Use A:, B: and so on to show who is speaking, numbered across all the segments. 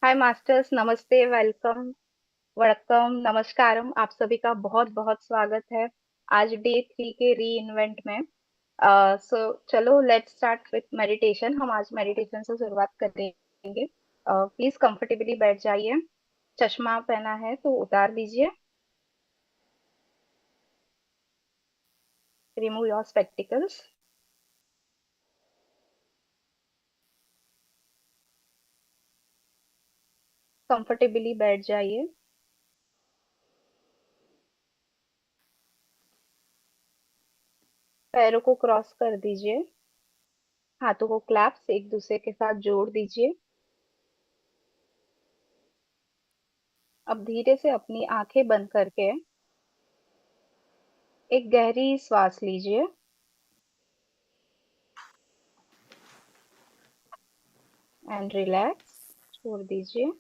A: हाय masters, नमस्ते, welcome, वड़क्कम, नमस्कारम। आप सभी का बहुत बहुत स्वागत है आज डे 3 के री इन्वेंट में। सो चलो लेट्स स्टार्ट विथ मेडिटेशन। हम आज मेडिटेशन से शुरुआत करेंगे। प्लीज कंफर्टेबली बैठ जाइए। चश्मा पहना है तो उतार दीजिए। Remove your spectacles. कंफर्टेबली बैठ जाइए। पैरों को क्रॉस कर दीजिए। हाथों को क्लैप्स एक दूसरे के साथ जोड़ दीजिए। अब धीरे से अपनी आंखें बंद करके एक गहरी सांस लीजिए एंड रिलैक्स। छोड़ दीजिए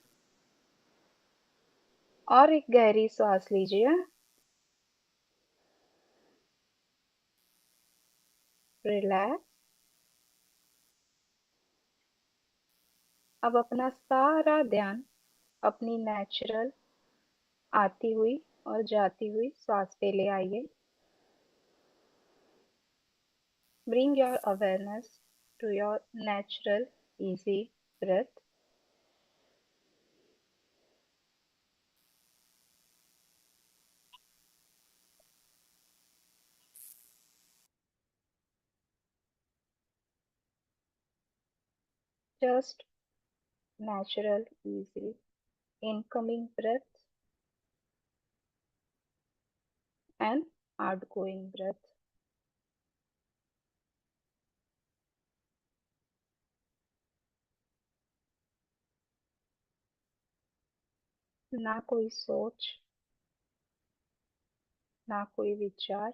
A: और एक गहरी सांस लीजिए। रिलैक्स। अब अपना सारा ध्यान अपनी नेचुरल आती हुई और जाती हुई सांस पे ले आइए। Bring your awareness to your natural easy breath. Just natural easy incoming breath and outgoing breath। ना कोई सोच, ना कोई विचार,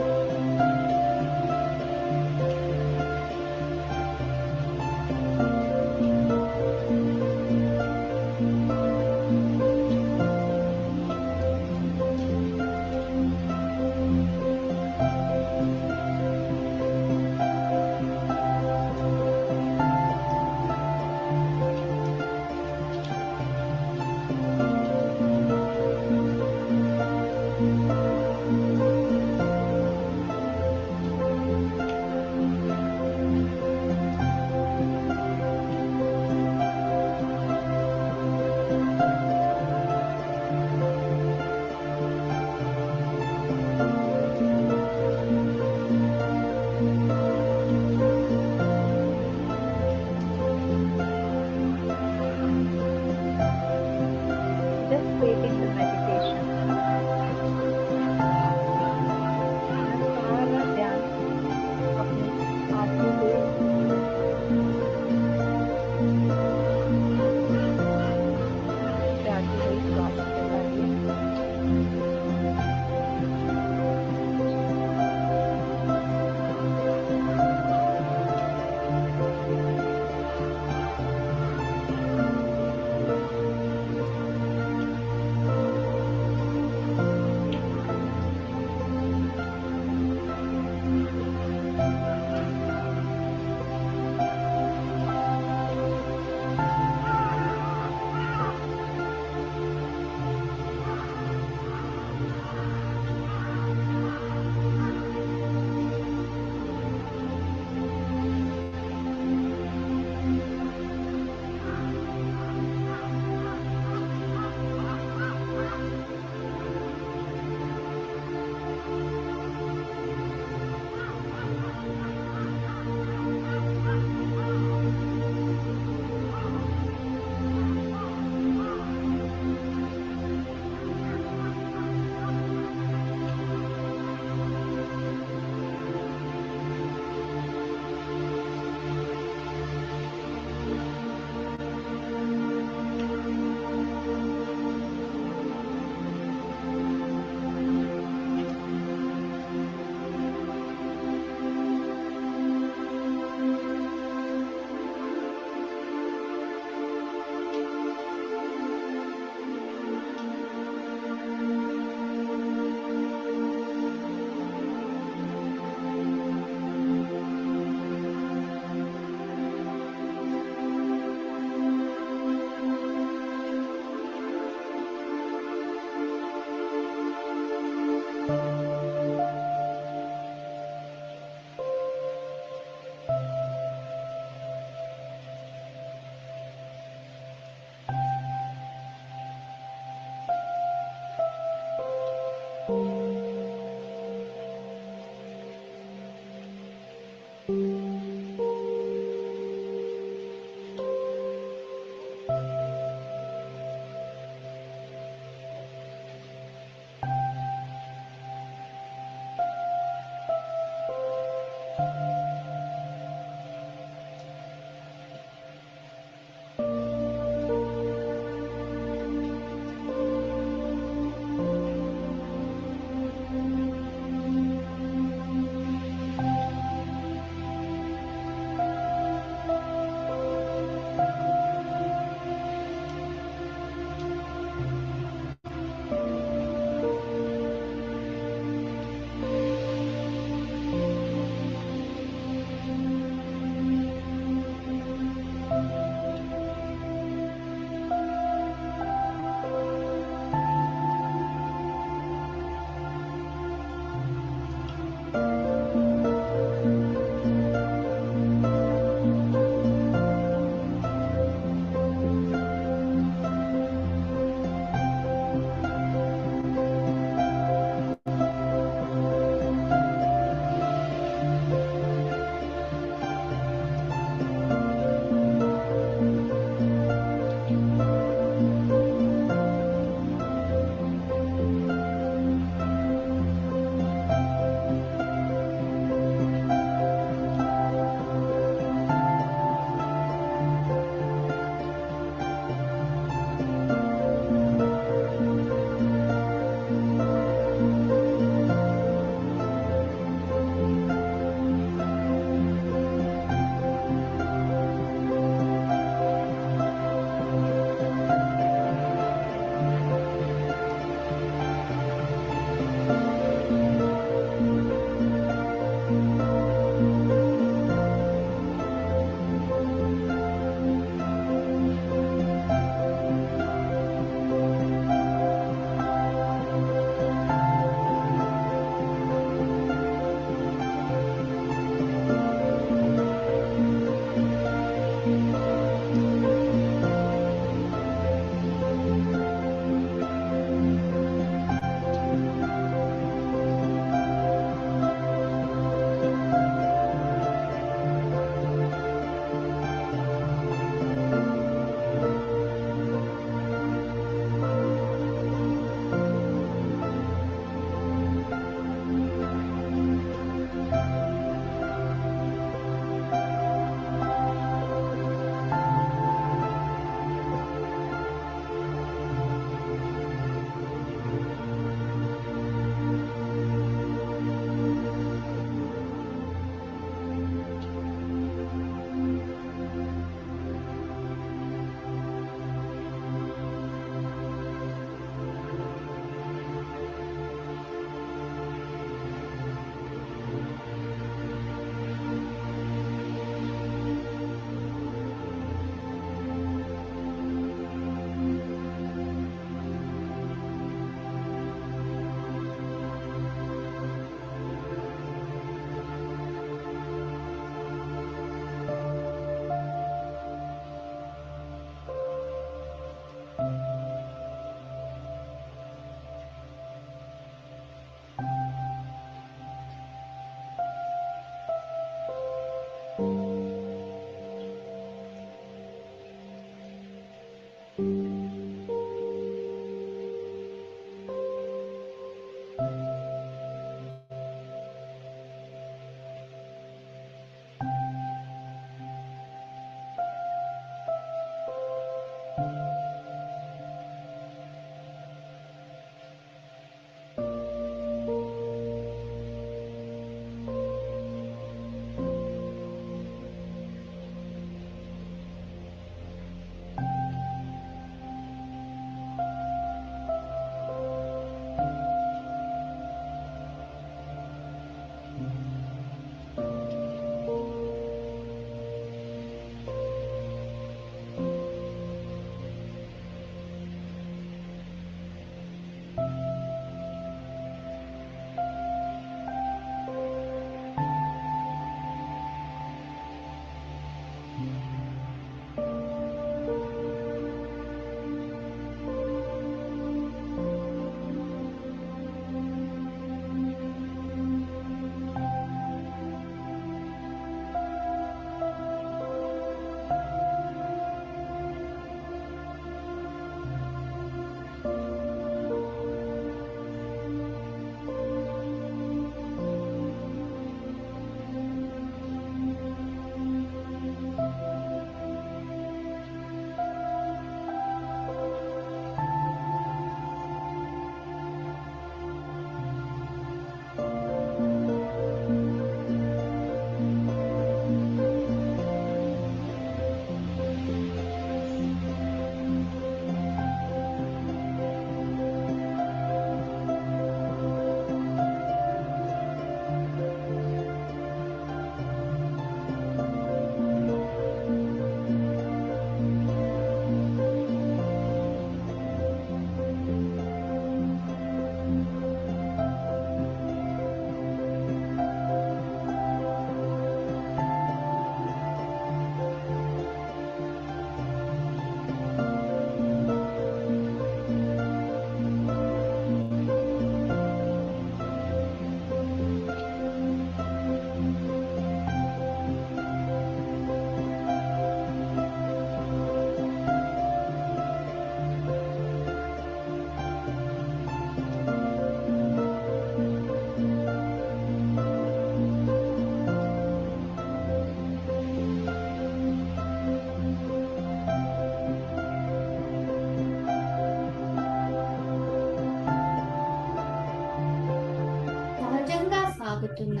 B: సాగుతున్న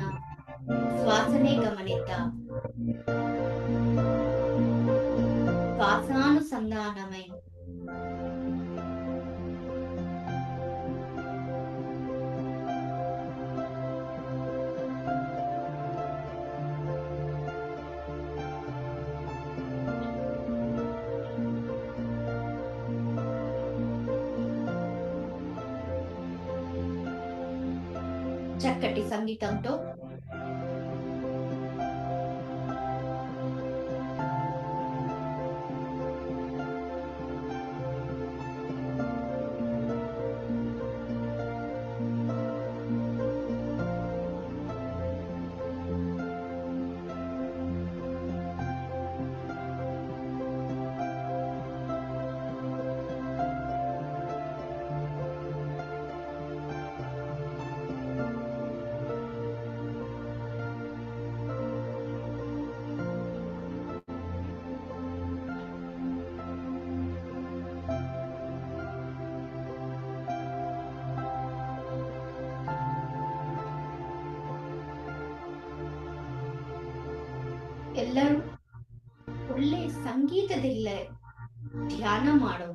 B: శ్వాసనే గమనిద్దాం. శ్వాసానుసంధానమై చక్కటి సంగీతంతో ಎಲ್ಲರೂ ಒಳ್ಳೆ ಸಂಗೀತದಲ್ಲೇ ಧ್ಯಾನ ಮಾಡೋಣ.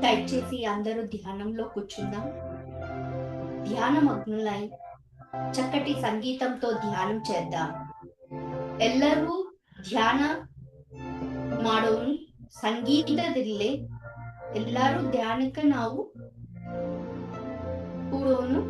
B: దయచేసి అందరూ ధ్యానంలో కూర్చుందాం. ధ్యానమగ్నులై చక్కటి సంగీతంతో ధ్యానం చేద్దాం. ಎಲ್ಲರೂ ಧ್ಯಾನ ಮಾಡೋನು ಸಂಗೀತದಲ್ಲೇ ಎಲ್ಲರೂ ಧ್ಯಾನಕ್ಕೆ ನಾವು ಕೂಡೋನು.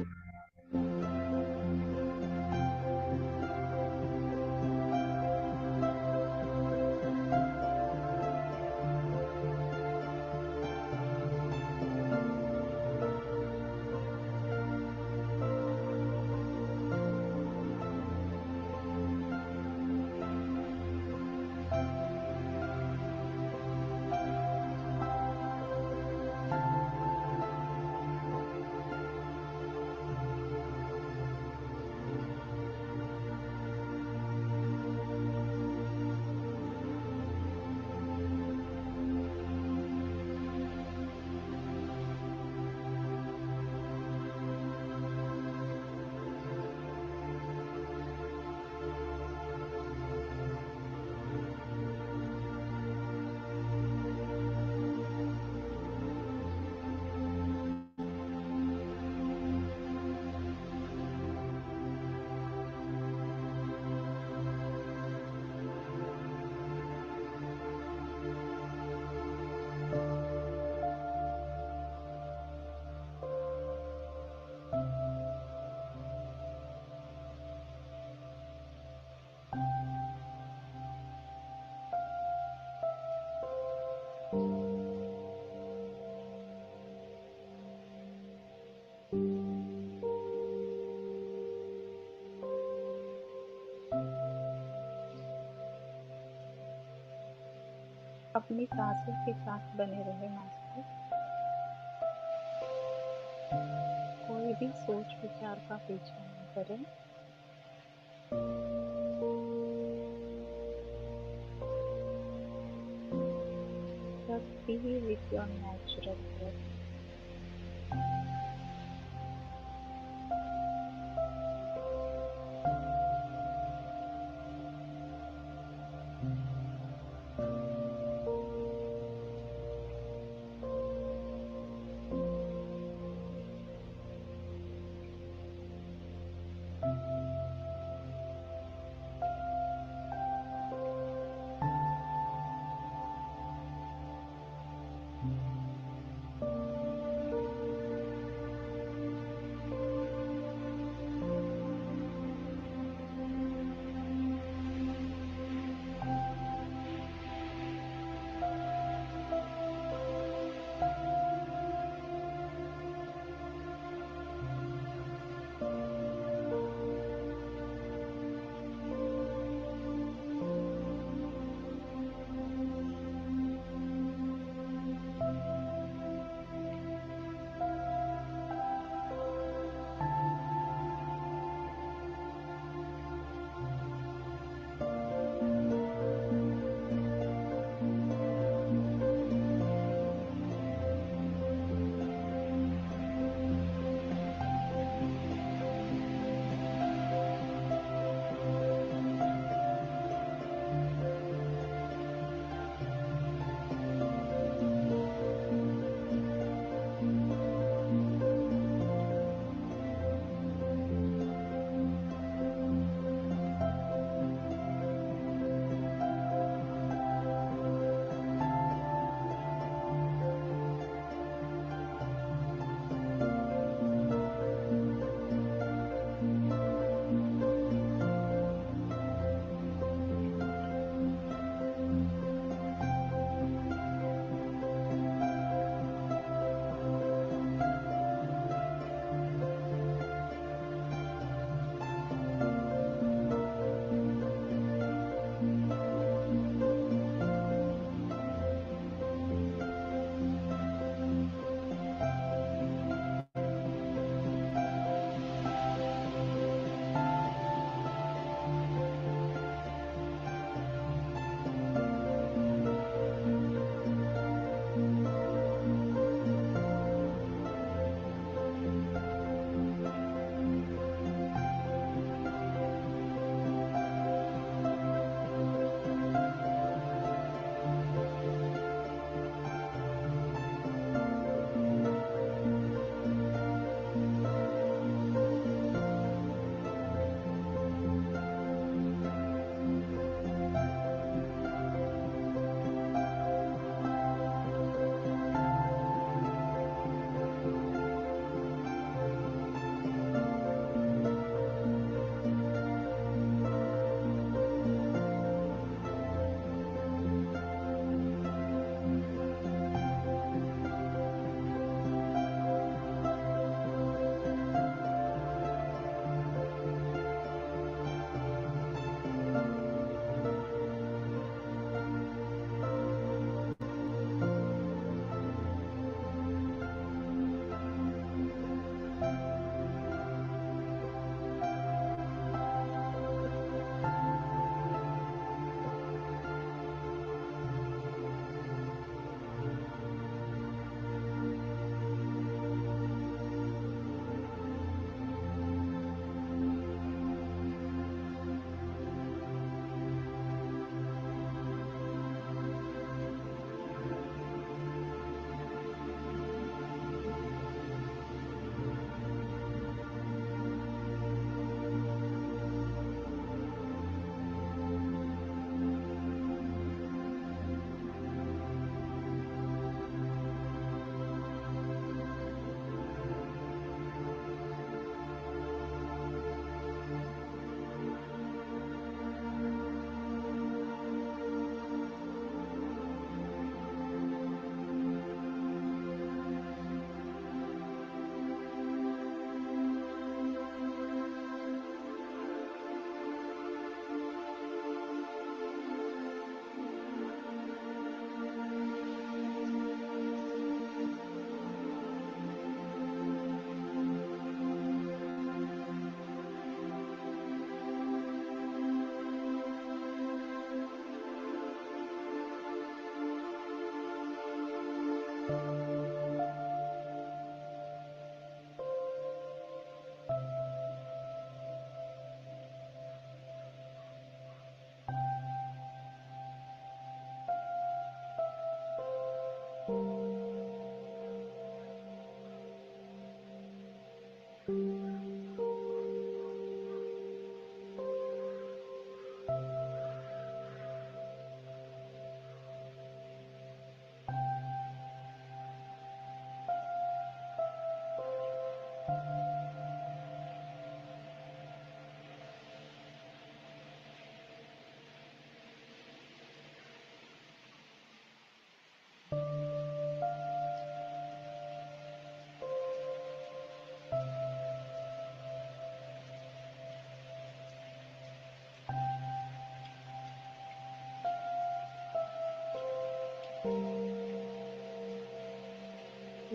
A: अपनी सांसों के साथ बने रहे मास्टर। कोई भी सोच विचार का पीछा न करें। Just be with your natural breath.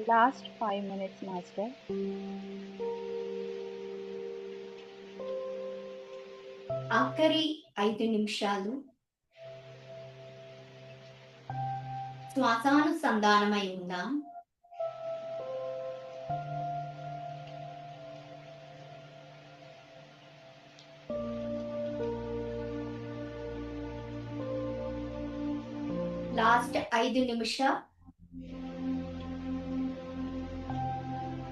A: Last 5 minutes, master.
B: ఆఖరి 5 నిమిషాలు శ్వాసానుసంధానమై ఉందాం. లాస్ట్ 5 నిమిಷ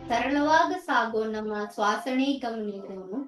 B: ಸರಳವಾಗಿ ಸಾಗೋ ನಮ್ಮ ಶ್ವಾಸನೆ ಗಮನಿಸೋಣ.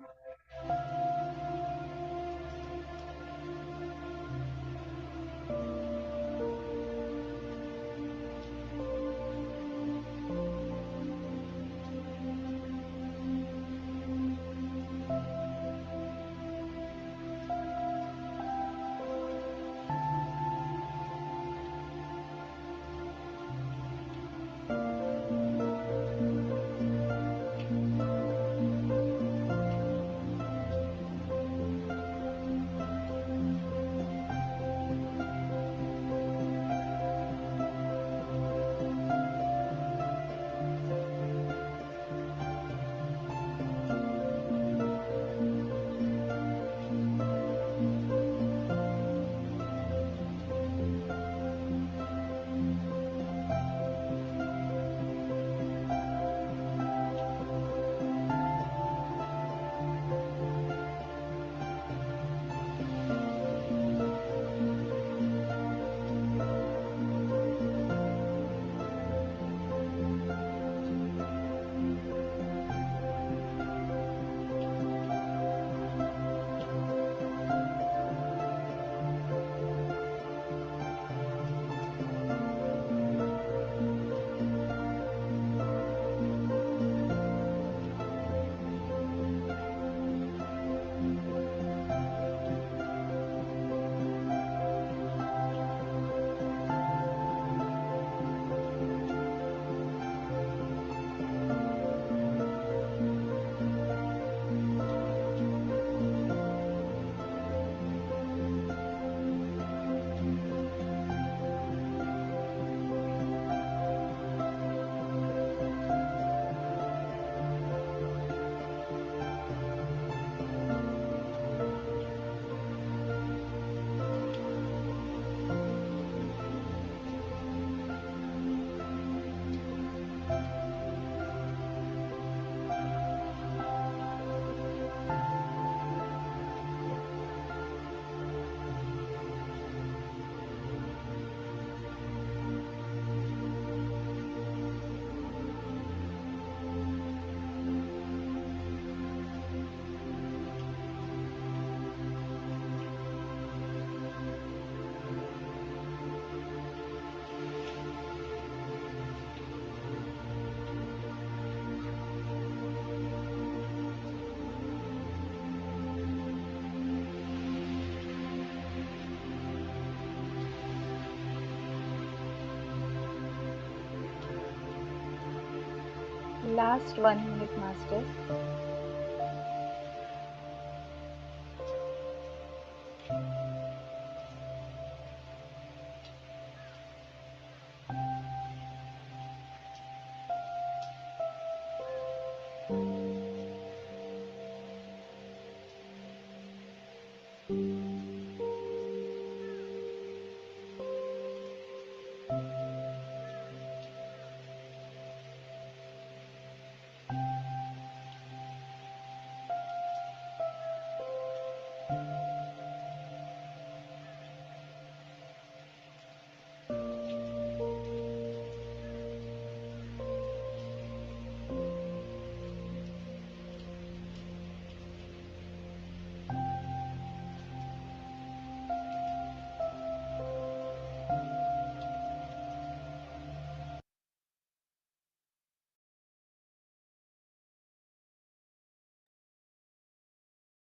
A: Last 1 minute, master.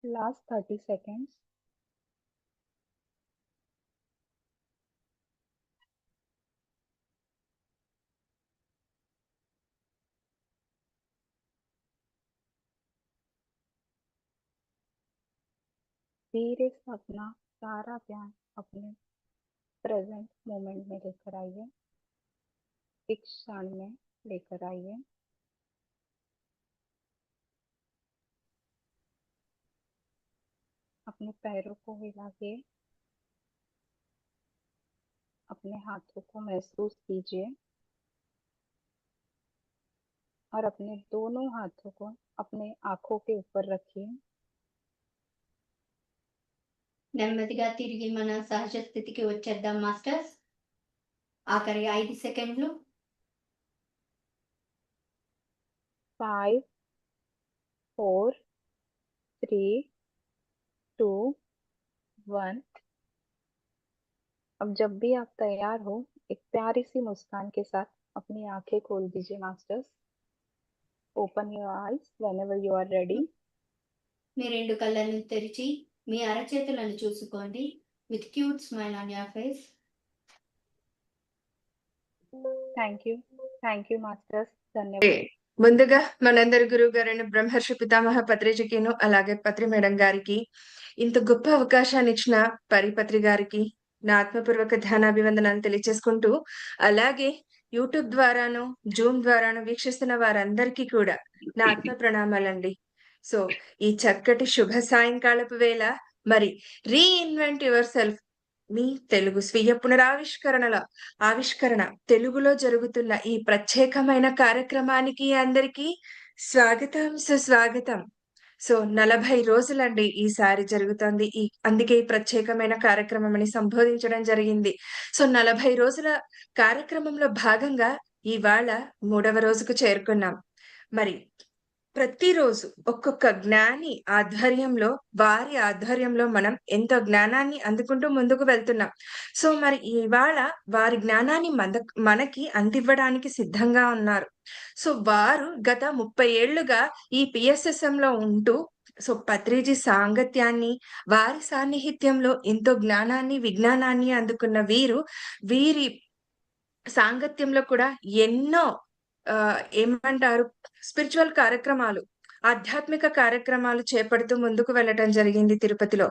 A: Last 30 seconds. धीरे से अपना सारा ध्यान अपने प्रेजेंट मोमेंट में लेकर आइए, इस क्षण में लेकर आइए। अपने पैरों को हिला के अपने हाथों को महसूस कीजिए और अपने दोनों हाथों को अपने आंखों के ऊपर रखिए।
B: నెమ్మదిగా తిరిగి మన సహజ స్థితికి వచ్చేద్దాం మాస్టర్స్. ఆఖరి 5 సెకండ్లు.
A: 5 4 3 2 1। अब जब भी आप तैयार हो, एक प्यारी सी मुस्कान के साथ अपनी आंखें खोल दीजिए masters. Open your eyes whenever you are ready.
B: మీ రెండు కళ్ళను తెరిచి మీ అరచేతులను చూసుకోండి. With cute smile on your face.
A: Thank you masters, ధన్యవాదాలు.
C: ముందుగా మనందరి గురువు గారైన బ్రహ్మర్షి పితామహ పత్రిజీకిను, అలాగే పత్రి మేడం గారికి, ఇంత గొప్ప అవకాశాన్ని ఇచ్చిన పరిపత్రి గారికి నా ఆత్మపూర్వక ధ్యానాభివందనాలు తెలియజేసుకుంటూ, అలాగే యూట్యూబ్ ద్వారాను జూమ్ ద్వారాను వీక్షిస్తున్న వారందరికీ కూడా నా ఆత్మ ప్రణామాలండి. సో ఈ చక్కటి శుభ సాయంకాలపు వేళ మరి రీఇన్వెంట్ యువర్ సెల్ఫ్, మీ తెలుగు స్వీయ ఆవిష్కరణ తెలుగులో జరుగుతున్న ఈ ప్రత్యేకమైన కార్యక్రమానికి అందరికీ స్వాగతం, సుస్వాగతం. సో 40 రోజులండి ఈసారి జరుగుతుంది. అందుకే ఈ ప్రత్యేకమైన కార్యక్రమం అని సంబోధించడం జరిగింది. సో 40 రోజుల కార్యక్రమంలో భాగంగా ఇవాళ 3వ రోజుకు చేరుకున్నాం. మరి ప్రతిరోజు ఒక్కొక్క జ్ఞాని ఆధ్వర్యంలో, వారి ఆధ్వర్యంలో మనం ఎంతో జ్ఞానాన్ని అందుకుంటూ ముందుకు వెళ్తున్నాం. సో మరి ఇవాళ వారి జ్ఞానాన్ని మనకి అందివ్వడానికి సిద్ధంగా ఉన్నారు. సో వారు గత 30 ఏళ్లుగా ఈ PSSM లో ఉంటూ, సో పత్రిజీ సాంగత్యాన్ని, వారి సాన్నిహిత్యంలో ఎంతో జ్ఞానాన్ని, విజ్ఞానాన్ని అందుకున్న వీరి సాంగత్యంలో కూడా ఎన్నో ఏమంటారు స్పిరిచువల్ కార్యక్రమాలు, ఆధ్యాత్మిక కార్యక్రమాలు చేపడుతూ ముందుకు వెళ్ళటం జరిగింది తిరుపతిలో.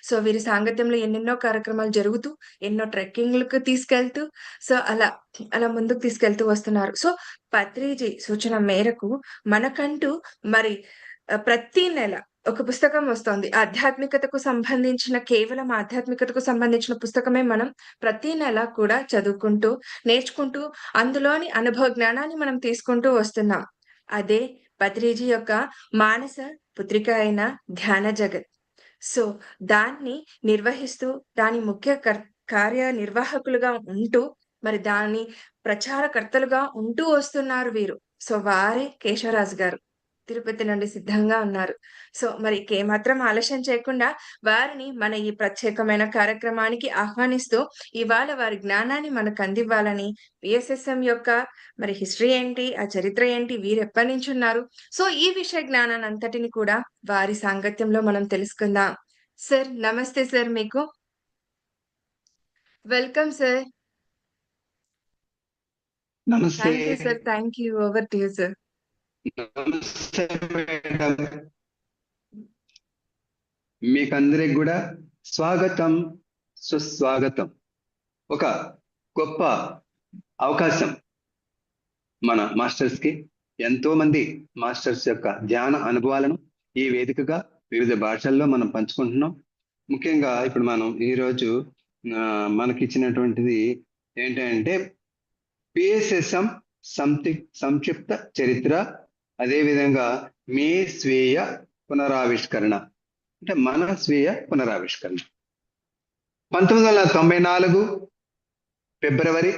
C: సో వీరి సాంగత్యంలో ఎన్నెన్నో కార్యక్రమాలు జరుగుతూ, ఎన్నో ట్రెక్కింగ్లకు తీసుకెళ్తూ, సో అలా ముందుకు తీసుకెళ్తూ వస్తున్నారు. సో పత్రిజీ సూచన మేరకు మనకంటూ మరి ప్రతి నెల ఒక పుస్తకం వస్తోంది. కేవలం ఆధ్యాత్మికతకు సంబంధించిన పుస్తకమే మనం ప్రతి నెల కూడా చదువుకుంటూ, నేర్చుకుంటూ, అందులోని అనుభవ జ్ఞానాన్ని మనం తీసుకుంటూ వస్తున్నాం. అదే పత్రిజీ యొక్క మానస పుత్రిక అయిన ధ్యాన జగత్. సో దాన్ని నిర్వహిస్తూ, దాని ముఖ్య కార్యనిర్వాహకులుగా ఉంటూ, మరి దాని ప్రచారకర్తలుగా ఉంటూ వస్తున్నారు వీరు. సో వారే కేశవరాజు గారు తిరుపతి నుండి సిద్ధంగా ఉన్నారు. సో మరి ఏమాత్రం ఆలస్యం చేయకుండా వారిని మన ఈ ప్రత్యేకమైన కార్యక్రమానికి ఆహ్వానిస్తూ, ఇవాళ వారి జ్ఞానాన్ని మనకు అందివ్వాలని, PSSM యొక్క మరి హిస్టరీ ఏంటి, ఆ చరిత్ర ఏంటి, వీరు ఎప్పటి నుంచి ఉన్నారు, సో ఈ విషయ జ్ఞానాన్ని అంతటిని కూడా వారి సాంగత్యంలో మనం తెలుసుకుందాం. సార్ నమస్తే సార్, మీకు వెల్కమ్ సార్.
D: నమస్తే.
C: Thank you sir, thank you. Over to you sir.
D: నమస్తే మేడం. మీకందరికి కూడా స్వాగతం, సుస్వాగతం. ఒక గొప్ప అవకాశం మన మాస్టర్స్ కి. ఎంతో మంది మాస్టర్స్ యొక్క ధ్యాన అనుభవాలను ఈ వేదికగా వివిధ భాషల్లో మనం పంచుకుంటున్నాం. ముఖ్యంగా ఇప్పుడు మనం ఈరోజు మనకిచ్చినటువంటిది ఏంటంటే PSSM సంక్షిప్త చరిత్ర, అదేవిధంగా మీ స్వీయ పునరావిష్కరణ, అంటే మన స్వీయ పునరావిష్కరణ. 1994 ఫిబ్రవరి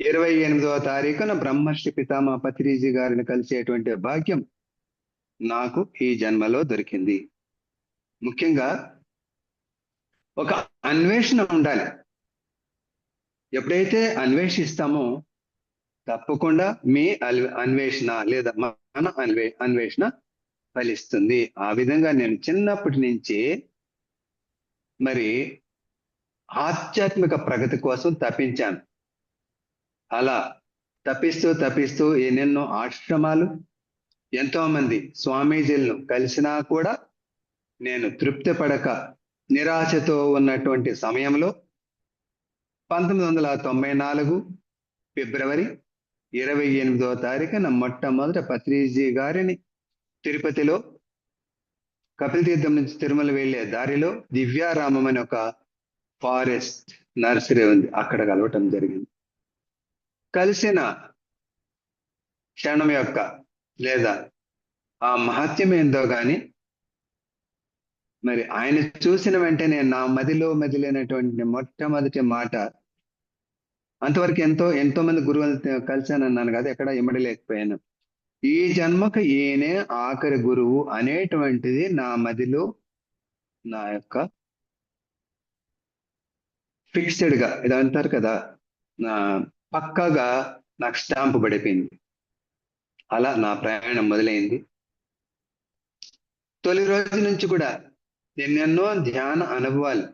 D: 28వ తారీఖున బ్రహ్మర్షి పితామహ పత్రిజీ గారిని కలిసేటువంటి భాగ్యం నాకు ఈ జన్మలో దొరికింది. ముఖ్యంగా ఒక అన్వేషణ ఉండాలి. ఎప్పుడైతే అన్వేషిస్తామో తప్పకుండా మీ అన్వేషణ లేదా మన అన్వేషణ ఫలిస్తుంది. ఆ విధంగా నేను చిన్నప్పటి నుంచి మరి ఆధ్యాత్మిక ప్రగతి కోసం తప్పించాను. అలా తప్పిస్తూ ఎన్నెన్నో ఆశ్రమాలు, ఎంతో మంది స్వామీజీలను కలిసినా కూడా నేను తృప్తి పడక నిరాశతో ఉన్నటువంటి సమయంలో 1994 ఫిబ్రవరి 28వ తారీఖున మొట్టమొదట పత్రిజీ గారిని తిరుపతిలో కపిల తీర్థం నుంచి తిరుమల వెళ్లే దారిలో దివ్యారామం అనే ఒక ఫారెస్ట్ నర్సరీ ఉంది, అక్కడ కలవటం జరిగింది. కలిసిన క్షణం యొక్క లేదా ఆ మహత్యం ఏందో గాని మరి ఆయన చూసిన వెంటనే నా మదిలో మెదిలినటువంటి మొట్టమొదటి మాట, అంతవరకు ఎంతో మంది గురువులు కలిశానన్నాను కదా, ఎక్కడ ఇమ్మడలేకపోయాను. ఈ జన్మకు ఈయనే ఆఖరి గురువు అనేటువంటిది నా మదిలో నా యొక్క ఫిక్స్డ్ గా ఇది అంటారు కదా, నా పక్కాగా నాకు స్టాంపు పడిపోయింది. అలా నా ప్రయాణం మొదలైంది. తొలి రోజు నుంచి కూడా ఎన్నెన్నో ధ్యాన అనుభవాలు,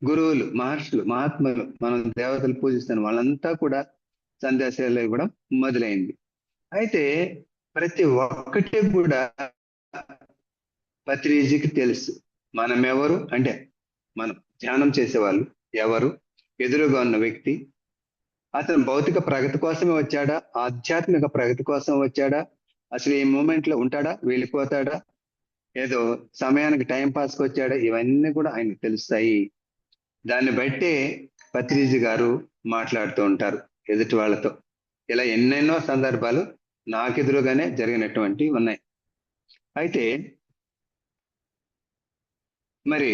D: గురువులు, మహర్షులు, మహాత్ములు, మనం దేవతలు పూజిస్తాను వాళ్ళంతా కూడా సందేశాలు కూడా మొదలైంది. అయితే ప్రతి ఒక్కటి కూడా పత్రిజీకి తెలుసు మనం ఎవరు అంటే, మనం ధ్యానం చేసేవాళ్ళు ఎవరు, ఎదురుగా ఉన్న వ్యక్తి అతను భౌతిక ప్రగతి కోసమే వచ్చాడా, ఆధ్యాత్మిక ప్రగతి కోసం వచ్చాడా, అసలు ఈ మూమెంట్ లో ఉంటాడా, వెళ్ళిపోతాడా, ఏదో సమయానికి టైం పాస్కి వచ్చాడా, ఇవన్నీ కూడా ఆయనకు తెలుస్తాయి. దాన్ని బట్టే పత్రిజీ గారు మాట్లాడుతూ ఉంటారు ఎదుటి వాళ్ళతో. ఇలా ఎన్నెన్నో సందర్భాలు నాకెదురుగానే జరిగినటువంటి ఉన్నాయి. అయితే మరి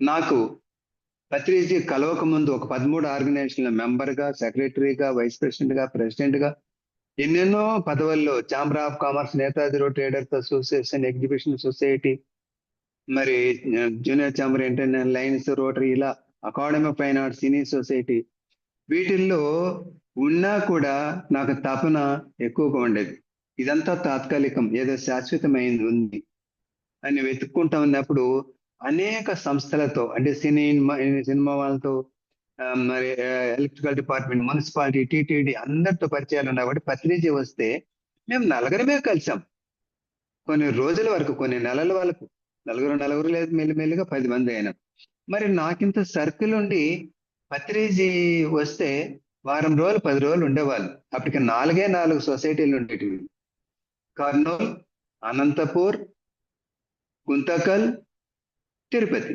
D: నాకు పత్రిజీ కలవక ముందు ఒక 13 ఆర్గనైజేషన్ల మెంబర్గా, సెక్రటరీగా, వైస్ ప్రెసిడెంట్గా, ప్రెసిడెంట్గా ఎన్నెన్నో పదవుల్లో, chamber of commerce, Netaji traders association, exhibition society, మరి junior chamber, international lions, rotary, ఇలా academy of fine arts, cine society, వీటిల్లో ఉన్నా కూడా నాకు తపన ఎక్కువగా ఉండేది. ఇదంతా తాత్కాలికం, ఏదో శాశ్వతమైంది ఉంది అని వెతుక్కుంటా ఉన్నప్పుడు అనేక సంస్థలతో, అంటే సినిమా వాళ్ళతో, మరి ఎలక్ట్రికల్ డిపార్ట్మెంట్, మున్సిపాలిటీ, టీటీడీ అందరితో పరిచయాలు ఉన్నాయి. కాబట్టి పత్రిజీ వస్తే మేము నలుగురమే కలిసాం. కొన్ని రోజుల వరకు, కొన్ని నెలల వరకు నలుగురు లేదు, మెల్లిమెల్లిగా 10 మంది అయినా. మరి నాకింత సర్కిల్ ఉండి పత్రిజీ వస్తే వారం రోజులు 10 రోజులు ఉండేవాళ్ళు. అప్పటికి 4 సొసైటీలు ఉండేటివి. కర్నూలు, అనంతపూర్, గుంతకల్, తిరుపతి.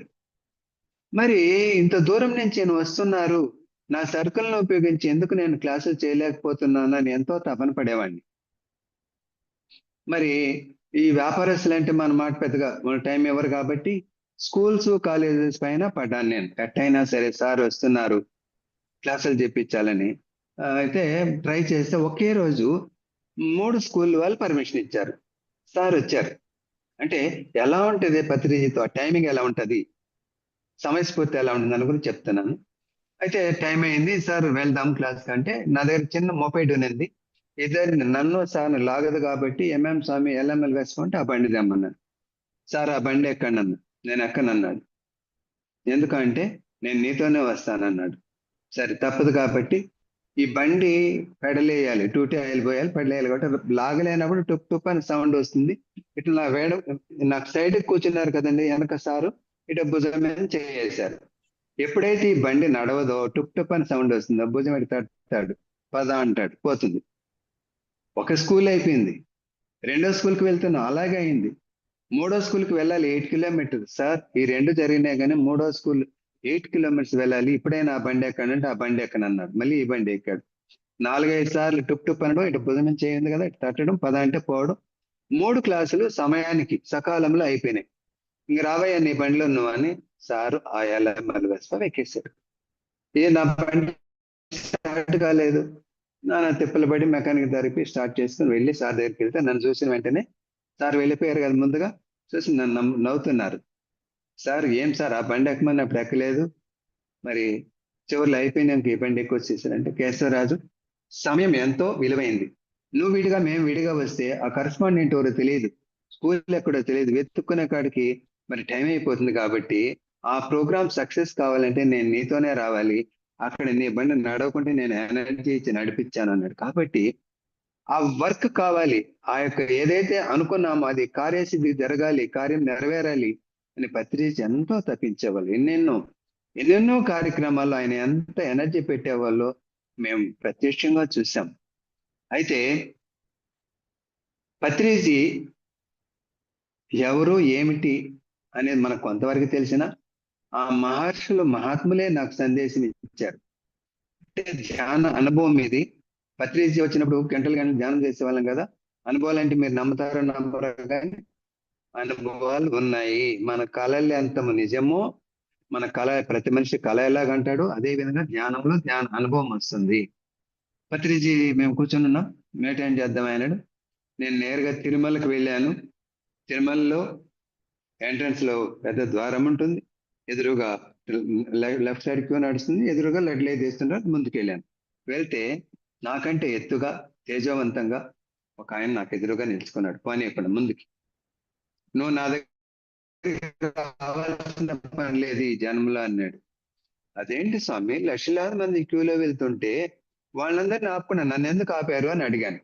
D: మరి ఇంత దూరం నుంచి నేను వస్తున్నారు, నా సర్కిల్ను ఉపయోగించి ఎందుకు నేను క్లాసులు చేయలేకపోతున్నానని ఎంతో తపన పడేవాడిని. మరి ఈ వ్యాపారస్తులు అంటే మన మాట పెద్దగా టైం ఇవ్వరు కాబట్టి స్కూల్స్, కాలేజెస్ పైన పడ్డాను నేను. ఎట్టయినా సరే సార్ వస్తున్నారు, క్లాసులు చెప్పించాలని అయితే ట్రై చేస్తే ఒకే రోజు 3 స్కూల్ వాళ్ళు పర్మిషన్ ఇచ్చారు. సార్ వచ్చారు. అంటే ఎలా ఉంటుంది పత్రిజీతో టైమింగ్ ఎలా ఉంటుంది, సమయస్ఫూర్తి ఎలా ఉంటుంది అని గురించి చెప్తున్నాను. అయితే టైం అయింది, సార్ వెళ్దాం క్లాస్ కంటే నా దగ్గర చిన్న మొబైల్ ఉన్నది. ఇద్దరిని నన్ను సార్ని లాగదు కాబట్టి ఎంఎం స్వామి ఎల్ఎంఎల్ వేసుకుంటే ఆ బండి తెమ్మన్నాను. సార్ ఆ బండి ఎక్కండి అన్నా. నేను ఎక్కనన్నాడు. ఎందుకంటే నేను నీతోనే వస్తానన్నాడు. సరే తప్పదు కాబట్టి ఈ బండి పెడలేయాలి, టూటీ ఆయిల్ పోయాలి, పెడలేయాలి కాబట్టి లాగలేనప్పుడు టుప్ టుప్ అని సౌండ్ వస్తుంది. ఇట్లా నా వేడ నాకు సైడ్ కూర్చున్నారు కదండి వెనక సారు, ఇటు భుజం మీద చేశారు. ఎప్పుడైతే ఈ బండి నడవదో టుప్ టుప్ అని సౌండ్ వస్తుందో భుజం ఎటు తట్టాడు, పద అంటాడు, పోతుంది. ఒక స్కూల్ అయిపోయింది, 2వ స్కూల్కి వెళ్తున్నాం, అలాగే అయింది. 3వ స్కూల్కి వెళ్ళాలి 8 కిలోమీటర్లు. సార్ ఈ 2 జరిగినాయి కానీ 3వ స్కూల్ 8 కిలోమీటర్స్ వెళ్ళాలి, ఇప్పుడైనా ఆ బండి ఎక్కండి, ఆ బండి ఎక్కనన్నాడు. మళ్ళీ ఈ బండి ఎక్కాడు. 4-5 సార్లు టుప్ టుప్ అనడం, ఇటు భుజం చేయింది కదా, ఇటు తట్టడం, పద అంటే పోవడం. 3 క్లాసులు సమయానికి సకాలంలో అయిపోయినాయి. ఇంక రావయ్యా నీ బండిలో నువ్వు అని సారు ఆ ఎల్ఎంఎల్ వేసుకొని ఎక్కేశాడు. నా బండి స్టార్ట్ కాలేదు. నా తిప్పలు పడి మెకానిక్ జరిపి స్టార్ట్ చేసుకుని వెళ్ళి సార్ దగ్గరికి వెళ్తే నన్ను చూసిన వెంటనే, సార్ వెళ్ళిపోయారు కదా ముందుగా, చూసి నన్ను నవ్వుతున్నారు. సార్ ఏం సార్ ఆ బండి ఎక్కమని అప్పుడు ఎక్కలేదు, మరి చివరిలో అయిపోయినాక ఈ బండి ఎక్కువ వచ్చేసారంటే, కేశవరాజు సమయం ఎంతో విలువైంది. నువ్వు విడిగా మేము విడిగా వస్తే ఆ కరస్పాండెంట్ ఎవరో తెలియదు, స్కూల్ ఎక్కడో తెలియదు, వెతుక్కునే కాడికి మరి టైం అయిపోతుంది. కాబట్టి ఆ ప్రోగ్రామ్ సక్సెస్ కావాలంటే నేను నీతోనే రావాలి, అక్కడ నీ బండి నడవకుంటే నేను ఎనర్జీ ఇచ్చి నడిపించాను అన్నాడు. కాబట్టి ఆ వర్క్ కావాలి, ఆ యొక్క ఏదైతే అనుకున్నామో అది కార్యసిద్ధి జరగాలి, కార్యం నెరవేరాలి అని పత్రిజీ ఎంతో తప్పించేవాళ్ళు. ఎన్నెన్నో కార్యక్రమాల్లో ఆయన ఎంత ఎనర్జీ పెట్టేవాళ్ళు మేము ప్రత్యక్షంగా చూసాం. అయితే పత్రిజీ ఎవరు ఏమిటి అనేది మనకు కొంతవరకు తెలిసిన ఆ మహర్షులు మహాత్ములే నాకు సందేశం ఇచ్చారు. అంటే ధ్యాన అనుభవం ఇది. పత్రిజీ వచ్చినప్పుడు గంటలు గంటలు ధ్యానం చేసేవాళ్ళం కదా. అనుభవాలు అంటే మీరు నమ్ముతారో నమ్మరో కానీ అనుభవాలు ఉన్నాయి. మన కళలు ఎంత నిజమో, మన కళ ప్రతి మనిషి కళ ఎలాగంటాడో అదే విధంగా ధ్యానంలో ధ్యాన అనుభవం వస్తుంది. పత్రిజీ మేము కూర్చొని ఉన్నాం, మెడిటేషన్ చేద్దాం అన్నాడు. నేను నేరుగా తిరుమలకు వెళ్ళాను. తిరుమలలో ఎంట్రన్స్ లో పెద్ద ద్వారం ఉంటుంది, ఎదురుగా లెఫ్ట్ సైడ్ క్యూ నడుస్తుంది, ఎదురుగా లడ్లే తీస్తుంటారు. ముందుకు వెళ్ళాను. వెళ్తే నాకంటే ఎత్తుగా తేజవంతంగా ఒక ఆయన నాకు ఎదురుగా నిలుచుకున్నాడు. పోనీ ఇక్కడ ముందుకి, నువ్వు నా దగ్గర రావాల్సిన పని లేదు ఈ జన్మలో అన్నాడు. అదేంటి స్వామి, లక్షలాది మంది క్యూలో వెళ్తుంటే వాళ్ళందరినీ ఆపుకున్నా, నన్ను ఎందుకు ఆపారు అని అడిగాను.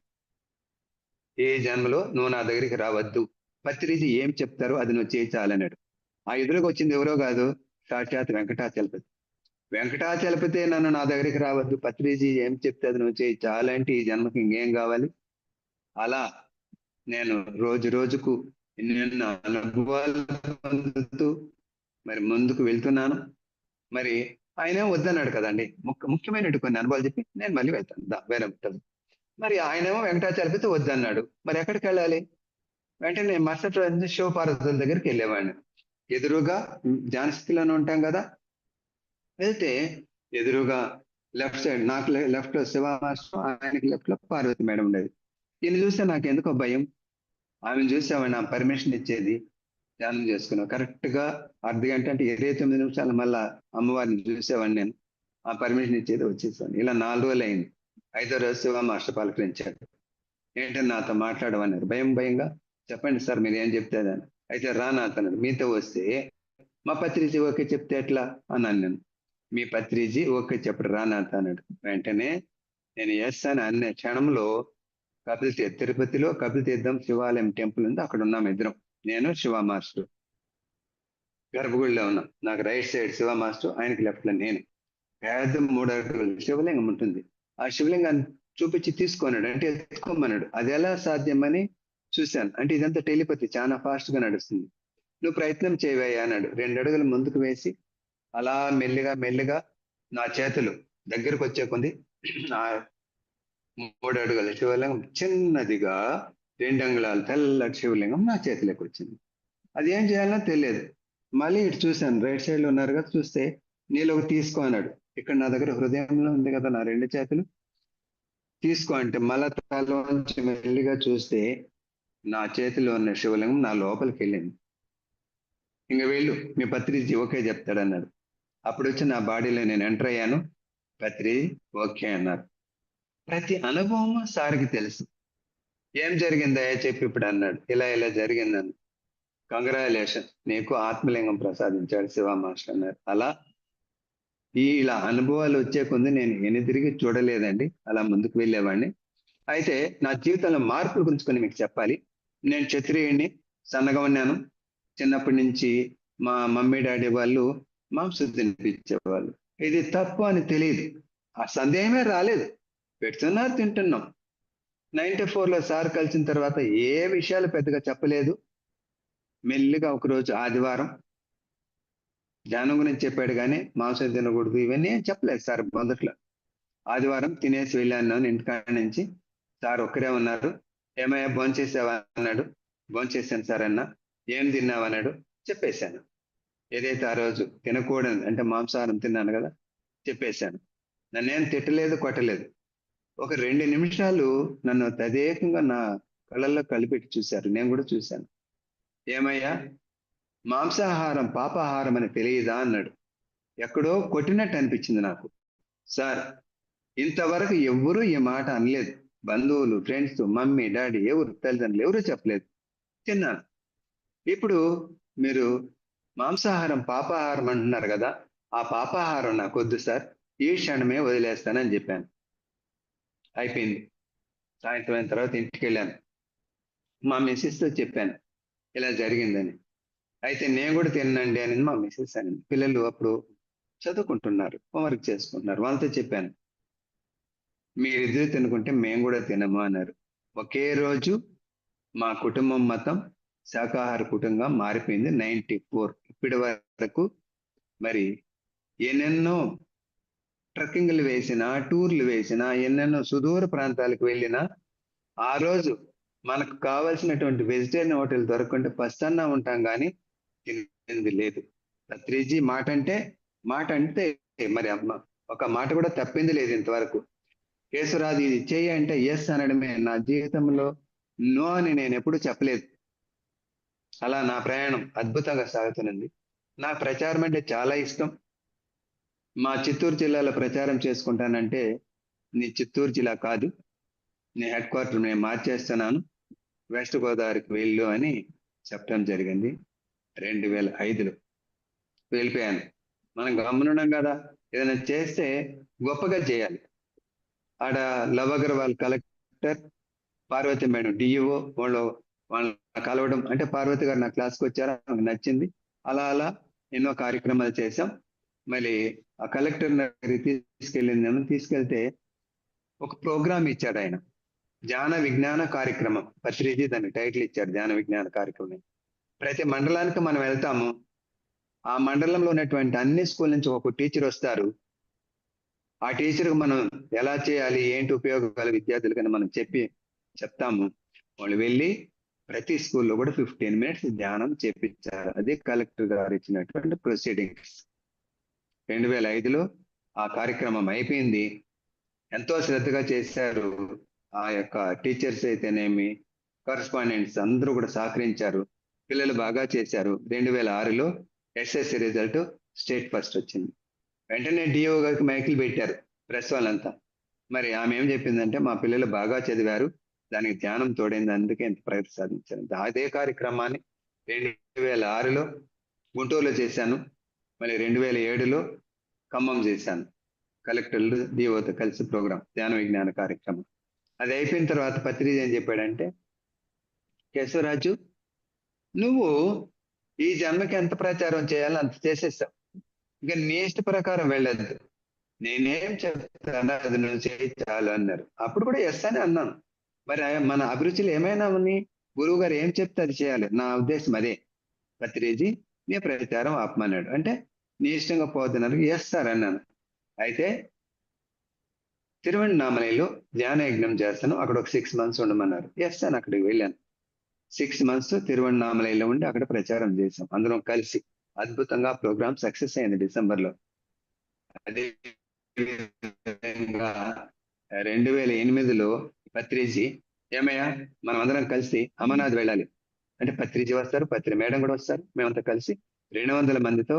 D: ఏ జన్మలో నువ్వు నా దగ్గరికి రావద్దు, పత్రిజీ ఏం చెప్తారో అది నువ్వు చేయించాలన్నాడు. ఆ ఎదురుగా వచ్చింది ఎవరో కాదు, సాక్షాత్ వెంకటాచలపతి. వెంకటాచలపతి నన్ను నా దగ్గరికి రావద్దు, పత్రిజీ ఏం చెప్తే అది నువ్వు చేయించాలంటే ఈ జన్మకి ఇంకేం కావాలి. అలా నేను రోజు రోజుకు ఎన్నెన్నో అనుభవాలు పొందుతూ మరి ముందుకు వెళ్తున్నాను. మరి ఆయన వద్దన్నాడు కదండి, ముఖ్యమైన కొన్ని అనుభవాలు చెప్పి నేను మళ్ళీ వెళ్తాను వేరే. మరి ఆయనేమో వెంకటాచలపతి వద్దన్నాడు, మరి ఎక్కడికి వెళ్ళాలి? వెంటనే మరుసటి రోజు శివపార్వతుల దగ్గరికి వెళ్ళేవాడిని. ఎదురుగా ధ్యానస్థితిలోనే ఉంటాం కదా. వెళ్తే ఎదురుగా లెఫ్ట్ సైడ్ నాకు లెఫ్ట్ లో శివ మాస్టర్, ఆయనకి లెఫ్ట్ లో పార్వతి మేడం ఉండేది. ఈయన చూస్తే నాకు ఎందుకో భయం. ఆమెను చూసేవాడిని, నా పర్మిషన్ ఇచ్చేది, ధ్యానం చేసుకున్నాను. కరెక్ట్ గా అర్ధ గంట అంటే 29 నిమిషాలు మళ్ళా అమ్మవారిని చూసేవాడిని. నేను ఆ పర్మిషన్ ఇచ్చేది, వచ్చేసాను. ఇలా 4 రోజులు అయింది. 5వ రోజు శివ మాస్టర్ పలకరించాడు. ఏంటని నాతో మాట్లాడమన్నారు. భయంగా, చెప్పండి సార్ మీరు ఏం చెప్తే అని. అయితే రా నాతన్నాడు. మీతో వస్తే మా పత్రిజీ ఓకే చెప్తే ఎట్లా అన్నాను నేను. మీ పత్రిజీ ఓకే చెప్పడు రా నాతో అన్నాడు. వెంటనే నేను ఎస్ అని అనే క్షణంలో తిరుపతిలో కపిల తీర్థం శివాలయం టెంపుల్ ఉంది, అక్కడ ఉన్నాం ఇద్దరం, నేను శివ మాస్టర్. గర్భగుడిలో ఉన్నాం. నాకు రైట్ సైడ్ శివ మాస్టర్, ఆయనకి లెఫ్ట్ లో నేను. పెద్ద 3 అడుగుల శివలింగం ఉంటుంది. ఆ శివలింగాన్ని చూపించి తీసుకున్నాడు, అంటే ఎత్తుకోమన్నాడు. అది ఎలా సాధ్యమని చూశాను. అంటే ఇదంతా టెలిపతి, చాలా ఫాస్ట్ గా నడుస్తుంది. నువ్వు ప్రయత్నం చేయవయ్యా అన్నాడు. 2 అడుగులు ముందుకు వేసి అలా మెల్లిగా నా చేతులు దగ్గరకు వచ్చే కొంది ఆ 3 అడుగుల శివలింగం చిన్నదిగా 2 అంగుళాలు తెల్లటి శివలింగం నా చేతిలోకి వచ్చింది. అది ఏం చేయాలో తెలియదు. మళ్ళీ ఇటు చూశాను, రైట్ సైడ్ లో ఉన్నారు కదా, చూస్తే నీలోకి తీసుకో అన్నాడు. ఇక్కడ నా దగ్గర హృదయంలో ఉంది కదా నా 2 చేతులు, తీసుకో అంటే మళ్ళా తలలోంచి మెల్లిగా చూస్తే నా చేతిలో ఉన్న శివలింగం నా లోపలికి వెళ్ళింది. ఇంక వెళ్ళు, మీ పత్రిజీ ఓకే చెప్తాడన్నాడు. అప్పుడు వచ్చి నా బాడీలో నేను ఎంటర్ అయ్యాను. పత్రిజీ ఓకే అన్నారు. ప్రతి అనుభవం సార్కి తెలుసు. ఏం జరిగిందా చెప్పి ఇప్పుడు అన్నాడు. ఇలా జరిగిందని. కంగ్రాచులేషన్, నీకు ఆత్మలింగం ప్రసాదించాడు శివ మాస్టర్ అన్నారు. అలా ఇలా అనుభవాలు వచ్చే కొంది నేను తిరిగి చూడలేదండి, అలా ముందుకు వెళ్ళేవాడిని. అయితే నా జీవితంలో మార్పుల గురించి కొన్ని మీకు చెప్పాలి. నేను క్షత్రియుడిని, సన్నగా ఉన్నాను. చిన్నప్పటి నుంచి మా మమ్మీ డాడీ వాళ్ళు మాంసం తినిపించేవాళ్ళు. ఇది తప్పు అని తెలియదు, ఆ సందేహమే రాలేదు. పెడుతున్నారు, తింటున్నాం. 94లో సార్ కలిసిన తర్వాత ఏ విషయాలు పెద్దగా చెప్పలేదు. మెల్లిగా ఒకరోజు ఆదివారం ధ్యానం గురించి చెప్పాడు, కానీ మాంసం తినకూడదు ఇవన్నీ ఏం చెప్పలేదు సార్ మొదట్లో. ఆదివారం తినేసి వెళ్ళాను ఇంటికాడ నుంచి. సార్ ఒక్కరే ఉన్నారు. ఏమయ్యా భోంచేసావా అన్నాడు. భోంచేసాను సార్ అన్న. ఏం తిన్నావన్నాడు. చెప్పేశాను. ఏదైతే ఆ రోజు తినకూడదు అంటే మాంసాహారం తిన్నాను కదా, చెప్పేశాను. నన్నేం తిట్టలేదు, కొట్టలేదు. ఒక 2 నిమిషాలు నన్ను తదేకంగా నా కళ్ళల్లో కలిపెట్టి చూశారు. నేను కూడా చూశాను. ఏమయ్యా, మాంసాహారం పాపాహారం అని తెలియదా అన్నాడు. ఎక్కడో కొట్టినట్టు అనిపించింది నాకు. సార్, ఇంతవరకు ఎవ్వరూ ఈ మాట అనలేదు. బంధువులు, ఫ్రెండ్స్, మమ్మీ డాడీ, ఎవరు తల్లిదండ్రులు ఎవరూ చెప్పలేదు. తిన్నాను. ఇప్పుడు మీరు మాంసాహారం పాపాహారం అంటున్నారు కదా, ఆ పాపాహారం నాకు వద్దు సార్, ఈ క్షణమే వదిలేస్తానని చెప్పాను. అయిపోయింది. సాయంత్రం అయిన తర్వాత ఇంటికి వెళ్ళాను. మా మిస్సెస్తో చెప్పాను ఇలా జరిగిందని. అయితే నేను కూడా తినండి అని మా మిస్సెస్ అని. పిల్లలు అప్పుడు చదువుకుంటున్నారు, హోంవర్క్ చేసుకుంటున్నారు, వాళ్ళతో చెప్పాను. మీరిద్దరు తినుకుంటే మేము కూడా తినము అన్నారు. ఒకే రోజు మా కుటుంబం మొత్తం శాకాహార కుటుంబంగా మారిపోయింది. 94 ఇప్పటి వరకు మరి ఎన్నెన్నో ట్రెక్కింగ్లు వేసినా, టూర్లు వేసినా, ఎన్నెన్నో సుదూర ప్రాంతాలకు వెళ్ళినా ఆ రోజు మనకు కావలసినటువంటి వెజిటేరియన్ హోటల్ దొరకకుంటే పస్తన్నా ఉంటాం కానీ తినేది లేదు. పత్రిజీ మాట అంటే మరి అమ్మ ఒక మాట కూడా తప్పింది లేదు ఇంతవరకు. కేశవరాజు ఇది చెయ్యి అంటే ఎస్ అనడమే. నా జీవితంలో నో అని నేను ఎప్పుడు చెప్పలేదు. అలా నా ప్రయాణం అద్భుతంగా సాగుతున్నది. నా ప్రచారం అంటే చాలా ఇష్టం. మా చిత్తూరు జిల్లాలో ప్రచారం చేసుకుంటానంటే నీ చిత్తూరు జిల్లా కాదు, నీ హెడ్ క్వార్టర్ నేను మార్చేస్తున్నాను, వెస్ట్ గోదావరికి వెళ్ళు అని చెప్పడం జరిగింది. 2005లో వెళ్ళిపోయాను. మనం గమనున్నాం కదా, ఏదైనా చేస్తే గొప్పగా చేయాలి. ఆడ Lav Agarwal collector, Parvati madam DEO వాళ్ళ కలవడం, అంటే పార్వతి గారు నా క్లాస్కి వచ్చారా, నాకు నచ్చింది. అలా అలా ఎన్నో కార్యక్రమాలు చేశాం. మళ్ళీ ఆ కలెక్టర్ తీసుకెళ్తే ఒక ప్రోగ్రామ్ ఇచ్చాడు ఆయన, ధ్యాన విజ్ఞాన కార్యక్రమం. పత్రిజీ దానికి టైటిల్ ఇచ్చాడు, ధ్యాన విజ్ఞాన కార్యక్రమం. ప్రతి మండలానికి మనం వెళ్తాము, ఆ మండలంలో ఉన్నటువంటి అన్ని స్కూల్ నుంచి ఒక టీచర్ వస్తారు. ఆ టీచర్కి మనం ఎలా చేయాలి, ఏంటి ఉపయోగాలు విద్యార్థులకని మనం చెప్తాము. వాళ్ళు వెళ్ళి ప్రతి స్కూల్లో కూడా 15 minutes ధ్యానం చేపించారు. అదే కలెక్టర్ గారు ఇచ్చినటువంటి ప్రొసీడింగ్స్. 2005లో ఆ కార్యక్రమం అయిపోయింది. ఎంతో శ్రద్ధగా చేశారు. ఆ యొక్క టీచర్స్ అయితేనేమి, కరస్పాండెంట్స్ అందరూ కూడా సహకరించారు. పిల్లలు బాగా చేశారు. 2006లో ఎస్ఎస్సి రిజల్ట్ స్టేట్ ఫస్ట్ వచ్చింది. వెంటనే డిఓ గారికి మైకులు పెట్టారు ప్రెస్ వాళ్ళంతా. మరి ఆమె ఏం చెప్పిందంటే, మా పిల్లలు బాగా చదివారు, దానికి ధ్యానం తోడైంది, అందుకే ఎంత ప్రగతి సాధించారు. అదే కార్యక్రమాన్ని 2006లో గుంటూరులో చేశాను. మళ్ళీ 2007లో ఖమ్మం చేశాను. కలెక్టర్లు డిఓతో కలిసి ప్రోగ్రాం, ధ్యాన విజ్ఞాన కార్యక్రమం. అది అయిపోయిన తర్వాత పత్రిక ఏం చెప్పాడంటే, కేశవరాజు నువ్వు ఈ జన్మకి ఎంత ప్రచారం చేయాలో అంత చేసేస్తావు, ఇక నీ ఇష్ట ప్రకారం వెళ్ళద్దు, నేనేం చెప్తాను అది నువ్వు చేయి చాలు అన్నారు. అప్పుడు కూడా ఎస్ అని అన్నాను. మరి మన అభిరుచులు ఏమైనా ఉన్నాయి, గురువు గారు ఏం చెప్తే అది చేయాలి. నా ఉద్దేశం అదే. పత్రిజీ నీ ప్రచారం ఆపమన్నాడు. అంటే నీ ఇష్టంగా పోతున్నారు. ఎస్ సార్ అన్నాను. అయితే తిరువణ్ణామలలో ధ్యాన యజ్ఞం చేస్తాను, అక్కడ ఒక 6 months ఉండమన్నారు. ఎస్ అని అక్కడికి వెళ్ళాను. 6 months తిరువణ్ణామలలో ఉండి అక్కడ ప్రచారం చేశాం అందరం కలిసి. అద్భుతంగా ప్రోగ్రామ్ సక్సెస్ అయింది డిసెంబర్లో. అదే 2008లో పత్రిజీ ఏమయ్యా మనం అందరం కలిసి అమర్నాథ్ వెళ్ళాలి అంటే, పత్రిజీ వస్తారు, పత్రి మేడం కూడా వస్తారు, మేమంతా కలిసి 200 మందితో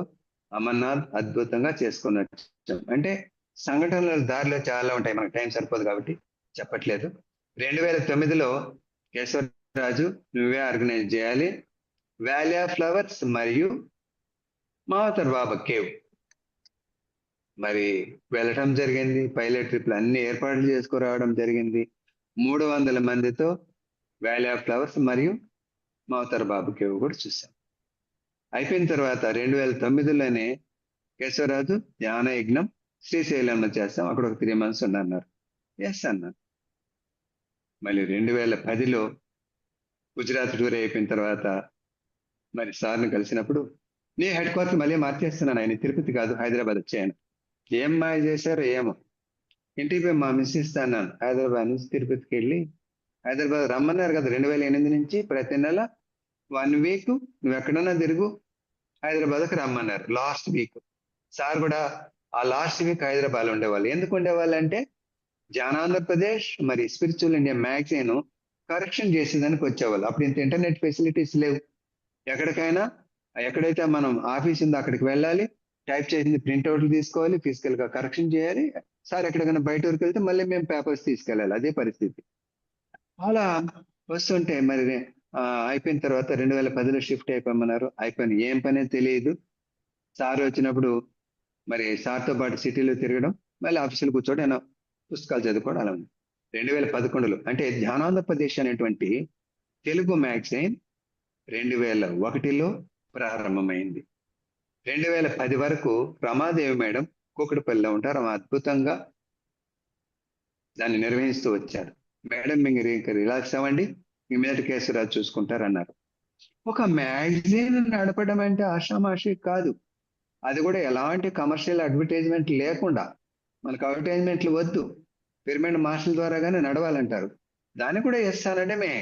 D: అమర్నాథ్ అద్భుతంగా చేసుకుని వచ్చాం. అంటే సంఘటనల దారిలో చాలా ఉంటాయి, మనకు టైం సరిపోదు కాబట్టి చెప్పట్లేదు. 2009లో కేశవరాజు నువ్వే ఆర్గనైజ్ చేయాలి, వ్యాలీ ఆఫ్ ఫ్లవర్స్ మరియు మావతర్ బాబా కేవ్ మరి వెళ్ళటం జరిగింది. పైలట్ ట్రిప్లు అన్ని ఏర్పాట్లు చేసుకురావడం జరిగింది. 300 మందితో వ్యాలీ ఆఫ్ ఫ్లవర్స్ మరియు మావతర్ బాబా కేవ్ కూడా చూసాం. అయిపోయిన తర్వాత 2009లోనే కేశవరాజు ధ్యాన యజ్ఞం శ్రీశైలంలో చేస్తాం, అక్కడ ఒక 3 months ఉండన్నారు. ఎస్ అన్నాను. మళ్ళీ 2010లో గుజరాత్ టూర్ అయిపోయిన తర్వాత మరి సార్ని కలిసినప్పుడు, నీ హెడ్ క్వార్టర్ మళ్ళీ మార్చేస్తున్నాను, ఆయన తిరుపతి కాదు హైదరాబాద్ వచ్చాయను. ఏం మాయ చేశారో ఏమో, ఇంటికి పోయి మా మిస్ ఇస్తాను. హైదరాబాద్ నుంచి తిరుపతికి వెళ్ళి హైదరాబాద్ రమ్మన్నారు కదా 2008 నుంచి. ప్రతి నెల 1 week నువ్వు ఎక్కడన్నా తిరుగు, హైదరాబాద్కి రమ్మన్నారు. లాస్ట్ వీక్ సార్ కూడా ఆ లాస్ట్ వీక్ హైదరాబాద్ ఉండేవాళ్ళు. ఎందుకు ఉండేవాళ్ళు అంటే, జానాంధ్రప్రదేశ్ మరి స్పిరిచువల్ ఇండియా మ్యాగజైన్ కరెక్షన్ చేసేదానికి వచ్చేవాళ్ళు. అప్పుడు ఇంత ఇంటర్నెట్ ఫెసిలిటీస్ లేవు. ఎక్కడికైనా ఎక్కడైతే మనం ఆఫీస్ ఉందో అక్కడికి వెళ్ళాలి, టైప్ చేసింది ప్రింట్అవుట్లు తీసుకోవాలి, ఫిజికల్ గా కరెక్షన్ చేయాలి. సార్ ఎక్కడికైనా బయట ఊరికి వెళ్తే మళ్ళీ మేము పేపర్స్ తీసుకెళ్ళాలి, అదే పరిస్థితి. అలా వస్తుంటే మరి అయిపోయిన తర్వాత 2010లో షిఫ్ట్ అయిపోమన్నారు. అయిపోయింది, ఏం పనే తెలియదు. సార్ వచ్చినప్పుడు మరి సార్తో పాటు సిటీలో తిరగడం, మళ్ళీ ఆఫీసులో కూర్చోవడం, ఏమైనా పుస్తకాలు చదువుకోవడం అలా ఉంది. 2011లో అంటే ధ్యానాంధ్రప్రదేశ్ అనేటువంటి తెలుగు మ్యాగజైన్ 2001లో ప్రారంభమైంది. 2010 వరకు రమాదేవి మేడం కూకటిపల్లిలో ఉంటారు. ఆమె అద్భుతంగా దాన్ని నిర్వహిస్తూ వచ్చారు. మేడం మీరు ఇంకా రిలాక్స్ అవ్వండి, మీ మీద కేసు రాజు చూసుకుంటారన్నారు. ఒక మ్యాగజైన్ నడపడం అంటే ఆషామాషి కాదు. అది కూడా ఎలాంటి కమర్షియల్ అడ్వర్టైజ్మెంట్ లేకుండా, మనకు అడ్వర్టైజ్మెంట్లు వద్దు, పిరమిడ్ మాస్టర్ల ద్వారాగానే నడవాలంటారు. దాన్ని కూడా ఎస్ అనడమే.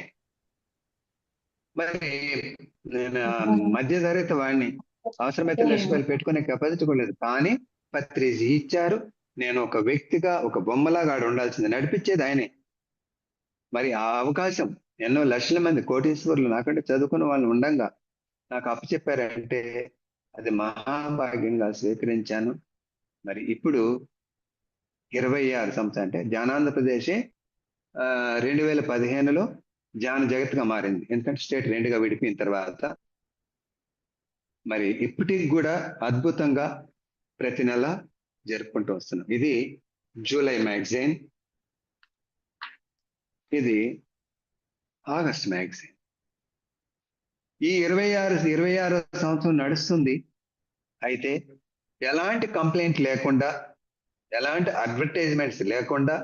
D: మరి నేను మధ్య తరగతి వాడిని, అవసరమైతే లక్ష్యాలు పెట్టుకునే కెపాసిటీ కూడా లేదు, కానీ పత్రిజీ ఇచ్చారు. నేను ఒక వ్యక్తిగా ఒక బొమ్మలాగా ఆడ ఉండాల్సింది, నడిపించేది ఆయనే. మరి ఆ అవకాశం ఎన్నో లక్షల మంది కోటీశ్వరులు నాకంటే చదువుకున్న వాళ్ళు ఉండంగా నాకు అప్పచెప్పారంటే అది మహాభాగ్యంగా స్వీకరించాను. మరి ఇప్పుడు 26 సంవత్సరం అంటే ధ్యానాంధ్రప్రదేశ్ 2015లో ధ్యాన జగత్గా మారింది. ఎందుకంటే స్టేట్ 2గా విడిపోయిన తర్వాత. మరి ఇప్పటికి కూడా అద్భుతంగా ప్రతి నెల జరుపుకుంటూ వస్తున్నాం. ఇది జూలై మ్యాగజైన్, ఇది ఆగస్ట్ మ్యాగజైన్. ఈ 26 సంవత్సరం నడుస్తుంది. అయితే ఎలాంటి కంప్లైంట్ లేకుండా, ఎలాంటి అడ్వర్టైజ్మెంట్స్ లేకుండా,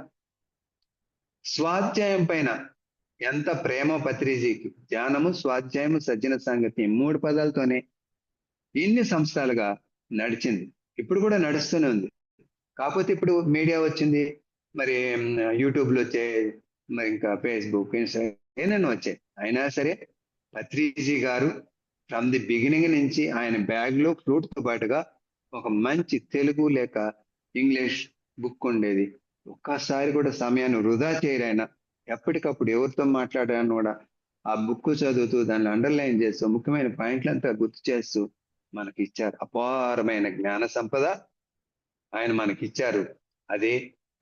D: స్వాధ్యాయం పైన ఎంత ప్రేమ పత్రిజీకి. ధ్యానము, స్వాధ్యాయము, సజ్జన సంగతి 3 పదాలతోనే ఇన్ని సంవత్సరాలుగా నడిచింది. ఇప్పుడు కూడా నడుస్తూనే ఉంది. కాకపోతే ఇప్పుడు మీడియా వచ్చింది, మరి యూట్యూబ్లో వచ్చే, మరి ఇంకా ఫేస్బుక్, ఇన్స్టాగ్రామ్ ఏమైనా వచ్చాయి. అయినా సరే పత్రిజీ గారు ఫ్రమ్ ది బిగినింగ్ నుంచి ఆయన బ్యాగ్ లో ఫ్రూట్ తో పాటుగా ఒక మంచి తెలుగు లేక ఇంగ్లీష్ బుక్ ఉండేది. ఒక్కసారి కూడా సమయాన్ని వృధా చేయరైనా ఎప్పటికప్పుడు ఎవరితో మాట్లాడాను కూడా ఆ బుక్ చదువుతూ దాన్ని అండర్లైన్ చేస్తూ ముఖ్యమైన పాయింట్లంతా గుర్తు చేస్తూ మనకి ఇచ్చారు. అపారమైన జ్ఞాన సంపద ఆయన మనకి ఇచ్చారు. అదే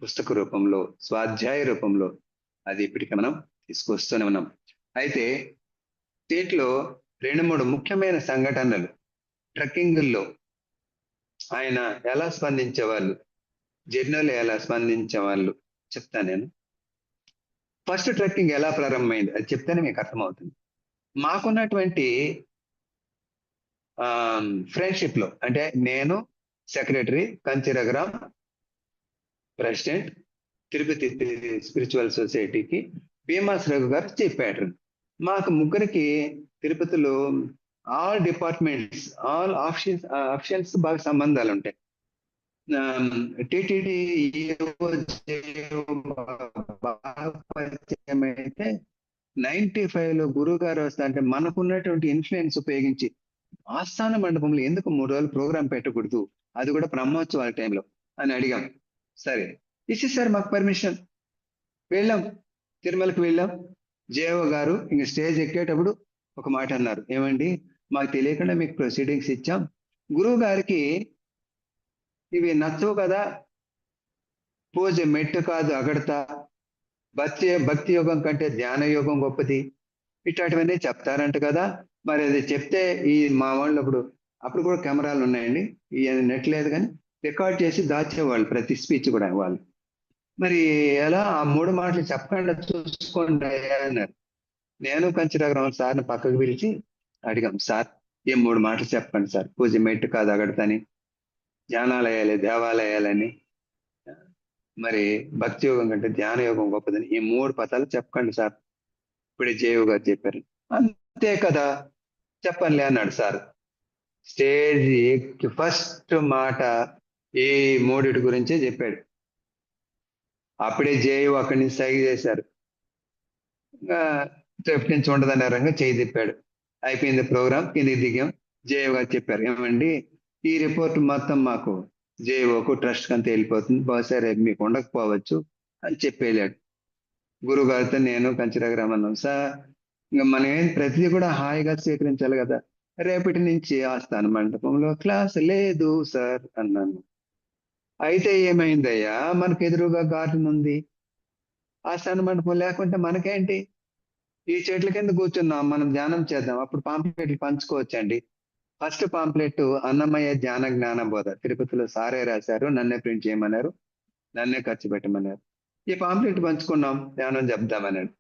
D: పుస్తక రూపంలో, స్వాధ్యాయ రూపంలో అది ఇప్పటికి మనం తీసుకొస్తూనే ఉన్నాం. అయితే దీంట్లో 2-3 ముఖ్యమైన సంఘటనలు, ట్రెక్కింగ్ల్లో ఆయన ఎలా స్పందించేవాళ్ళు, జర్నీలో ఎలా స్పందించేవాళ్ళు చెప్తాను నేను. ఫస్ట్ ట్రెక్కింగ్ ఎలా ప్రారంభమైంది అది చెప్తేనే మీకు అర్థమవుతుంది. మాకున్నటువంటి ఫ్రెండ్షిప్ లో, అంటే నేను secretary, Kanchi Raghuram president, Tirupati spiritual సొసైటీకి భీమాస్ రఘు గారు చీఫ్ ప్యాట్రన్. మాకు ముగ్గురికి తిరుపతిలో ఆల్ డిపార్ట్మెంట్స్, ఆల్ ఆఫీషియల్స్ బాగా సంబంధాలు ఉంటాయి. టిటిడి పరిచయం అయితే 95లో గురువు గారు వస్తా అంటే మనకున్నటువంటి ఇన్ఫ్లుయెన్స్ ఉపయోగించి ఆస్థాన మండపంలో ఎందుకు 3 రోజులు ప్రోగ్రాం పెట్టకూడదు, అది కూడా బ్రహ్మోత్సవాల టైంలో అని అడిగాం. సరే ఇచ్చేసారు మాకు పర్మిషన్. వెళ్ళాం, తిరుమలకి వెళ్ళాం. జేఓ గారు ఇంక స్టేజ్ ఎక్కేటప్పుడు ఒక మాట అన్నారు, ఏమండి మాకు తెలియకుండా మీకు ప్రొసీడింగ్స్ ఇచ్చాం, గురువు గారికి ఇవి నచ్చవు కదా, పూజ మెట్టు కాదు అగడతా, భక్తి యోగం కంటే ధ్యాన యోగం గొప్పది, ఇట్లాంటివన్నీ చెప్తారంట కదా. మరి అది చెప్తే ఈ మా వాళ్ళు అప్పుడు కూడా కెమెరాలు ఉన్నాయండి, ఈ నెట్ లేదు కానీ రికార్డ్ చేసి దాచేవాళ్ళు ప్రతి స్పీచ్ కూడా వాళ్ళు. మరి ఎలా ఆ 3 మాటలు చెప్పకుండా చూసుకోండి అన్నారు. నేను కంచిరాగరావు సార్ని పక్కకు పిలిచి అడిగాం, సార్ ఈ 3 మాటలు చెప్పండి సార్, పూజ మెట్టు కాదు అగడతని, ధ్యానాలయాలే దేవాలయాలని, మరి భక్తి యోగం కంటే ధ్యాన యోగం గొప్పదని, ఈ 3 పదాలు చెప్పండి సార్. ఇప్పుడే జేయు గారు చెప్పారు. అంతే కదా చెప్పండి అన్నాడు సార్. స్టేజ్ ఎక్కి ఫస్ట్ మాట ఈ 3 గురించే చెప్పాడు. అప్పుడే జేయు అక్కడి నుంచి సైగ చేశారు, లెఫ్ట్ నుంచి ఉండదన్నారంగా చేయి తిప్పాడు. అయిపోయింది ప్రోగ్రాం, కిందికి దిగాం. జేయు గారు చెప్పారు, ఏమండి ఈ రిపోర్ట్ మొత్తం మాకు జేఓకు ట్రస్ట్ కంతా వెళ్ళిపోతుంది, బహుశా రేపు మీకు ఉండకపోవచ్చు అని చెప్పేళ్ళాడు. గురువు గారితో నేను కంచిరాగరామన్నాం, సార్ ఇంకా మనం ఏం ప్రతిదీ కూడా హాయిగా స్వీకరించాలి కదా, రేపటి నుంచి ఆస్థాన మండపంలో క్లాస్ లేదు సార్ అన్నాను. అయితే ఏమైందయ్యా, మనకు ఎదురుగా గార్డెన్ ఉంది, ఆస్థాన మండపం లేకుంటే మనకేంటి, ఈ చెట్ల కింద కూర్చున్నాం, మనం ధ్యానం చేద్దాం, అప్పుడు పాంప్లెట్లు పంచుకోవచ్చండి. ఫస్ట్ పాంప్లెట్ అన్నమయ్య ధ్యాన జ్ఞాన బోధ తిరుపతిలో సారే రాశారు, నన్నే ప్రింట్ చేయమన్నారు, నన్నే ఖర్చు పెట్టమన్నారు. ఈ పాంప్లెట్ పంచుకున్నాం, ధ్యానం చెప్దామన్నాడు.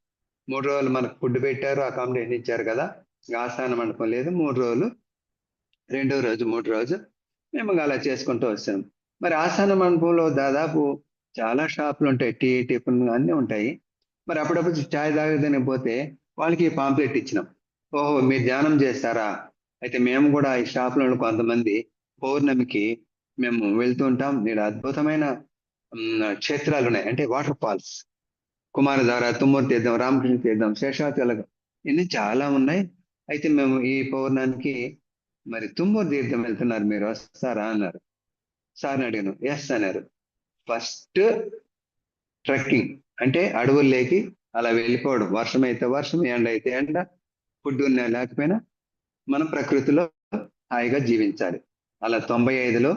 D: 3 రోజులు మనకు ఫుడ్ పెట్టారు, అకామిడేషన్ ఇచ్చారు కదా, ఆస్థాన మండపం లేదు. 3 రోజులు, 2వ రోజు 3 రోజు మేము అలా చేసుకుంటూ వస్తాం. మరి ఆస్థాన మండపంలో దాదాపు చాలా షాపులు ఉంటాయి, టీ టిఫిన్ అన్నీ ఉంటాయి. మరి అప్పుడప్పుడు చాయ్ తాగదని పోతే వాళ్ళకి పాంప్లెట్ ఇచ్చినాం. ఓహో, మీరు ధ్యానం చేస్తారా? అయితే మేము కూడా ఈ షాపులో కొంతమంది పౌర్ణమికి మేము వెళ్తూ ఉంటాం. ఇక్కడ అద్భుతమైన క్షేత్రాలు ఉన్నాయి, అంటే వాటర్ ఫాల్స్, కుమారధార, తుమ్మూరు తీర్థం, రామకృష్ణ తీర్థం, శేషాచలం, ఇన్ని చాలా ఉన్నాయి. అయితే మేము ఈ పౌర్ణానికి మరి తుమ్మూరు తీర్థం వెళ్తున్నారు, మీరు వస్తారా అన్నారు. సార్ని అడిగాను, ఎస్ అన్నారు. ఫస్ట్ ట్రెక్కింగ్ అంటే అడవుల్లోకి అలా వెళ్ళిపోవడం, వర్షం అయితే వర్షం, ఎండ అయితే ఎండ, ఫుడ్ ఉన్నా లేకపోయినా మనం ప్రకృతిలో హాయిగా జీవించాలి. అలా 95లో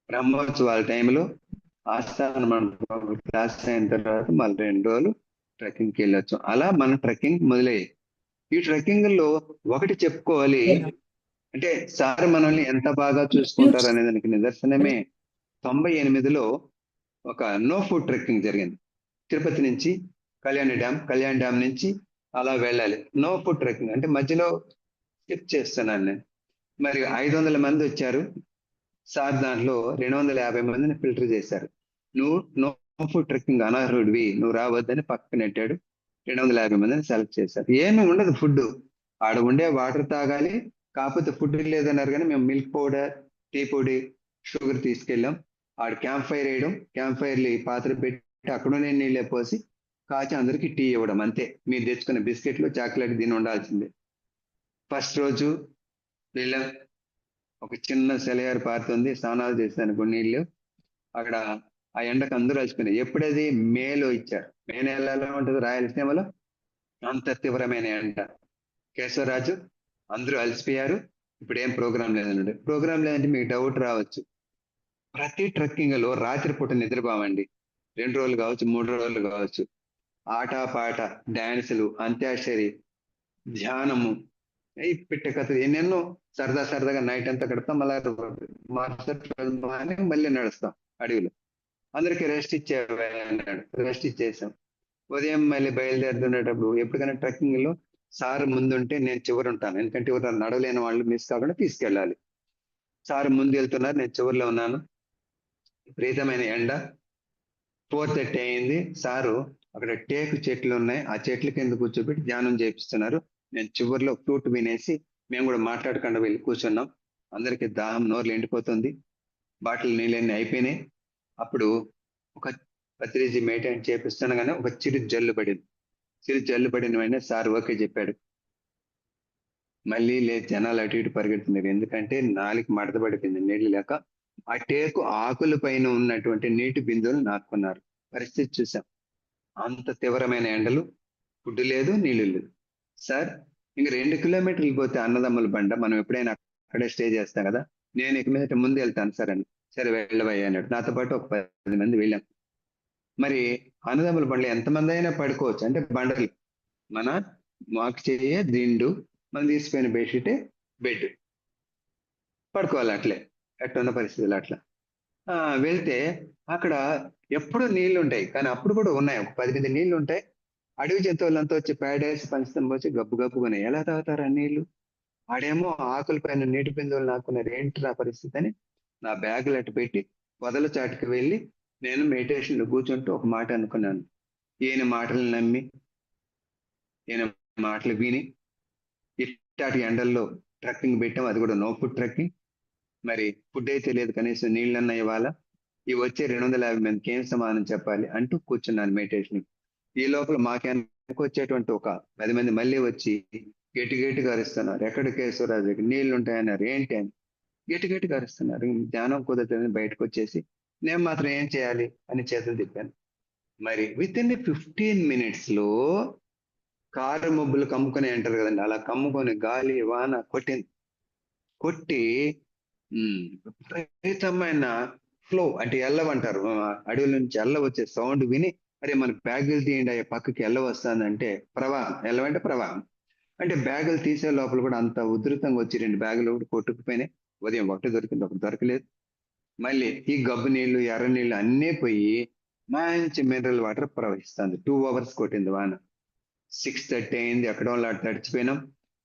D: బ్రహ్మోత్సవాల టైంలో ఆస్థాన మండపం క్లాస్ అయిన తర్వాత మళ్ళీ 2 రోజులు ట్రెక్కింగ్కి వెళ్ళొచ్చు. అలా మన ట్రెక్కింగ్ మొదలయ్యి. ఈ ట్రెక్కింగ్ లో ఒకటి చెప్పుకోవాలి, అంటే సార్ మనల్ని ఎంత బాగా చూసుకుంటారు అనే దానికి నిదర్శనమే 98లో ఒక నో ఫుడ్ ట్రెక్కింగ్ జరిగింది. తిరుపతి నుంచి కళ్యాణ్ డ్యామ్ నుంచి అలా వెళ్ళాలి. నో ఫుడ్ ట్రెక్కింగ్ అంటే మధ్యలో స్కిప్ చేస్తున్నాను నేను. మరి 500 మంది వచ్చారు. సార్ దాంట్లో 250 మందిని ఫిల్టర్ చేశారు. నువ్వు నో ఫుడ్ ట్రెక్కింగ్ అనర్హుడివి, నువ్వు రావద్దని పక్కన నెట్టాడు. 250 మందిని సెలెక్ట్ చేశారు. ఏమీ ఉండదు ఫుడ్, ఆడ ఉండే వాటర్ తాగాలి. కాకపోతే ఫుడ్ లేదన్నారు, కానీ మేము మిల్క్ పౌడర్, టీ పొడి, షుగర్ తీసుకెళ్ళాం. ఆడ క్యాంప్ ఫైర్ వేయడం, క్యాంప్ ఫైర్లు పాత్ర పెట్టి అక్కడనే నీళ్ళే పోసి కాచి అందరికి టీ ఇవ్వడం, అంతే. మీరు తెచ్చుకున్న బిస్కెట్లు, చాక్లెట్ దీని ఉండాల్సిందే. ఫస్ట్ రోజు వెళ్ళాం, ఒక చిన్న సెలయారు పారుతుంది, స్నానాలు చేశాను కొన్ని నీళ్ళు. అక్కడ ఆ ఎండకు అందరూ అలసిపోయినాయి. ఎప్పుడది మేలో ఇచ్చారు. మే నెల ఎలా ఉంటుంది రాయలసీమలో, అంత తీవ్రమైన ఎండ. కేశవరాజు అందరూ అలసిపోయారు, ఇప్పుడు ఏం ప్రోగ్రాం లేదండి. ప్రోగ్రాం లేదంటే మీకు డౌట్ రావచ్చు. ప్రతి ట్రెక్కింగ్ లో రాత్రిపూట నిద్రపోవండి. 2 రోజులు కావచ్చు, 3 రోజులు కావచ్చు. ఆట పాట, డాన్సులు, అంత్యాక్షరి, ధ్యానము, ఈ పిట్ట కథలు, ఎన్నెన్నో సరదాగా నైట్ అంతా గడతాం. మళ్ళీ నడుస్తాం అడవిలో. అందరికి రెస్ట్ ఇచ్చేవాడు, రెస్ట్ ఇచ్చేసాం. ఉదయం మళ్ళీ బయలుదేరుతున్నప్పుడు ఎప్పటికైనా ట్రెక్కింగ్ లో సార్ ముందుంటే నేను చివరి ఉంటాను, ఎందుకంటే ఎవరు నడవలేని వాళ్ళు మిస్ కాకుండా తీసుకెళ్ళాలి. సార్ ముందు వెళ్తున్నారు, నేను చివరిలో ఉన్నాను. విపరీతమైన ఎండ. 4:30 అయింది. సారు అక్కడ టేకు చెట్లు ఉన్నాయి, ఆ చెట్ల కింద కూర్చోబెట్టి ధ్యానం చేపిస్తున్నారు. నేను చివరిలో ఫ్లూట్ వినేసి మేము కూడా మాట్లాడకుండా వెళ్ళి కూర్చున్నాం. అందరికి దాహం, నోర్లు ఎండిపోతుంది, బాటిల్ నీళ్ళన్నీ అయిపోయినాయి. అప్పుడు ఒక పత్రిజీ మెయింటైన్ చేపిస్తుండగానే ఒక చిరు జల్లు పడింది. చిరు జల్లు పడిన వెంటనే సార్ ఓకే చెప్పాడు. మళ్ళీ జనాలు అటు ఇటు పరిగెడుతున్నారు, ఎందుకంటే నాలుగు మడత పడిపోయింది నీళ్లు లేక. ఆ టేకు ఆకుల పైన ఉన్నటువంటి నీటి బిందువులు నాకున్నారు. పరిస్థితి చూసాం, అంత తీవ్రమైన ఎండలు, ఫుడ్ లేదు, నీళ్లు లేదు. సార్ ఇంక 2 కిలోమీటర్లు పోతే అన్నదమ్ముల బండ, మనం ఎప్పుడైనా అక్కడే స్టే చేస్తాం కదా, నేను ఇక మీద ముందు వెళ్తాను సార్ అని. సరే వెళ్ళవయ్యా అన్నాడు. నాతో పాటు ఒక 10 మంది వెళ్ళాం. మరి అన్నదమ్ముల బండ్లు ఎంతమంది అయినా పడుకోవచ్చు, అంటే బండలు మన మాకు చెయ్యే దిండు, మనం తీసిపోయిన బెడ్షీటే బెడ్, పడుకోవాలి అట్లే, ఎట్టున్న పరిస్థితులు అట్లా. వెళ్తే అక్కడ ఎప్పుడు నీళ్లు ఉంటాయి, కానీ అప్పుడు కూడా ఉన్నాయి, ఒక 10 మంది నీళ్లు ఉంటాయి. అడవి జంతువులంతా వచ్చి పేడేసి పంచుతం వచ్చి గబ్బు గబ్బుకున్నాయి. ఎలా తాగుతారు ఆ నీళ్లు? ఆడేమో ఆకుల పైన నీటి బిందువులు నాకున్నారు. ఏంటి నా పరిస్థితి అని నా బ్యాగులు అట్టు పెట్టి వదల చాటుకు వెళ్ళి నేను మెడిటేషన్లో కూర్చుంటూ ఒక మాట అనుకున్నాను. ఈయన మాటలు నమ్మి, ఈయన మాటలు విని ఇట్టాటి ఎండల్లో ట్రెక్కింగ్ పెట్టాం, అది కూడా నో ఫుడ్ ట్రెక్కింగ్. మరి ఫుడ్ అయితే లేదు, కనీసం నీళ్ళన్నా ఇవ్వాలా. ఈ వచ్చే 250 మందికి ఏం సమాధానం చెప్పాలి అంటూ కూర్చున్నాను మెడిటేషన్. ఈ లోపల మాకెనకు వచ్చేటువంటి ఒక 10 మంది మళ్ళీ వచ్చి గట్టిగా అరుస్తున్నారు. ఎక్కడ కేశవరాజు, నీళ్లు ఉంటాయన్నారు. ఏంటి అని గట్టిగా అరుస్తున్నారు. ధ్యానం కుదరదని బయటకు వచ్చేసి నేను మాత్రం ఏం చేయాలి అని చేతులు తిప్పాను. మరి విత్ ఇన్ 15 minutes లో కారు మబ్బులు కమ్ముకొని అంటారు కదండి, అలా కమ్ముకొని గాలి వాన కొట్టి విపరీతమైన ఫ్లో, అంటే ఎల్లవంటారు, అడవుల నుంచి ఎల్ల వచ్చే సౌండ్ విని అరే మన బ్యాగులు తీయండి అయ్యే పక్కకి ఎల్ల వస్తుందంటే ప్రవాహం, ఎల్లవంటే ప్రవాహం. అంటే బ్యాగులు తీసే లోపల కూడా అంత ఉధృతంగా వచ్చి 2 బ్యాగులు ఒకటి కొట్టుకుపోయినాయి. ఉదయం ఒకటి దొరికింది, ఒకటి దొరకలేదు. మళ్ళీ ఈ గబ్బు నీళ్లు, ఎర్ర నీళ్లు అన్నీ పోయి మంచి మినరల్ వాటర్ ప్రవహిస్తుంది. 2 hours కొట్టింది వాన. 6:30 అయింది. ఎక్కడ వాళ్ళు తడిచిపోయినాం.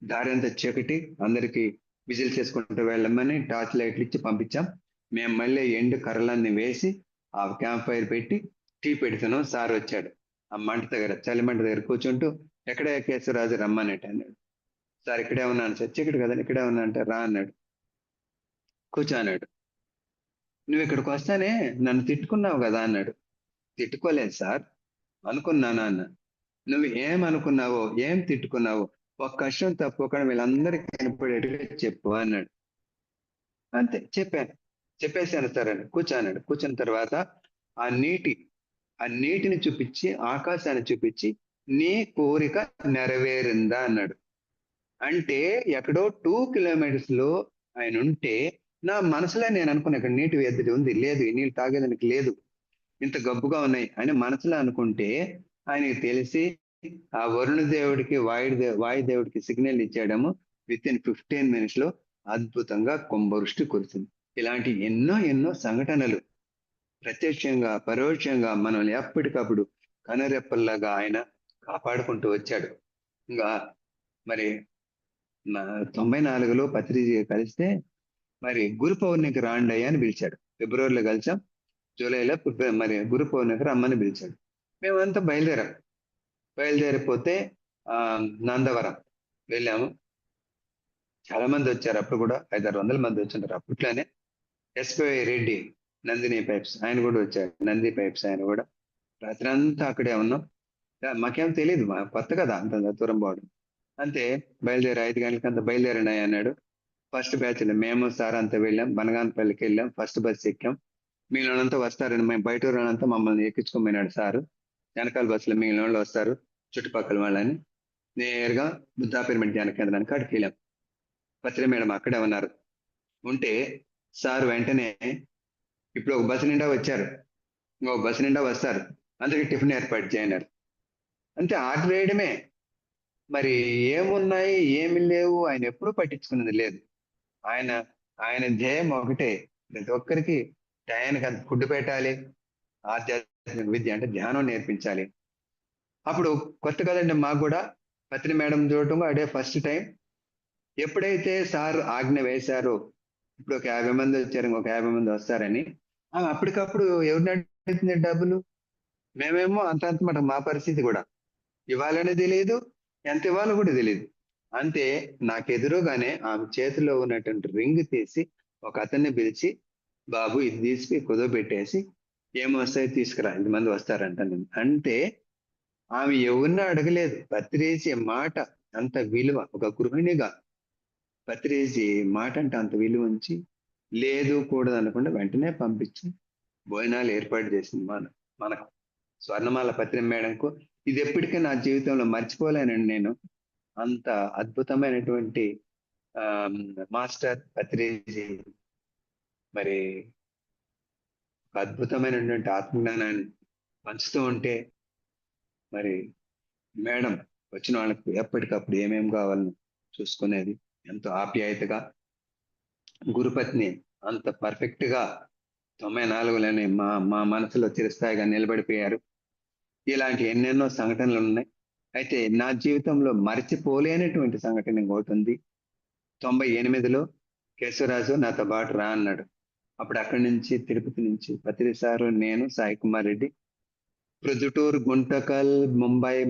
D: దారి అంతా చీకటి, అందరికి విజిల్ చేసుకుంటూ వెళ్ళమని టార్చ్ లైట్లు ఇచ్చి పంపించాం. మేము మళ్ళీ ఎండు కర్రలన్నీ వేసి ఆ క్యాంప్ ఫైర్ పెట్టి టీ పెడుతున్నాం. సార్ వచ్చాడు. ఆ మంట దగ్గర, చలి మంట దగ్గర కూర్చుంటూ, ఎక్కడ కేశవరాజు రమ్మనేట అన్నాడు. సార్ ఇక్కడే ఉన్నాను సార్. చీకటి కదండి, ఇక్కడే ఉన్నా అంటే రా అన్నాడు. కూర్చో అన్నాడు. నువ్వు ఇక్కడికి వస్తానే నన్ను తిట్టుకున్నావు కదా అన్నాడు. తిట్టుకోలేదు సార్, అనుకున్నాను అన్న. నువ్వు ఏమనుకున్నావో, ఏం తిట్టుకున్నావో ఒక్క అక్షరం తప్పకుండా వీళ్ళందరికీ కనపడేట్టుగా చెప్పు అన్నాడు. అంతే, చెప్పేశాను సార్ అని. కూర్చోన్నాడు. కూర్చున్న తర్వాత ఆ నీటిని చూపించి, ఆకాశాన్ని చూపించి, నీ కోరిక నెరవేరిందా అన్నాడు. అంటే ఎక్కడో 2 కిలోమీటర్స్ లో ఆయన ఉంటే, నా మనసులో నేను అనుకున్నా ఇక్కడ నీటి ఎద్దడి ఉంది, లేదు ఈ నీళ్ళు తాగేదానికి లేదు, ఇంత గబ్బుగా ఉన్నాయి అని మనసులో అనుకుంటే, ఆయనకి తెలిసి ఆ వరుణ దేవుడికి వాయుదేవుడికి సిగ్నల్ ఇచ్చేయడము. విత్-ఇన్ 15 minutes లో అద్భుతంగా కుంభవృష్టి కురిసింది. ఇలాంటి ఎన్నో సంఘటనలు ప్రత్యక్షంగా పరోక్షంగా మనల్ని ఎప్పటికప్పుడు కనురెప్పల్లాగా ఆయన కాపాడుకుంటూ వచ్చాడు. ఇంకా మరి 94లో పత్రిజీ కలిస్తే మరి గురు పౌర్ణమికి రాండి అని పిలిచాడు. ఫిబ్రవరిలో కలిసాం, జూలైలో మరి గురు పౌర్ణమికి రమ్మని పిలిచాడు. మేమంతా బయలుదేరిపోతే నందవరం వెళ్ళాము. చాలా మంది వచ్చారు. అప్పుడు కూడా 500-600 మంది వచ్చింటారు. అప్పట్లోనే ఎస్పీ రెడ్డి, నందిని పైప్స్ ఆయన కూడా వచ్చాడు. నంది పైప్స్ ఆయన కూడా. రాత్రి అంతా అక్కడే ఉన్నాం. మాకేం తెలియదు, మా కొత్త కదా అంత దూరం పోవడం. అంతే, 5 గంటలకంతా బయలుదేరినాయి అన్నాడు. ఫస్ట్ బ్యాచ్ మేము సార్ అంతా వెళ్ళాం. బనగానపల్లికి వెళ్ళాం. First bus ఎక్కాం. మిగిలినంతా వస్తారని మేము బయట వాళ్ళంతా మమ్మల్ని ఎక్కించుకోమన్నాడు సారు. వెనకాల బస్సులో మిగిలిన వాళ్ళు వస్తారు, చుట్టుపక్కల వాళ్ళని. నేరుగా బుద్ధా పిరమిడ్ ధ్యాన కేంద్రానికి అక్కడికి వెళ్ళాం. పత్రి మేడం అక్కడే ఉన్నారు. ఉంటే సార్ వెంటనే ఇప్పుడు ఒక బస్సు నిండా వచ్చారు, ఇంకొక బస్సు నిండా వస్తారు, అందరికి టిఫిన్ ఏర్పాటు చేయన్నారు. అంతే, ఆర్డర్ వేయడమే. మరి ఏమున్నాయి ఏమి లేవు ఆయన ఎప్పుడూ పట్టించుకున్నది లేదు. ఆయన ధ్యేయం ఒకటే, ప్రతి ఒక్కరికి టయానికి అంత ఫుడ్ పెట్టాలి, ఆధ్యాత్మిక విద్య అంటే ధ్యానం నేర్పించాలి. అప్పుడు కొత్త కదండి మాకు కూడా. పత్రి మేడం చూడటం అదే ఫస్ట్ టైం. ఎప్పుడైతే సార్ ఆజ్ఞ వేశారో, ఇప్పుడు ఒక 50 మంది వచ్చారు, ఇంకొక 50 మంది వస్తారని, అప్పటికప్పుడు ఎవరిని అడుగుతుంది డబ్బులు? మేమేమో అంత మా పరిస్థితి కూడా ఇవ్వాలని తెలియదు, ఎంత ఇవ్వాలో కూడా తెలియదు. అంతే, నాకు ఎదురుగానే ఆమె చేతిలో ఉన్నటువంటి రింగ్ తీసి ఒక అతన్ని పిలిచి, బాబు ఇది తీసి కుదవబెట్టేసి ఏమొస్తాయి తీసుకురా, 5 మంది వస్తారంట. అంటే ఆమె ఎవరిని అడగలేదు. పత్రిజీ మాట అంత విలువ, ఒక గృహిణిగా పత్రిజీ మాట అంటే అంత విలువ ఉంచి, లేదు కూడదు అనకుండా వెంటనే పంపించి భోజనాలు ఏర్పాటు చేసింది మనకు. స్వర్ణమాల పత్రి మేడంకు ఇది ఎప్పటికీ నా జీవితంలో మర్చిపోలేనండి నేను. అంత అద్భుతమైనటువంటి మాస్టర్ పత్రిజీ మరి అద్భుతమైనటువంటి ఆత్మజ్ఞానాన్ని పంచుతూ ఉంటే, మరి మేడం వచ్చిన వాళ్ళకు ఎప్పటికప్పుడు ఏమేం కావాలని చూసుకునేది. ఎంతో ఆప్యాయతగా గురుపత్ని అంత పర్ఫెక్ట్ గా 94లోనే మా మనసులో చిరస్థాయిగా నిలబడిపోయారు. ఇలాంటి ఎన్నెన్నో సంఘటనలు ఉన్నాయి. అయితే నా జీవితంలో మర్చిపోలేనటువంటి సంఘటన ఇంకోటి ఉంది. 98లో కేశవరాజు నాతో పాటు రా అన్నాడు. అప్పుడు అక్కడి నుంచి తిరుపతి నుంచి పత్రి సారు, నేను, సాయి కుమార్ రెడ్డి ప్రొద్దుటూరు, గుంటకల్,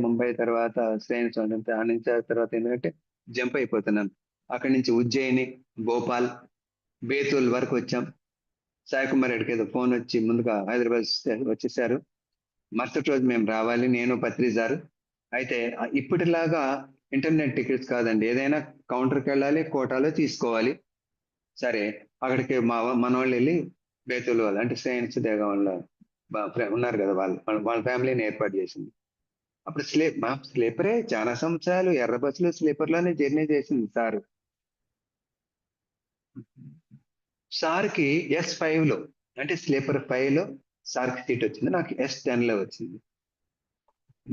D: ముంబై తర్వాత శ్రేణి ఆ నుంచి తర్వాత ఎందుకంటే జంప్ అయిపోతున్నాను. అక్కడి నుంచి ఉజ్జయిని, భోపాల్, బేతుల్ వరకు వచ్చాం. సాయి కుమార్ రెడ్డికి ఏదో ఫోన్ వచ్చి ముందుగా హైదరాబాద్ వచ్చేసారు. మరుసటి రోజు మేము రావాలి, నేను పత్రి సారు. అయితే ఇప్పటిలాగా ఇంటర్నెట్ టికెట్స్ కాదండి, ఏదైనా కౌంటర్కి వెళ్ళాలి, కోటాలో తీసుకోవాలి. సరే, అక్కడికి మన వాళ్ళు వెళ్ళి బేతులు వాళ్ళు అంటే శ్రేణి దేగా వాళ్ళ ఉన్నారు కదా, వాళ్ళ ఫ్యామిలీని ఏర్పాటు చేసింది. అప్పుడు స్లీపరే చాలా సంవత్సరాలు ఎర్ర బస్సులో స్లీపర్లోనే జర్నీ చేసింది సారు. సార్కి S5లో అంటే స్లీపర్ 5లో సార్కి సీట్ వచ్చింది, నాకు S10లో వచ్చింది.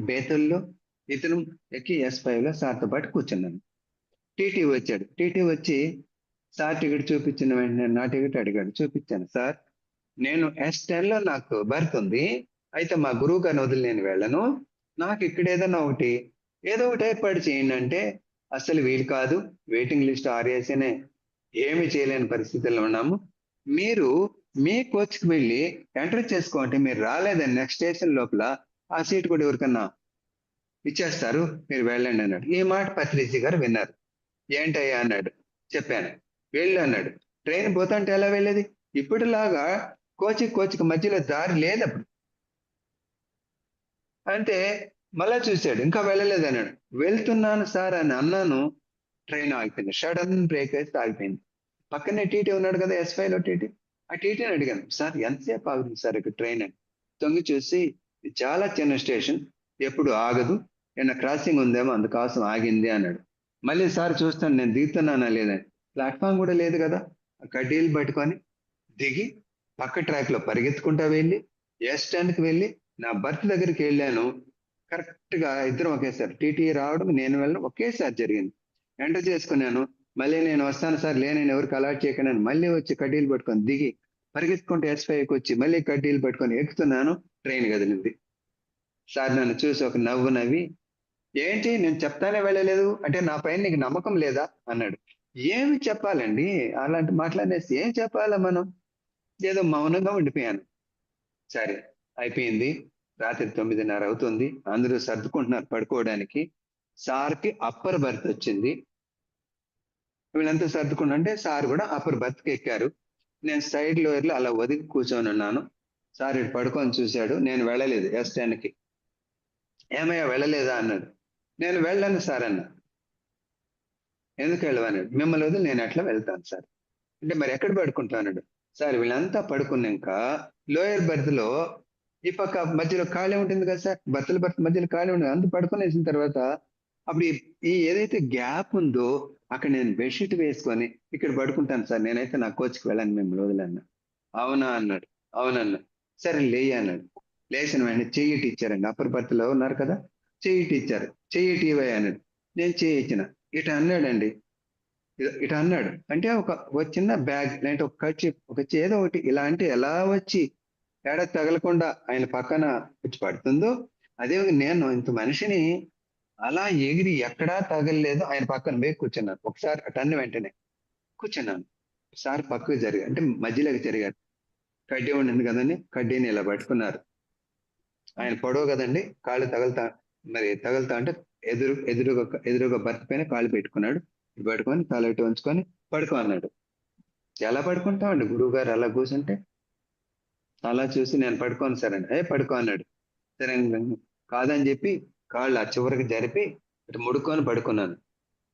D: బేతుల్లో ఇతను ఎక్కి S5లో సార్తో పాటు కూర్చున్నాను. టీటీ వచ్చాడు. టీటీ వచ్చి సార్ టికెట్ చూపించిన వెంటనే నా టికెట్ అడిగాడు. చూపించాను. సార్, నేను S10లో నాకు బర్త్ ఉంది, అయితే మా గురువు గారిని వదిలి నేను వెళ్ళను, నాకు ఇక్కడ ఏదో ఒకటి ఏర్పాటు చేయండి అంటే, అసలు వీలు కాదు, వెయిటింగ్ లిస్ట్ ఆర్ఏసీనే, ఏమి చేయలేని పరిస్థితుల్లో ఉన్నాము, మీరు మీ కోచ్కి వెళ్ళి ఎంటర్ చేసుకోండి, మీరు రాలేదని నెక్స్ట్ స్టేషన్ లోపల ఆ సీట్ కూడా ఎవరికన్నా ఇచ్చేస్తారు, మీరు వెళ్ళండి అన్నాడు. ఈ మాట పత్రిజీ గారు విన్నారు. ఏంటయ్యా అన్నాడు. చెప్పాను. వెళ్ళు అన్నాడు. ట్రైన్ పోతుంటే ఎలా వెళ్ళేది? ఇప్పటిలాగా కోచికి మధ్యలో దారి లేదు అప్పుడు. అంటే మళ్ళా చూశాడు, ఇంకా వెళ్ళలేదు అన్నాడు. వెళ్తున్నాను సార్ అని అన్నాను, ట్రైన్ ఆగిపోయింది. సడన్ బ్రేక్ అయితే ఆగిపోయింది. పక్కనే టీటీ ఉన్నాడు కదా, S5లో టీటీ. ఆ టీటీని అడిగాను, సార్ ఎంతసేపు ఆగుతుంది సార్ ఇక్కడ ట్రైన్ అని. తొంగి చూసి, ఇది చాలా చిన్న స్టేషన్, ఎప్పుడు ఆగదు, ఏమన్నా క్రాసింగ్ ఉందేమో అందుకోసం ఆగింది అన్నాడు. మళ్ళీ సార్ చూస్తాను నేను దిగుతున్నానా లేదని. ప్లాట్ఫామ్ కూడా లేదు కదా. ఆ కడ్డీలు పట్టుకొని దిగి పక్క ట్రాక్ లో పరిగెత్తుకుంటా వెళ్ళి ఎస్ స్టాండ్కి వెళ్ళి నా బర్త్ దగ్గరికి వెళ్ళాను. కరెక్ట్ గా ఇద్దరం ఒకేసారి, టీటీ రావడం నేను వెళ్ళడం ఒకేసారి జరిగింది. ఎంటర్ చేసుకున్నాను. మళ్ళీ నేను వస్తాను సార్, లేనని ఎవరికి అలాట్ చేయకుండా మళ్ళీ వచ్చి కడ్డీలు పట్టుకొని దిగి పరిగెత్తుకుంటూ S5కి వచ్చి మళ్ళీ కడ్డీలు పట్టుకొని ఎక్కుతున్నాను. ట్రైన్ కదిలింది. సార్ నన్ను చూసి ఒక నవ్వు నవ్వి, ఏంటి నేను చెప్తానే వెళ్ళలేదు అంటే నా పైన నీకు నమ్మకం లేదా అన్నాడు. ఏమి చెప్పాలండి, అలాంటి మాట్లాడేసి ఏం చెప్పాలా మనం? ఏదో మౌనంగా ఉండిపోయాను. సరే అయిపోయింది. రాత్రి 9:30 అవుతుంది. అందరూ సర్దుకుంటున్నారు పడుకోవడానికి. సార్కి అప్పర్ బర్త్ వచ్చింది. వీళ్ళంతా సర్దుకుంటుంటే సార్ కూడా అప్పర్ బర్త్కి ఎక్కారు. నేను సైడ్ లోయర్లో అలా ఒదిగి కూర్చొని ఉన్నాను. సార్ ఇటు పడుకొని చూశాడు. నేను వెళ్ళలేదు ఎస్ స్టాండ్కి. ఏమయ్యా వెళ్ళలేదా అన్నాడు. నేను వెళ్ళను సార్ అన్నా. ఎందుకు వెళ్ళవన్నాడు. మిమ్మల్ని వదిలి నేను ఎట్లా వెళ్తాను సార్ అంటే, మరి ఎక్కడ పడుకుంటాడు సార్? వీళ్ళంతా పడుకున్నాక లోయర్ బర్త్ లో ఈ పక్క మధ్యలో ఖాళీ ఉంటుంది కదా సార్, బర్త్ మధ్యలో ఖాళీ ఉంటుంది. అంత పడుకునేసిన తర్వాత అప్పుడు ఈ ఏదైతే గ్యాప్ ఉందో అక్కడ నేను బెడ్షీట్ వేసుకొని ఇక్కడ పడుకుంటాను సార్, నేనైతే నా కోచ్కి వెళ్ళాను మిమ్మల్ని వదిలన్నా. అవునా అన్నాడు. అవునన్నా. సరే లేయి అన్నాడు. లేచిన వెంటనే చెయ్యి ఇచ్చారండి. అప్పర్ బర్త్ లో ఉన్నారు కదా, చెయ్యి ఇచ్చారు. చెయ్యి ఇవ్వ అన్నాడు. నేను చెయ్యి ఇచ్చిన. ఇట అన్నాడండి. ఇట అన్నాడు అంటే ఒక చిన్న బ్యాగ్ లేదంటే ఒక కర్చీఫ్, ఏదో ఒకటి ఇలాంటి ఎలా వచ్చి ఏడ తగలకుండా ఆయన పక్కన వచ్చి పడుతుందో, అదే నేను ఇంత మనిషిని అలా ఎగిరి ఎక్కడా తగలలేదు, ఆయన పక్కన పోయి కూర్చున్నాను. ఒకసారి అటన్న వెంటనే కూర్చున్నాను. ఒకసారి పక్కకు జరిగారు అంటే మధ్యలోకి జరిగారు. కడ్డీ ఉండింది కదండి, కడ్డీని ఇలా పట్టుకున్నారు. ఆయన పొడవు కదండి, కాళ్ళు తగులుతా అంటే ఎదురుగా బర్త్ పైన కాళ్ళు పెట్టుకున్నాడు. పడుకొని కాలు ఇటు ఉంచుకొని పడుకో అన్నాడు. ఎలా పడుకుంటామండి గురువు గారు అలా కూర్చుంటే? అలా చూసి నేను పడుకోను సార్ అండి. పడుకో అన్నాడు. సరే కాదని చెప్పి కాళ్ళు ఆ చివరికి జరిపి ఇటు ముడుకొని పడుకున్నాను.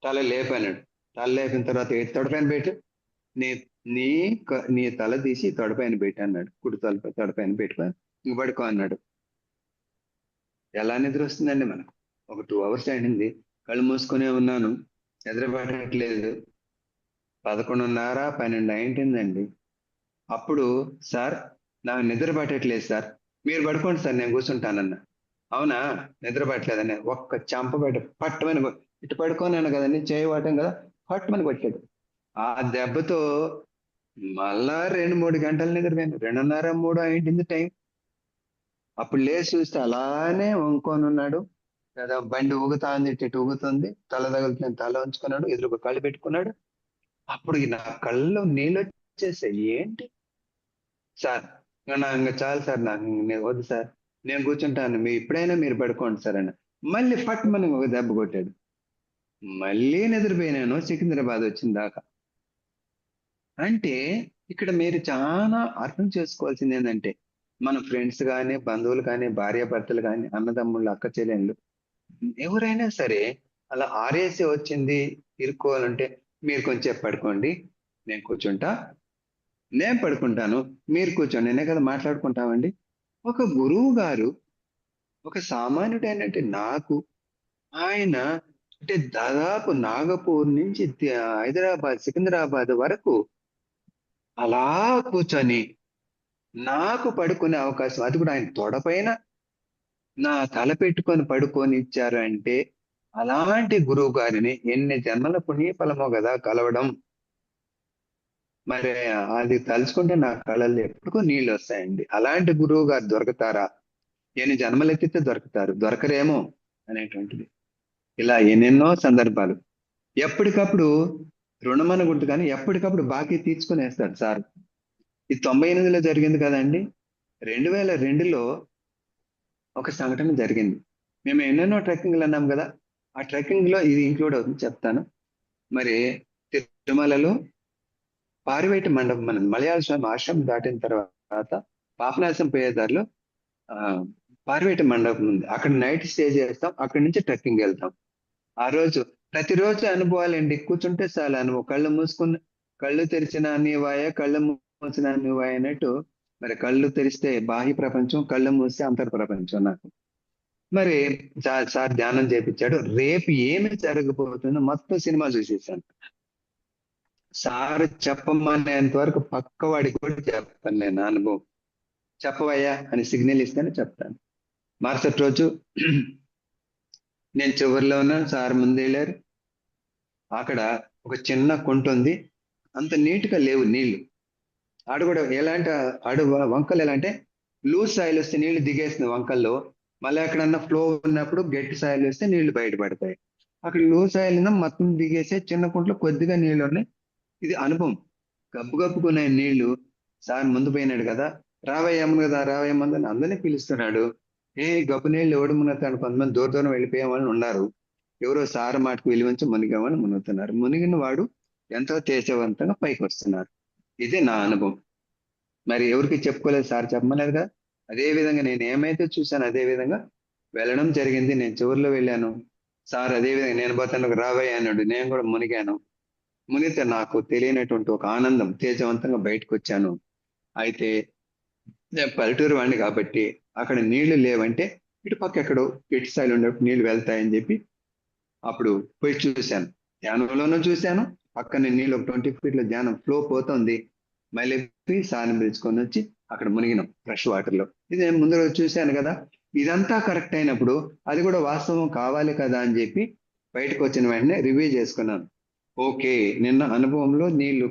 D: తల లేపన్నాడు. తల లేపిన తర్వాత తొడపైన పెట్టు, నీ నీ నీ తల తీసి తొడపైన పెట్టి అన్నాడు. కుడి తొడపైన పెట్టుకొని ఇంక పడుకో అన్నాడు. ఎలా నిద్ర వస్తుందండి మనకు? ఒక 2 hours అయింది, కళ్ళు మూసుకునే ఉన్నాను, నిద్రపడట్లేదు. 11:30 12 అయింటుందండి. అప్పుడు సార్ నాకు నిద్ర పట్టట్లేదు సార్, మీరు పడుకోండి సార్ నేను కూర్చుంటానన్న. అవునా నిద్ర పట్టలేదని ఒక్క చెంప పట్టమని ఇటు పడుకోనాను కదండి, చేయవాటం కదా, పట్టమని కొట్టాడు. ఆ దెబ్బతో మళ్ళా 2-3 గంటలు నిద్రపోయాను. 2:30 3 అయింది టైం. అప్పుడు లేచి చూస్తే అలానే వంకొని ఉన్నాడు కదా, బండి ఊగుతా ఉంది, ఇటు ఊగుతుంది, తల తగులుతుంది, తల ఉంచుకున్నాడు, ఎదురుగా కళ్ళు పెట్టుకున్నాడు. అప్పుడు నా కళ్ళు నీళ్ళు వచ్చేసాయి. ఏంటి సార్ ఇంకా చాలు సార్, నాకు నేను వద్దు సార్, నేను కూర్చుంటాను, ఎప్పుడైనా మీరు పడుకోండి సార్ అని మళ్ళీ పట్టుమని ఒక దెబ్బ కొట్టాడు. మళ్ళీ నిద్రపోయినాను సికింద్రాబాద్ వచ్చిన దాకా. అంటే ఇక్కడ మీరు చాలా అర్థం చేసుకోవాల్సింది ఏంటంటే, మన ఫ్రెండ్స్ కానీ, బంధువులు కానీ, భార్యాభర్తలు కానీ, అన్నదమ్ముళ్ళు, అక్క చెల్లెళ్ళు, ఎవరైనా సరే అలా ఆర్ఏసీ వచ్చింది ఇరుక్కోవాలంటే, మీరు కొంచెం పడుకోండి, నేను కూర్చుంటా, నేను పడుకుంటాను, మీరు కూర్చోండి, నేనే కదా మాట్లాడుకుంటామండి. ఒక గురువు గారు ఒక సామాన్యుడైనట్టు నాకు, ఆయన అంటే దాదాపు నాగపూర్ నుంచి హైదరాబాద్ సికింద్రాబాద్ వరకు అలా కూర్చొని నాకు పడుకునే అవకాశం, అది కూడా ఆయన తొడపైన నా తల పెట్టుకొని పడుకొని ఇచ్చారు అంటే, అలాంటి గురువు గారిని ఎన్ని జన్మల పుణ్యఫలమో కదా కలవడం. మరి అది తలుచుకుంటే నా కళల్లో ఎప్పుడుకో నీళ్ళు వస్తాయండి. అలాంటి గురువు గారు దొరుకుతారా? ఎన్ని జన్మలెత్తితే దొరుకుతారు, దొరకరేమో అనేటువంటిది. ఇలా ఎన్నెన్నో సందర్భాలు. ఎప్పటికప్పుడు రుణమనగుంటు కానీ ఎప్పటికప్పుడు బాకీ తీర్చుకునేస్తాడు సార్. ఇది 98లో జరిగింది కదండి. 2002లో ఒక సంఘటన జరిగింది. మేము ఎన్నెన్నో ట్రెక్కింగ్లు అన్నాం కదా, ఆ ట్రెక్కింగ్ లో ఇది ఇంక్లూడ్ అవుతుంది, చెప్తాను. మరి తిరుమలలో పారివేటి మండపం, మన మలయాళ స్వామి ఆశ్రమం దాటిన తర్వాత పాపనాశం పోయే దారిలో ఆ పారివేటి మండపం ఉంది. అక్కడ నైట్ స్టే చేస్తాం, అక్కడి నుంచి ట్రెక్కింగ్ వెళ్తాం. ఆ రోజు ప్రతిరోజు అనుభవాలండి. కూర్చుంటే చాలా అనుభవం. కళ్ళు తెరిచిన నీవాయ, కళ్ళు మూసిన నీవాయ అన్నట్టు. మరి కళ్ళు తెరిస్తే బాహ్య ప్రపంచం, కళ్ళు మూస్తే అంతర్ ప్రపంచం నాకు. మరి సార్ ధ్యానం చేపించాడు. రేపు ఏమి జరగబోతుందో మొత్తం సినిమా చూసేసాను. సార్ చెప్పమనేంత వరకు పక్కవాడికి కూడా చెప్తాను నేను అనుభవం. చెప్పవయ్యా అని సిగ్నల్ ఇస్తేనే చెప్తాను. మరుసటి రోజు నేను చివరిలో ఉన్నాను, సార్ ముందు వెళ్ళారు. అక్కడ ఒక చిన్న కుంట ఉంది, అంత నీట్గా లేవు నీళ్లు. ఆడు కూడా ఎలాంటి వంకలు ఎలా అంటే లూజ్ సాయిల్ వస్తే నీళ్లు దిగేస్తుంది వంకల్లో, మళ్ళీ ఎక్కడన్నా ఫ్లో ఉన్నప్పుడు గట్టి సాయిల్ వస్తే నీళ్లు బయటపడతాయి. అక్కడ లూజ్ సాయిల్ మొత్తం దిగేసే చిన్న కుంటలో కొద్దిగా నీళ్లు ఉన్నాయి. ఇది అనుభవం. గప్పుకునే నీళ్లు. సార్ ముందు పోయినాడు కదా, రావయ్యమ్మ కదా, రావయ్యమ్మందని అందరినీ పిలుస్తున్నాడు. గప్పు నీళ్ళు ఎవడు మునుగుతాడు? కొంతమంది దూరం వెళ్ళిపోయామని ఉన్నారు. ఎవరో సార్ మాటకు విలువంచి మునిగామని మునుగుతున్నారు. మునిగిన వాడు ఎంతో తేజవంతంగా పైకి వస్తున్నారు. ఇది నా అనుభవం. మరి ఎవరికి చెప్పుకోలేదు, సార్ చెప్పమలేదు కదా. అదే విధంగా నేను ఏమైతే చూశాను అదే విధంగా వెళ్ళడం జరిగింది. నేను చివరిలో వెళ్ళాను. సార్ అదే విధంగా నేను పోతాను రావయ్య అన్నాడు. నేను కూడా మునిగాను. మునిగితే నాకు తెలియనటువంటి ఒక ఆనందం, తేజవంతంగా బయటకు వచ్చాను. అయితే నేను పల్లెటూరు వాడిని కాబట్టి అక్కడ నీళ్లు లేవంటే ఇటు పక్క ఎక్కడో ఇటు సైడ్ ఉన్నప్పుడు నీళ్లు వెళ్తాయని చెప్పి అప్పుడు పోయి చూశాను. ధ్యానంలోనూ చూశాను, పక్కన నీళ్ళు ఒక 20 ఫీట్ల ధ్యానం ఫ్లో పోతుంది. మళ్ళీ సార్ని పిలుచుకొని వచ్చి అక్కడ మునిగినాం ఫ్రెష్ వాటర్ లో. ఇది నేను ముందు రోజు చూశాను కదా. ఇదంతా కరెక్ట్ అయినప్పుడు అది కూడా వాస్తవం కావాలి కదా అని చెప్పి బయటకు వచ్చిన వెంటనే రివ్యూ చేసుకున్నాను. ఓకే, నిన్న అనుభవంలో నీళ్లు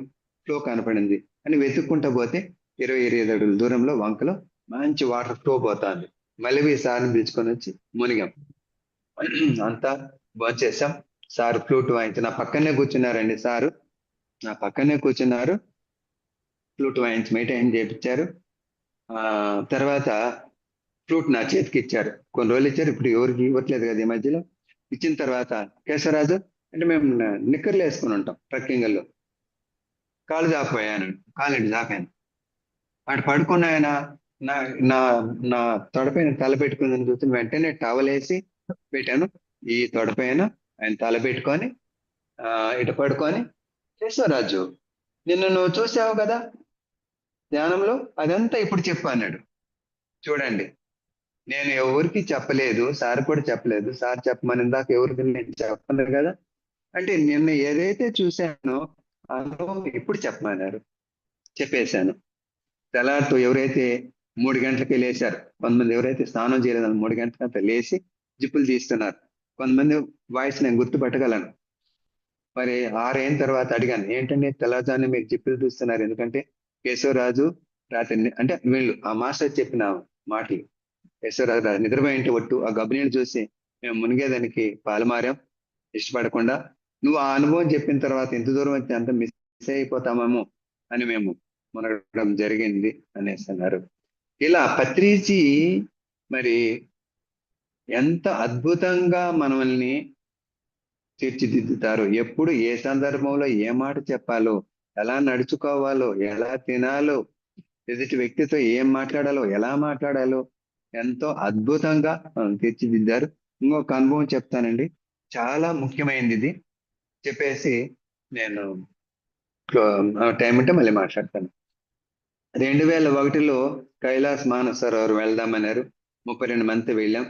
D: ఫ్లో కనపడింది అని వెతుక్కుంటా పోతే 20-25 అడుగుల దూరంలో వంకలో మంచి వాటర్ ఫ్లో పోతుంది. మళ్ళీ సార్ని పిలుచుకొని వచ్చి మునిగాం. అంతా భోంచేసాం. సార్ ఫ్లూట్ వాయించి నా పక్కనే కూర్చున్నారండి. సారు నా పక్కనే కూర్చున్నారు, ఫ్లూట్ వాయించి మెయింటైన్ చేయించారు. తర్వాత ఫ్లూట్ నా చేతికి ఇచ్చారు. కొన్ని రోజులు ఇచ్చారు, ఇప్పుడు ఎవరికి ఇవ్వట్లేదు కదా ఈ మధ్యలో. ఇచ్చిన తర్వాత కేశవరాజు అంటే మేము నిక్కర్లు వేసుకుని ఉంటాం ట్రెక్కింగ్లో. కాళ్ళు జాపోయాను, కాళ్ళని జాపాను. అటు పడుకున్న ఆయన నా నా నా తొడపైన తల పెట్టుకుందని చూసిన వెంటనే టవల్ వేసి పెట్టాను. ఈ తొడపైన ఆయన తల పెట్టుకొని ఇటు పడుకొని, కేశవరాజు నిన్ను నువ్వు చూసావు కదా ధ్యానంలో, అదంతా ఇప్పుడు చెప్పు అన్నాడు. చూడండి, నేను ఎవరికి చెప్పలేదు, సార్ కూడా చెప్పలేదు. సార్ చెప్పమని దాకా ఎవరికి నేను చెప్పలేదు కదా. అంటే నిన్న ఏదైతే చూశానో అనుభవం ఇప్పుడు చెప్పమన్నారు, చెప్పేశాను. తెల్లారితో ఎవరైతే 3 గంటలకి లేచారు, కొంతమంది ఎవరైతే స్నానం చేయలేదని 3 గంటలకంతా లేచి జిప్పులు తీస్తున్నారు. కొంతమంది వాయిస్ నేను గుర్తుపట్టగలను. మరి 6 అయిన తర్వాత అడిగాను, ఏంటంటే తెల్లవారుజామున మీరు జిప్పులు తీస్తున్నారు ఎందుకంటే కేశవరాజు రాత్రి అంటే వీళ్ళు ఆ మాస్టర్ చెప్పిన మాటలు. కేశవరాజు నిద్రపోయింటే ఒట్టు ఆ గబ్బినీళ్ళు చూసి మేము మునిగేదానికి పాలుమారాం ఇష్టపడకుండా. నువ్వు ఆ అనుభవం చెప్పిన తర్వాత ఇంత దూరం వచ్చి అంత మిస్ అయిపోతామేమో అని మేము మునగడం జరిగింది అనేసి అన్నారు. ఇలా పత్రిజీ మరి ఎంత అద్భుతంగా మనల్ని తీర్చిదిద్దుతారు. ఎప్పుడు ఏ సందర్భంలో ఏ మాట చెప్పాలో, ఎలా నడుచుకోవాలో, ఎలా తినాలో, ఎదుటి వ్యక్తితో ఏం మాట్లాడాలో, ఎలా మాట్లాడాలో ఎంతో అద్భుతంగా తీర్చిదిద్దారు. ఇంకొక అనుభవం చెప్తానండి, చాలా ముఖ్యమైనది ఇది. చెప్పేసి నేను టైం ఉంటే మళ్ళీ మాట్లాడతాను. 2001లో కైలాస్ మానసరోవర్ వెళ్దామన్నారు. 32 మంది వెళ్ళాం.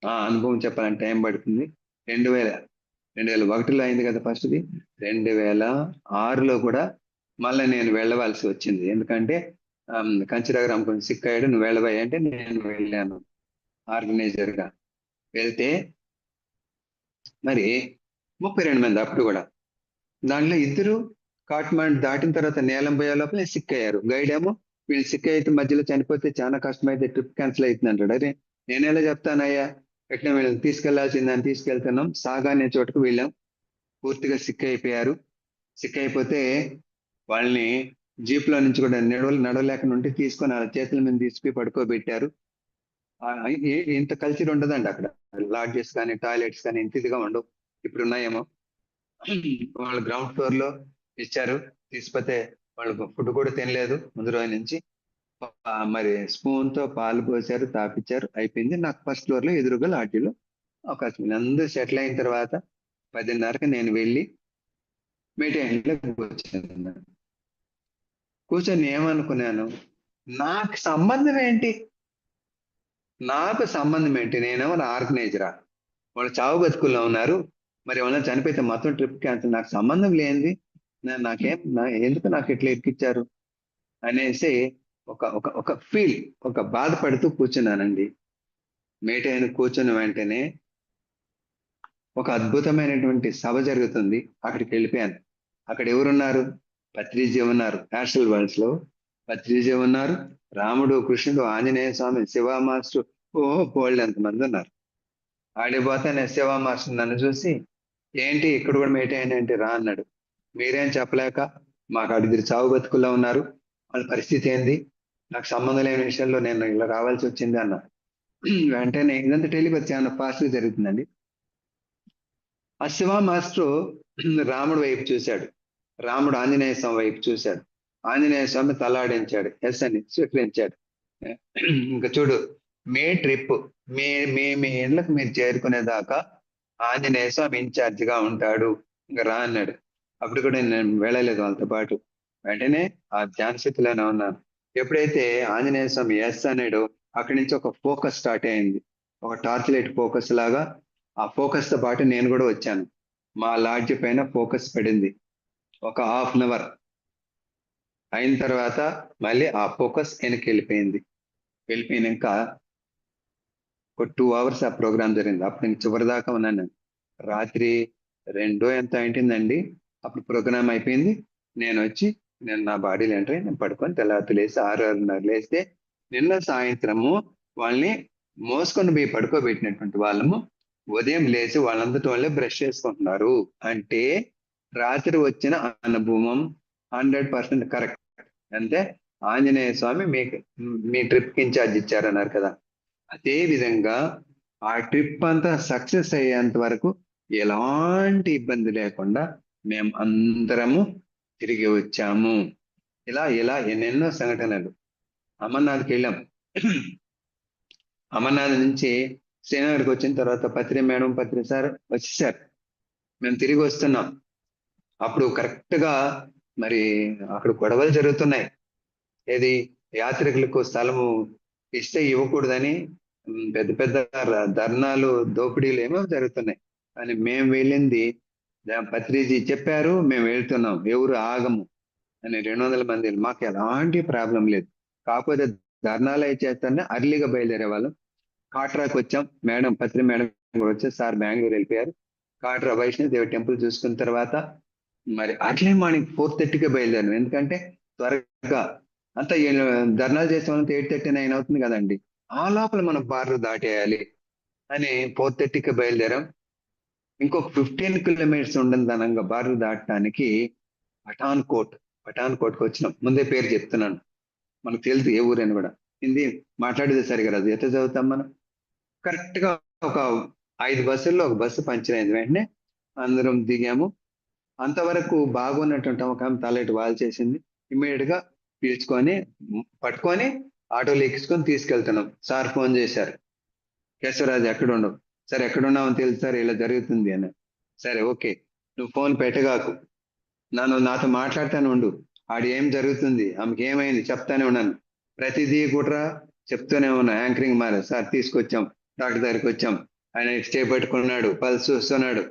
D: ఆ అనుభవం చెప్పాలని టైం పడుతుంది. 2001లో అయింది కదా ఫస్ట్ది. 2006లో కూడా మళ్ళీ నేను వెళ్ళవలసి వచ్చింది. ఎందుకంటే కంచిరాగరం కొంచెం సిక్ అయ్యాడు, నువ్వు వెళ్ళబోయా అంటే నేను వెళ్ళాను ఆర్గనైజర్గా. వెళ్తే మరి 32 మంది అప్పుడు కూడా. దాంట్లో 2 కాట్మాండ్ దాటిన తర్వాత నేలం పోయే లోపల సిక్ అయ్యారు. గైడ్ ఏమో వీళ్ళు సిక్ అయితే మధ్యలో చనిపోతే చాలా కష్టమైతే ట్రిప్ క్యాన్సిల్ అవుతుంది అంటాడు. అరే నేను ఎలా చెప్తానయ్యా, ఎట్లా వీళ్ళని తీసుకెళ్లాల్సిందని తీసుకెళ్తున్నాం. సాగా అనే చోటుకు వెళ్ళాం. పూర్తిగా సిక్ అయిపోయారు. సిక్ అయిపోతే వాళ్ళని జీప్ లో నుంచి కూడా నడవలేకుండా ఉంటే తీసుకొని వాళ్ళ చేతుల మీద తీసుకుని పడుకోబెట్టారు. ఇంత కల్చర్ ఉండదండి అక్కడ. లాడ్జెస్ కానీ టాయిలెట్స్ కానీ ఇంత ఇదిగా ఉండవు. ఇప్పుడు ఉన్నాయేమో. వాళ్ళు గ్రౌండ్ ఫ్లోర్ లో ఇచ్చారు. తీసుకపోతే వాళ్ళు ఫుడ్ కూడా తినలేదు ముందు రోజు నుంచి. మరి స్పూన్ తో పాలు పోసారు, తాపిచ్చారు, అయిపోయింది. నాకు ఫస్ట్ ఫ్లోర్ లో ఎదురుగా లాడ్జీలో అవకాశం ఉంది. అందరూ సెటిల్ అయిన తర్వాత 10:30కి నేను వెళ్ళి మీటింగ్లో కూర్చున్నాను. కూర్చొని ఏమనుకున్నాను, నాకు సంబంధం ఏంటి, నేనేమో ఆర్గనైజరా, వాళ్ళు చావు బతుకుల్లో ఉన్నారు, మరి ఏమన్నా చనిపోతే మొత్తం ట్రిప్ క్యాన్సిల్, నాకు సంబంధం లేనిది ఎందుకు నాకు ఇట్లా ఎక్కిచ్చారు అనేసి ఒక ఫీల్, ఒక బాధపడుతూ కూర్చున్నానండి. మీట్ అయిన కూర్చున్న వెంటనే ఒక అద్భుతమైనటువంటి సభ జరుగుతుంది. అక్కడికి వెళ్ళిపోయాను. అక్కడ ఎవరున్నారు? పత్రిజీ ఉన్నారు. నేషనల్ వరల్డ్స్ లో పత్రిజీ ఉన్నారు, రాముడు, కృష్ణుడు, ఆంజనేయ స్వామి, శివ మాస్టర్, బోల్డ్ ఎంతమంది ఉన్నారు. ఆడిపోతే శివ మాస్టర్ నన్ను చూసి, ఏంటి ఇక్కడ కూడా మీట్ అయినంటే రా అన్నాడు. మీరేం చెప్పలేక, మాకు అడిగిరు చావు బతుకుల్లో ఉన్నారు, వాళ్ళ పరిస్థితి ఏంది, నాకు సంబంధం లేని విషయంలో నేను ఇలా రావాల్సి వచ్చింది అన్న. వెంటనే ఇదంతా టెలిపతి చాలా ఫాస్ట్ గా జరుగుతుందండి. ఆ శివ మాస్టర్ రాముడు వైపు చూశాడు, రాముడు ఆంజనేయ స్వామి వైపు చూశాడు, ఆంజనేయ స్వామి తలాడించాడు, ఎస్ అని స్వీకరించాడు. ఇంకా చూడు, మీ ట్రిప్ మీ ఇళ్ళకు మీరు చేరుకునేదాకా ఆంజనేయ స్వామి ఇన్ఛార్జ్ గా ఉంటాడు, ఇంకా రా అన్నాడు. అప్పుడు కూడా నేను వెళ్ళలేదు వాళ్ళతో పాటు. వెంటనే ఆ ధ్యాన స్థితిలోనే ఉన్నాను. ఎప్పుడైతే ఆంజనేయ స్వామి ఎస్ అన్నాడు, అక్కడి నుంచి ఒక ఫోకస్ స్టార్ట్ అయింది, ఒక టార్చ్ లైట్ ఫోకస్ లాగా. ఆ ఫోకస్ తో పాటు నేను కూడా వచ్చాను. మా లాడ్జ్ పైన ఫోకస్ పడింది. ఒక 1/2 అవర్ అయిన తర్వాత మళ్ళీ ఆ ఫోకస్ వెనక్కి వెళ్ళిపోయినాక ఒక 2 అవర్స్ ఆ ప్రోగ్రామ్ జరిగింది. అప్పుడు నేను చివరి దాకా ఉన్నాను. నేను రాత్రి 2 ఎంత అయిందండి. అప్పుడు ప్రోగ్రామ్ అయిపోయింది. నేను నా బాడీలో ఎంటర్ నేను పడుకొని తెల్లారి లేసి 6:30 లేస్తే, నిన్న సాయంత్రము వాళ్ళని మోసుకొని పోయి పడుకోబెట్టినటువంటి వాళ్ళము ఉదయం లేచి వాళ్ళంతటి వాళ్ళే బ్రష్ చేసుకుంటున్నారు. అంటే రాత్రి వచ్చిన అనుభవం 100% కరెక్ట్. అంటే ఆంజనేయ స్వామి మీ ట్రిప్ కి ఇన్ఛార్జ్ ఇచ్చారన్నారు కదా, అదే విధంగా ఆ ట్రిప్ అంతా సక్సెస్ అయ్యేంత వరకు ఎలాంటి ఇబ్బంది లేకుండా మేము అందరము తిరిగి వచ్చాము. ఇలా ఎన్నెన్నో సంఘటనలు. అమర్నాథ్కి వెళ్ళాం. అమర్నాథ్ నుంచి శ్రీనగర్కి వచ్చిన తర్వాత పత్రి మేడం, పత్రి సార్ వచ్చేసారు. మేము తిరిగి వస్తున్నాం. అప్పుడు కరెక్ట్ గా మరి అక్కడ గొడవలు జరుగుతున్నాయి. ఏది, యాత్రికులకు స్థలము ఇస్తే ఇవ్వకూడదని పెద్ద పెద్ద ధర్నాలు, దోపిడీలు ఏమో జరుగుతున్నాయి. అని మేము వెళ్ళింది, పత్రిజీ చెప్పారు, మేము వెళ్తున్నాం, ఎవరు ఆగము అని 200 మంది. మాకు ఎలాంటి ప్రాబ్లం లేదు. కాకపోతే ధర్నాలు అయి చేస్తానే అర్లీగా బయలుదేరే వాళ్ళం. కాట్రాకి వచ్చాం. పత్రి మేడం కూడా వచ్చారు. సార్ బెంగళూరు వెళ్ళిపోయారు. కాట్రా వైష్ణోదేవి టెంపుల్ చూసుకున్న తర్వాత మరి అట్లే మార్నింగ్ 4:30కే బయలుదేరాం. ఎందుకంటే త్వరగా అంతా ధర్నాలు చేసే వాళ్ళంతా 8:30, 9 అవుతుంది కదండి. ఆ లోపల మనం బార్లు దాటేయాలి అని 4:30కి బయలుదేరాం. ఇంకొక 15 కిలోమీటర్స్ ఉండదనంగా బార్లు దాటడానికి పఠాన్కోట్కి వచ్చినాం. ముందే పేరు చెప్తున్నాను, మనకు తెలుసు ఏ ఊరని కూడా. హిందీ మాట్లాడేది సరిగా రాదు, ఎట్లా చదువుతాం మనం. కరెక్ట్ గా ఒక 5 బస్సుల్లో ఒక బస్సు పంచర్ అయింది. వెంటనే అందరం దిగాము. అంతవరకు బాగున్నటువంటి ఒక తలెటు వాల్ చేసింది. ఇమ్మీడియట్ గా పట్టుకొని ఆటోలో ఎక్కించుకొని తీసుకెళ్తున్నాం. సార్ ఫోన్ చేశారు, కేశవరాజు ఎక్కడ ఉండవు. సరే ఎక్కడున్నామని తెలుసు సార్, ఇలా జరుగుతుంది అని. సరే ఓకే, నువ్వు ఫోన్ పెట్టగాకు, నాతో మాట్లాడుతూనే ఉండు. ఆడు ఏం జరుగుతుంది, ఆమెకి ఏమైంది చెప్తానే ఉన్నాను. ప్రతిదీ కూడా చెప్తూనే ఉన్నా. యాంకరింగ్ మారే సార్ తీసుకొచ్చాం, డాక్టర్ దగ్గరికి వచ్చాం, ఆయన స్టే పెట్టుకున్నాడు, పల్స్ చూస్తున్నాడు,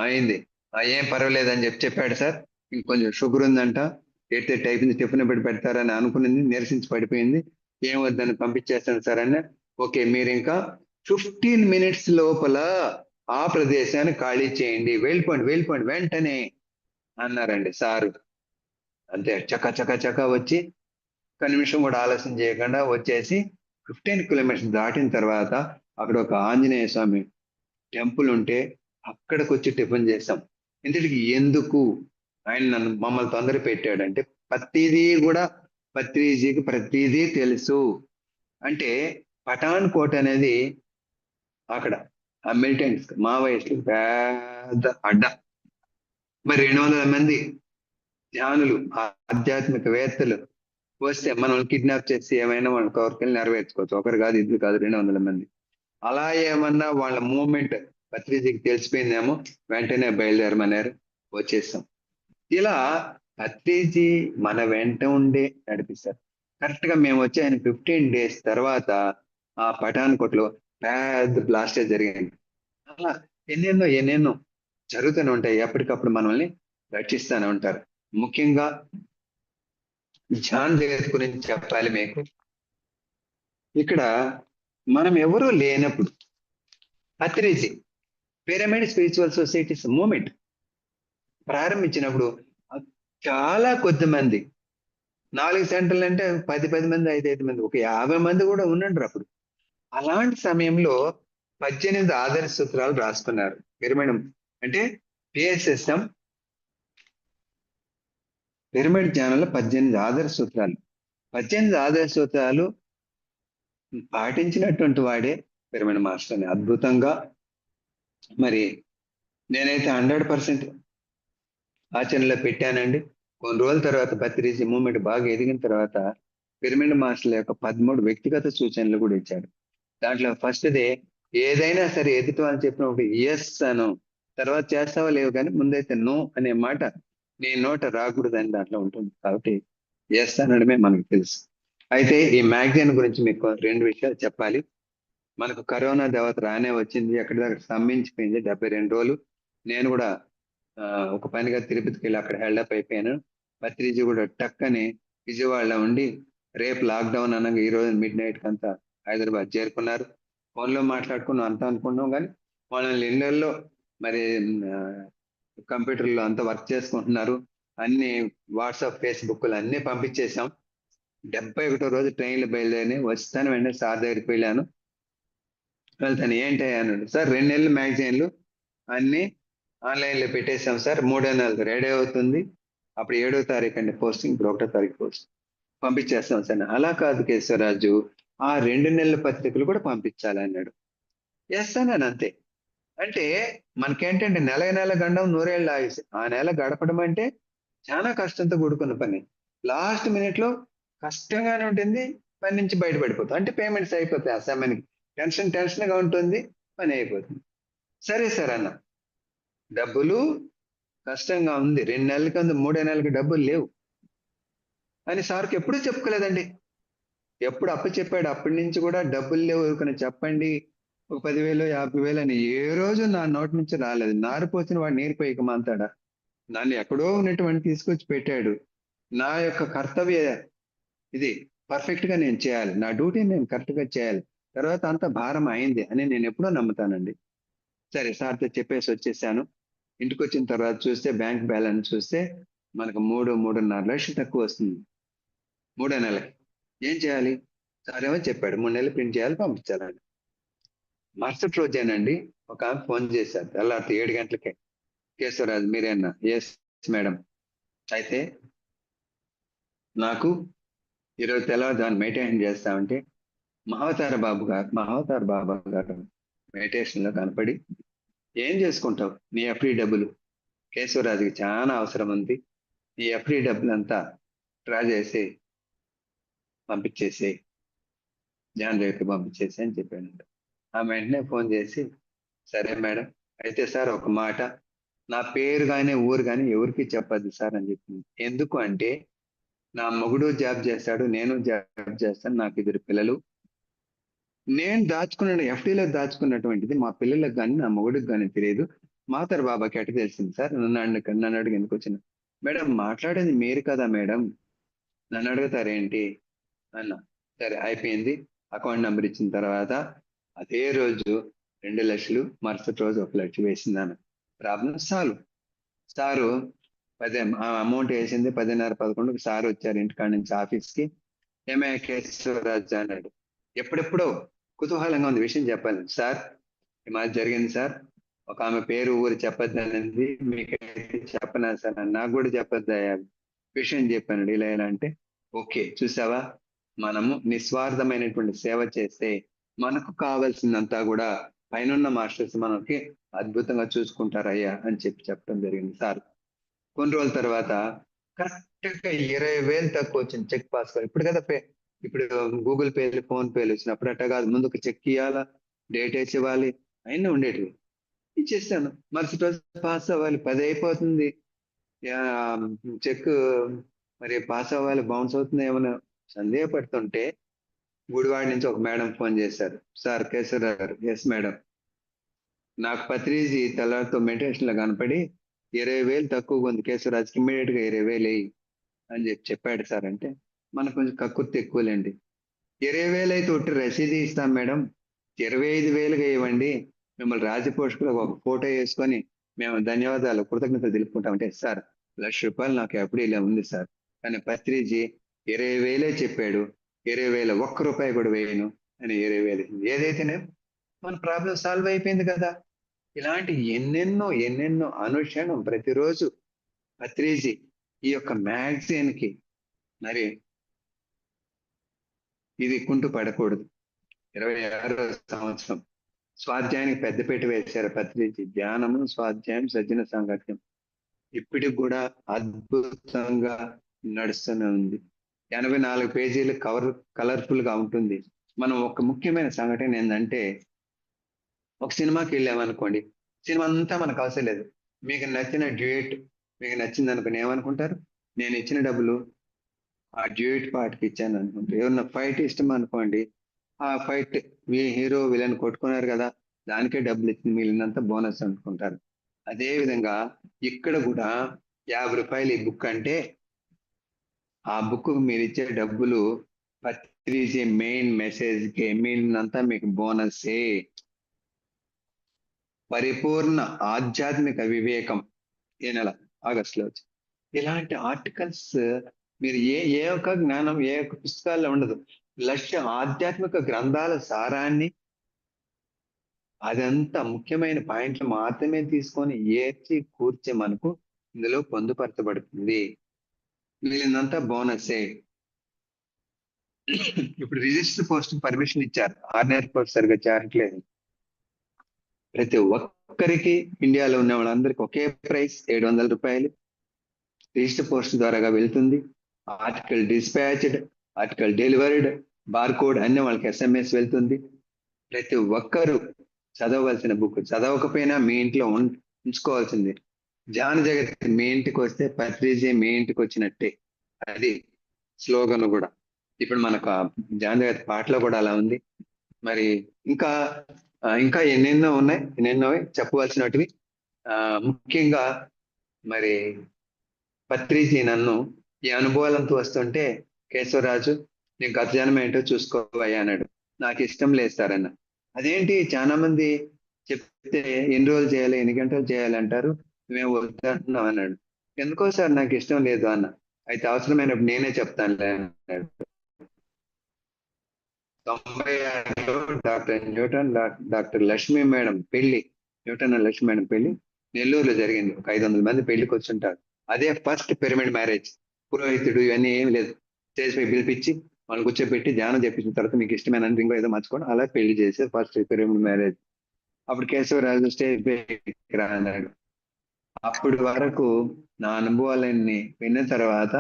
D: అయింది, ఏం పర్వాలేదని చెప్పాడు సార్. ఇంకొంచెం షుగర్ ఉందంట, 8:30 అయిపోయింది, టిఫిన్ పెడతారని అనుకున్నది, నిరసించి పడిపోయింది, ఏం వద్దని పంపించేస్తాను సార్ అన్న. ఓకే, మీరు ఇంకా 15 మినిట్స్ లోపల ఆ ప్రదేశాన్ని ఖాళీ చేయండి, వెళ్ళిపోండి వెంటనే అన్నారండి సారు. అంతే, చక వచ్చి ఒక నిమిషం కూడా ఆలస్యం చేయకుండా వచ్చేసి 15 కిలోమీటర్స్ దాటిన తర్వాత అక్కడ ఒక ఆంజనేయ స్వామి టెంపుల్ ఉంటే అక్కడికి వచ్చి టిఫిన్ చేసాం. ఇంతటికి ఎందుకు ఆయన మమ్మల్ని తొందర పెట్టాడంటే, పత్రిజీకి ప్రతిదీ తెలుసు. అంటే పఠాన్ కోట్ అనేది అక్కడ ఆ మిలిటెంట్స్ మావోయిస్టులు పెద్ద అడ్డ. మరి 200 మంది ధ్యానులు ఆధ్యాత్మికవేత్తలు వస్తే మనం కిడ్నాప్ చేసి ఏమైనా వాళ్ళ కోరికలు నెరవేర్చుకోవచ్చు. ఒకరు కాదు, ఇద్దరు కాదు, 200 మంది. అలా ఏమన్నా వాళ్ళ మూవ్మెంట్ పత్రిజీకి తెలిసిపోయిందేమో, వెంటనే బయలుదేరమన్నారు, వచ్చేసాం. ఇలా పత్రిజీ మన వెంట ఉండే నడిపిస్తారు. కరెక్ట్ గా మేము వచ్చి ఆయన 15 days తర్వాత ఆ పఠాన్కోట్లో పెద్ద బ్లాస్టర్ జరిగింది. అలా ఎన్నెన్నో జరుగుతూనే ఉంటాయి. ఎప్పటికప్పుడు మనల్ని రక్షిస్తూనే ఉంటారు. ముఖ్యంగా జాన్ జగత్ గురించి చెప్పాలి మీకు. ఇక్కడ మనం ఎవరూ లేనప్పుడు Patriji pyramid spiritual societies moment ప్రారంభించినప్పుడు చాలా కొద్ది మంది, 4 సెంటర్లు అంటే 10 మంది, 5 మంది, ఒక 50 మంది కూడా ఉండండి అప్పుడు. అలాంటి సమయంలో 18 ఆదర్శ సూత్రాలు రాసుకున్నారు. పిరమిడ్ అంటే పిఎస్ఎస్ఎం పిరమిడ్ జ్ఞానంలో 18 ఆదర్శ సూత్రాలు. 18 ఆదర్శ సూత్రాలు పాటించినటువంటి వాడే పిరమిడ్ మాస్టర్ అని అద్భుతంగా. మరి నేనైతే 100% ఆచరణలో పెట్టానండి. కొన్ని రోజుల తర్వాత పత్రిజీ మూమెంట్ బాగా ఎదిగిన తర్వాత పిరమిడ్ మాస్టర్ల యొక్క 13 వ్యక్తిగత సూచనలు కూడా ఇచ్చాడు. దాంట్లో ఫస్ట్దే, ఏదైనా సరే ఎదుటి వాళ్ళు చెప్పినప్పుడు ఎస్ అను, తర్వాత చేస్తావో లేవు, కానీ ముందైతే నో అనే మాట నీ నోట రాకూడదు అని దాంట్లో ఉంటుంది. కాబట్టి ఎస్ అనడమే మనకు తెలుసు. అయితే ఈ మ్యాగజైన్ గురించి మీకు 2 విషయాలు చెప్పాలి. మనకు కరోనా దేవత రానే వచ్చింది, ఎక్కడి దగ్గర స్తంభించిపోయింది 72 రోజులు. నేను కూడా ఒక పనిగా తిరుపతికి వెళ్ళి అక్కడ హెల్డప్ అయిపోయాను. పత్రిజీ కూడా టక్కని విజయవాడలో ఉండి రేపు లాక్డౌన్ అనగా ఈ రోజు మిడ్-నైట్ కంతా హైదరాబాద్ చేరుకున్నారు. ఫోన్లో మాట్లాడుకున్నాం అంతా అనుకున్నాం, కానీ వాళ్ళని ఇళ్ళల్లో మరి కంప్యూటర్లో అంతా వర్క్ చేసుకుంటున్నారు. అన్ని వాట్సాప్ ఫేస్బుక్లు అన్ని పంపించేశాం. 71వ రోజు ట్రైన్లో బయలుదేరి వస్తాను, వెంటనే సార్ దగ్గరికి వెళ్ళాను. వెళ్తాను, ఏంటి అన్నాడు. సార్ 2 నెలలు మ్యాగజైన్లు అన్ని ఆన్లైన్లో పెట్టేశాం సార్, 3వ నెలలు రెడీ అవుతుంది, అప్పుడు 7వ తారీఖు అండి పోస్టింగ్, ఇప్పుడు 1వ తారీఖు పోస్ట్ పంపించేస్తాం సార్. అలా కాదు కేశవరాజు, ఆ 2 నెలల పత్రికలు కూడా పంపించాలి అన్నాడు. ఎస్ అన్నాను, అంతే. అంటే మనకేంటంటే నెల గండం 100 ఏళ్ళ ఆయుష్. ఆ నెల గడపడం అంటే చాలా కష్టంతో కూడుకున్న పని. లాస్ట్ మినిట్ లో కష్టంగానే ఉంటుంది, పని నుంచి బయటపడిపోతాం. అంటే పేమెంట్స్ అయిపోతాయి, ఆ సమయానికి టెన్షన్ గా ఉంటుంది, పని అయిపోతుంది. సరే సార్ అన్న, డబ్బులు కష్టంగా ఉంది, 2 నెలలకి 3వ నెలకి డబ్బులు లేవు అని సార్కి ఎప్పుడూ చెప్పుకోలేదండి. ఎప్పుడు అప్పు చెప్పాడు, అప్పటి నుంచి కూడా డబ్బులు లేవు ఎవరికైనా చెప్పండి, ఒక 10,000 50,000 అని ఏ రోజు నా నోటి నుంచి రాలేదు. నారిపోసిన వాడు నీరు పోయిక మాంతాడా, నన్ను ఎక్కడో ఉన్నటువంటి తీసుకొచ్చి పెట్టాడు. నా యొక్క కర్తవ్య ఇది పర్ఫెక్ట్ గా నేను చేయాలి, నా డ్యూటీ నేను కరెక్ట్ గా చేయాలి, తర్వాత అంత భారం అయింది అని నేను ఎప్పుడో నమ్ముతానండి. సరే సార్తో చెప్పేసి వచ్చేసాను. ఇంటికి వచ్చిన తర్వాత చూస్తే బ్యాంక్ బ్యాలెన్స్ చూస్తే మనకు 3.5 లక్షలు తక్కువ వస్తుంది 3వ నెలకి. ఏం చేయాలి? సార్ ఏమో చెప్పాడు 3 నెలలు ప్రింట్ చేయాలి, పంపించాలని. మరుసటి రోజేనండి ఒక ఆమె ఫోన్ చేశారు, తెల్లారితే 7 గంటలకే. కేశవరాజు మీరేనా? Yes madam. అయితే నాకు ఈరోజు తెల్లవారుజామున మెడిటేషన్ చేస్తామంటే మహావతార బాబా గారు మెడిటేషన్ లో కనపడి, ఏం చేసుకుంటావు, నీ ఎఫ్డి డబ్బులు కేశవరాజుకి చాలా అవసరం ఉంది, నీ ఎఫ్డి డబ్బులంతా డ్రా చేసి పంపించేసి జాన్ రేపు పంపించేసి అని చెప్పాను. ఆమె వెంటనే ఫోన్ చేసి, సరే మేడం, అయితే సార్ ఒక మాట, నా పేరు కానీ ఊరు కానీ ఎవరికి చెప్పద్దు సార్ అని చెప్పింది. ఎందుకు అంటే నా మొగుడు జాబ్ చేస్తాడు, నేను జాబ్ చేస్తాను, నాకు 2 పిల్లలు. నేను దాచుకున్న ఎఫ్డీలో దాచుకున్నటువంటిది మా పిల్లలకు కానీ నా మొగుడికి కానీ తెలియదు. మాతారు బాబాకి ఎట్ట తెలిసింది సార్? నన్ను అడిగి ఎందుకు వచ్చిన? మేడం మాట్లాడేది మీరు కదా మేడం, నన్ను అడుగుతారేంటి అన్న. సరే అయిపోయింది. అకౌంట్ నెంబర్ ఇచ్చిన తర్వాత అదే రోజు 2 లక్షలు, మరుసటి రోజు 1 లక్ష వేసిందాను. Problem solve. సారు అమౌంట్ వేసింది 10:30 11కి సార్ వచ్చారు ఇంటికాడ నుంచి ఆఫీస్కి. ఏమే కేశవరాజు అన్నాడు. ఎప్పుడెప్పుడో కుతూహలంగా ఉంది, విషయం చెప్పాలి సార్. ఈ మాది జరిగింది సార్, ఒక ఆమె పేరు ఊరు చెప్పొద్దు అనేది, మీకైతే చెప్పనా సార్? నాకు కూడా చెప్పొద్దు విషయం చెప్పాను ఇలా ఇలా అంటే, ఓకే చూసావా, మనము నిస్వార్థమైనటువంటి సేవ చేస్తే మనకు కావాల్సిందంతా కూడా పైనున్న మాస్టర్స్ మనకి అద్భుతంగా చూసుకుంటారయ్యా అని చెప్పడం జరిగింది సార్. కొన్ని రోజుల తర్వాత కరెక్ట్ గా 20,000 తక్కువ వచ్చింది చెక్ పాస్. ఇప్పుడు కదా ఇప్పుడు గూగుల్ పేలు, ఫోన్ పేలు వచ్చినప్పుడు అట్ట కాదు, ముందు ఒక చెక్ ఇవ్వాలా, డేట్ వేసి ఇవ్వాలి, అయినా ఉండేటివి. ఇచ్చేస్తాను, మరుసటి రోజు పాస్ అవ్వాలి, 10 అయిపోతుంది, చెక్ మరి పాస్ అవ్వాలి, బౌన్స్ అవుతుంది ఏమైనా సందేహపడుతుంటే గుడివాడ నుంచి ఒక మేడం ఫోన్ చేశారు. సార్ కేశవరావు గారు. ఎస్ మేడం, నాకు పత్రిజీ తెల్లవారితో మెడిటేషన్ లో కనపడి 20,000 తక్కువగా ఉంది కేశవరాజ్కి, ఇమ్మీడియట్ గా 20,000 వేయి అని చెప్పాడు సార్. అంటే మనకు కొంచెం కక్కుర్తి ఎక్కువలేండి. 20,000 అయితే ఒట్టి రసీదు ఇస్తాం మేడం, 25,000గా ఇవ్వండి, మిమ్మల్ని రాజపోషకులు ఒక ఫోటో వేసుకొని మేము ధన్యవాదాలు కృతజ్ఞతలు తెలుపుకుంటామంటే, సార్ ₹1,00,000 నాకు ఎప్పుడు ఇలా ఉంది సార్, కానీ పత్రిజీ 20,000 చెప్పాడు, 20,000 ₹1 కూడా వేయను అని 20,000. ఏదైతేనే మన ప్రాబ్లం సాల్వ్ అయిపోయింది కదా. ఇలాంటి ఎన్నెన్నో అనుక్షణం ప్రతిరోజు పత్రిజీ ఈ యొక్క మ్యాగజైన్ కి మరి ఇది కుంటు పడకూడదు. 26వ సంవత్సరం స్వాధ్యాయానికి పెద్దపీట వేశారు పత్రిజీ. ధ్యానము, స్వాధ్యాయం, సజ్జన సాంగత్యం ఇప్పటికి కూడా అద్భుతంగా నడుస్తూనే ఉంది. 84 పేజీలు కలర్ఫుల్ గా ఉంటుంది. మనం ఒక ముఖ్యమైన సంఘటన ఏంటంటే, ఒక సినిమాకి వెళ్ళామనుకోండి, సినిమా అంతా మనకు అవసరం లేదు, మీకు నచ్చిన డ్యూయట్ మీకు నచ్చింది అనుకుని ఏమనుకుంటారు, నేను ఇచ్చిన డబ్బులు ఆ డ్యూయట్ పాటకి ఇచ్చాను అనుకుంటారు. ఏమన్నా ఫైట్ ఇష్టం అనుకోండి, ఆ ఫైట్ హీరో విలన్ కొట్టుకున్నారు కదా, దానికే డబ్బులు ఇచ్చింది, మిగిలినంత బోనస్ అనుకుంటారు. అదే విధంగా ఇక్కడ కూడా ₹50 ఈ బుక్ అంటే, ఆ బుక్ మీరు ఇచ్చే డబ్బులు పత్రిజీ మెయిన్ మెసేజ్ కి, మిగిలినంతా మీకు బోనస్సే. పరిపూర్ణ ఆధ్యాత్మిక వివేకం ఈ నెల ఆగస్టులో వచ్చి, ఇలాంటి ఆర్టికల్స్ మీరు ఏ ఒక్క జ్ఞానం ఏ ఒక్క పుస్తకాల్లో ఉండదు. ఆధ్యాత్మిక గ్రంథాల సారాన్ని అదంతా ముఖ్యమైన పాయింట్లు మాత్రమే తీసుకొని ఏర్చి కూర్చి మనకు ఇందులో పొందుపరచబడుతుంది, వీళ్ళంతా బోనసే. ఇప్పుడు రిజిస్టర్ పోస్ట్ పర్మిషన్ ఇచ్చారు, ఆర్డినరీ పోస్ట్ సరిగ్గా చేరట్లేదు. ప్రతి ఒక్కరికి ఇండియాలో ఉన్న వాళ్ళందరికీ ఒకే ప్రైస్ ₹700 రిజిస్టర్ పోస్ట్ ద్వారాగా వెళ్తుంది. Article dispatched, article delivered, barcode అన్ని వాళ్ళకి SMS వెళ్తుంది. ప్రతి ఒక్కరూ చదవవలసిన బుక్, చదవకపోయినా మీ ఇంట్లో ఉంచుకోవాల్సింది. ధ్యాన జగత్ మీ ఇంటికి వస్తే పత్రిజీ మీ ఇంటికి వచ్చినట్టే, అది స్లోగన్ కూడా. ఇప్పుడు మనకు ధ్యాన జగత్ పాటలో కూడా అలా ఉంది. మరి ఇంకా ఎన్నెన్నో చెప్పవలసినటివి. ముఖ్యంగా మరి పత్రిజీ నన్ను ఈ అనుభవాలంతా వస్తుంటే, కేశవరాజు నీ గత జన్మ ఏంటో చూసుకోవయ్యా అన్నాడు. నాకు ఇష్టం లేదు సార్ అన్న. అదేంటి, చాలా మంది చెప్తే ఎన్ని రోజులు చేయాలి, ఎన్ని గంటలు చేయాలి అంటారు, మేము వద్దంటున్నాం అన్నాడు. ఎందుకో సార్ నాకు ఇష్టం లేదు అన్న. అయితే అవసరమైనప్పుడు నేనే చెప్తానులే అన్నాడు. 96లో doctor Newton, doctor Lakshmi madam పెళ్లి, న్యూటన్ లక్ష్మీ మేడం పెళ్లి నెల్లూరులో జరిగింది. ఒక 500 మంది పెళ్లికి వచ్చుంటారు. అదే ఫస్ట్ పిరమిడ్ మ్యారేజ్. పురోహితుడు ఇవన్నీ ఏమి లేదు, స్టేజ్ పై పిలిపించి వాళ్ళు కూర్చోబెట్టి ధ్యానం చెప్పించిన తర్వాత మీకు ఇష్టమైన ఇంకో ఏదో మార్చుకోండి, అలా పెళ్లి చేసే ఫస్ట్ పిరమిడ్ మ్యారేజ్. అప్పుడు కేశవరాజు స్టేజ్ పై అన్నాడు. అప్పటి వరకు నా అనుభవాలన్నీ విన్న తర్వాత,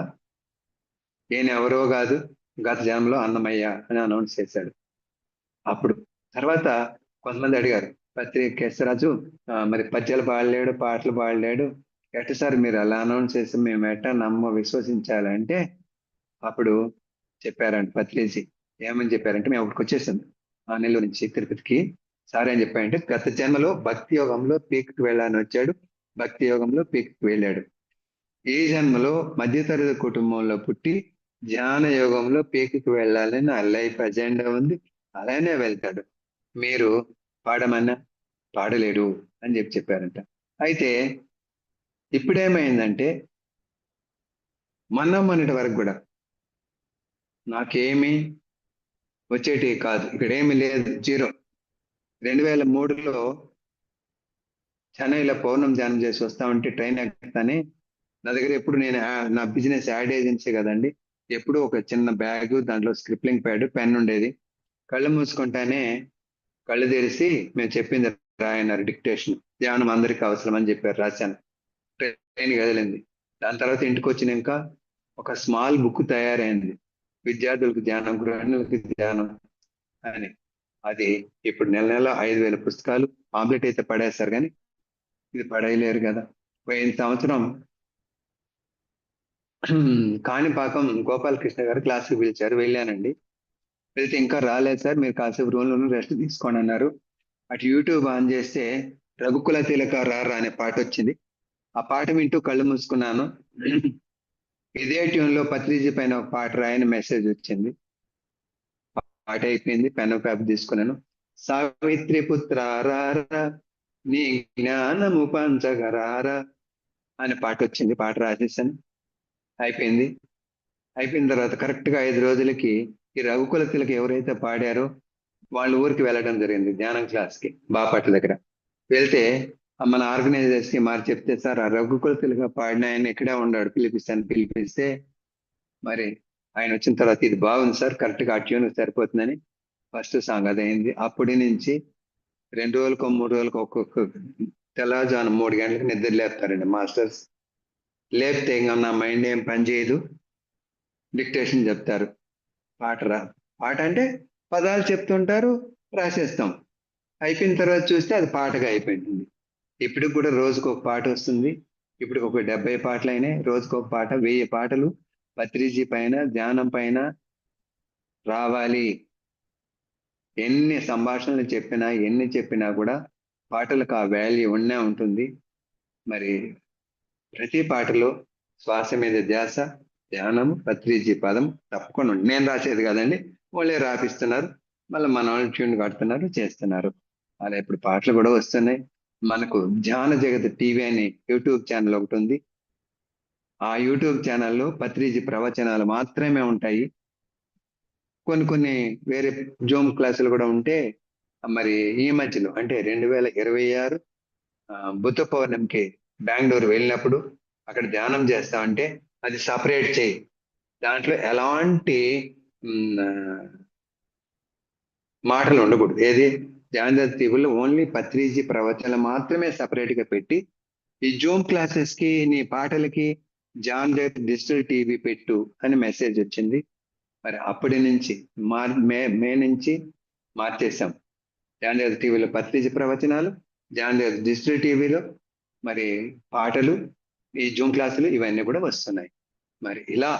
D: నేను ఎవరో కాదు, గత జన్మలో అన్నమయ్య అని అనౌన్స్ చేశాడు. అప్పుడు తర్వాత కొంతమంది అడిగారు, కేశవరాజు మరి పద్యాలు పాడలేడు, పాటలు పాడలేడు, ఎట్ట సార్ మీరు అలా అనౌన్స్ చేసి మేము ఎట్టా విశ్వసించాలంటే, అప్పుడు చెప్పారంట పత్రిజీ. ఏమని చెప్పారంటే, మేము అక్కడికి వచ్చేసాం నెల్లూరు నుంచి తిరుపతికి. సార్ ఏం చెప్పారంటే, గత జన్మలో భక్తి యోగంలో పీక్కి వెళ్ళాలని వచ్చాడు, భక్తి యోగంలో పీక్కి వెళ్ళాడు. ఈ జన్మలో మధ్యతరగతి కుటుంబంలో పుట్టి ధ్యాన యోగంలో పీక్కి వెళ్ళాలని ఆ లైఫ్ అజెండా ఉంది, అలానే వెళ్తాడు. మీరు పాడమన్నా పాడలేడు అని చెప్పారంట. అయితే ఇప్పుడేమైందంటే, మొన్నటి వరకు కూడా నాకేమీ వచ్చేటి కాదు, ఇక్కడ ఏమి లేదు, 0. 2003లో చెన్నైలో పౌర్ణం ధ్యానం చేసి వస్తా ఉంటే ట్రైన్ ఎక్కుతానే నా దగ్గర ఎప్పుడు నేను నా బిజినెస్ యాడ్ ఏజెన్సీ కదండి, ఎప్పుడు ఒక చిన్న బ్యాగ్, దాంట్లో స్క్రిప్లింగ్ ప్యాడ్, పెన్ ఉండేది. కళ్ళు మూసుకుంటానే కళ్ళు తెరిచి మేము చెప్పింది రాయన్నారు, డిక్టేషన్. ధ్యానం అందరికీ అవసరం అని చెప్పారు, రాశాను. ట్రైన్ కదిలింది. దాని తర్వాత ఇంటికి వచ్చినాక ఒక స్మాల్ బుక్ తయారైంది, విద్యార్థులకు ధ్యానం, గృహిణులకి ధ్యానం అని. అది ఇప్పుడు నెల నెల 5,000 పుస్తకాలు. పాంప్లెట్ అయితే పడేస్తారు, కానీ ఇది పడేయలేరు కదా. పోయిన సంవత్సరం కాణిపాకం గోపాలకృష్ణ గారు క్లాస్కి పిలిచారు, వెళ్ళానండి. వెళ్తే ఇంకా రాలేదు సార్, మీరు కాసేపు రూమ్లోనూ రెస్ట్ తీసుకోండి అన్నారు. అటు యూట్యూబ్ ఆన్ చేస్తే రఘుకుల తిలక రారా అనే పాట వచ్చింది. ఆ పాట వింటూ కళ్ళు మూసుకున్నాను. ఇదే ట్యూన్ లో పత్రిజీ పైన ఒక పాట రాయని మెసేజ్ వచ్చింది. పాట అయిపోయింది, పెన్ పేపర్ తీసుకున్నాను. సావిత్రి పుత్ర రారా, నీ జ్ఞానము పంచగరారా అనే పాట వచ్చింది. పాట రాసేసాను, అయిపోయింది. అయిపోయిన తర్వాత కరెక్ట్ గా 5 రోజులకి ఈ రఘుకుల తిలక ఎవరైతే పాడారో వాళ్ళ ఊరికి వెళ్ళడం జరిగింది, ధ్యానం క్లాస్ కి, బాపట్ల దగ్గర. వెళ్తే మన ఆర్గనైజర్స్ కి మారి చెప్తే, సార్ ఆ రఘుకుల తిలక పాడిన ఆయన ఇక్కడే ఉన్నాడు, పిలిపిస్తే మరి ఆయన వచ్చిన తర్వాత ఇది బాగుంది సార్, కరెక్ట్ గా ఆ ట్యూన్ సరిపోతుందని ఫస్ట్ సాంగ్ అదైంది. అప్పటి నుంచి 2 రోజులకు 3 రోజులకు ఒక్కొక్క తెల్లవారుజాను 3 గంటలకు నిద్ర లేపుతారండి మాస్టర్స్. లేపితే ఇంకా నా మైండ్ ఏం పని చేయదు, డిక్టేషన్ చెప్తారు. పాట అంటే పదాలు చెప్తుంటారు, రాసేస్తాం. అయిపోయిన తర్వాత చూస్తే అది పాటగా అయిపోయింది. ఇప్పటికి కూడా రోజుకు ఒక పాట వస్తుంది. ఇప్పుడు ఒక 70 పాటలు అయినాయి. రోజుకు ఒక పాట, 1000 పాటలు పత్రిజీ పైన, ధ్యానం పైన రావాలి. ఎన్ని సంభాషణలు చెప్పినా, ఎన్ని చెప్పినా కూడా పాటలకు ఆ వాల్యూ ఉండే ఉంటుంది. మరి ప్రతి పాటలో శ్వాస మీద ధ్యాస, ధ్యానము, పత్రిజీ పదం తప్పకుండా ఉంది. నేను రాసేది కదండి, వాళ్ళే రాపిస్తున్నారు, మళ్ళీ మన వాళ్ళు ట్యూన్ కడుతున్నారు, చేస్తున్నారు. అలా ఇప్పుడు పాటలు కూడా వస్తున్నాయి. మనకు ధ్యాన జగత్ టీవీ అని యూట్యూబ్ ఛానల్ ఒకటి ఉంది. ఆ యూట్యూబ్ ఛానల్లో పత్రిజీ ప్రవచనాలు మాత్రమే ఉంటాయి. కొన్ని వేరే జూమ్ క్లాసులు కూడా ఉంటే, మరి ఈ మధ్యలో అంటే 2026 బుద్ధ పౌర్ణమికి బెంగళూరు వెళ్ళినప్పుడు అక్కడ ధ్యానం చేస్తామంటే అది సపరేట్ చేయి, దాంట్లో ఎలాంటి మాటలు ఉండకూడదు. ఏది ధ్యాన టీవీలో ఓన్లీ పత్రిజీ ప్రవచనాలు మాత్రమే సపరేట్ గా పెట్టి, ఈ జూమ్ క్లాసెస్ కి, నీ పాటలకి జాన్ డిజిటల్ టీవీ పెట్టు అని మెసేజ్ వచ్చింది. మరి అప్పటి నుంచి మే నుంచి మార్చేసాం. జాన్ టీవీలో పత్రిజీ ప్రవచనాలు, జాన్ డిజిటల్ టీవీలో మరి పాటలు, ఈ జూమ్ క్లాసులు ఇవన్నీ కూడా వస్తున్నాయి. మరి ఇలా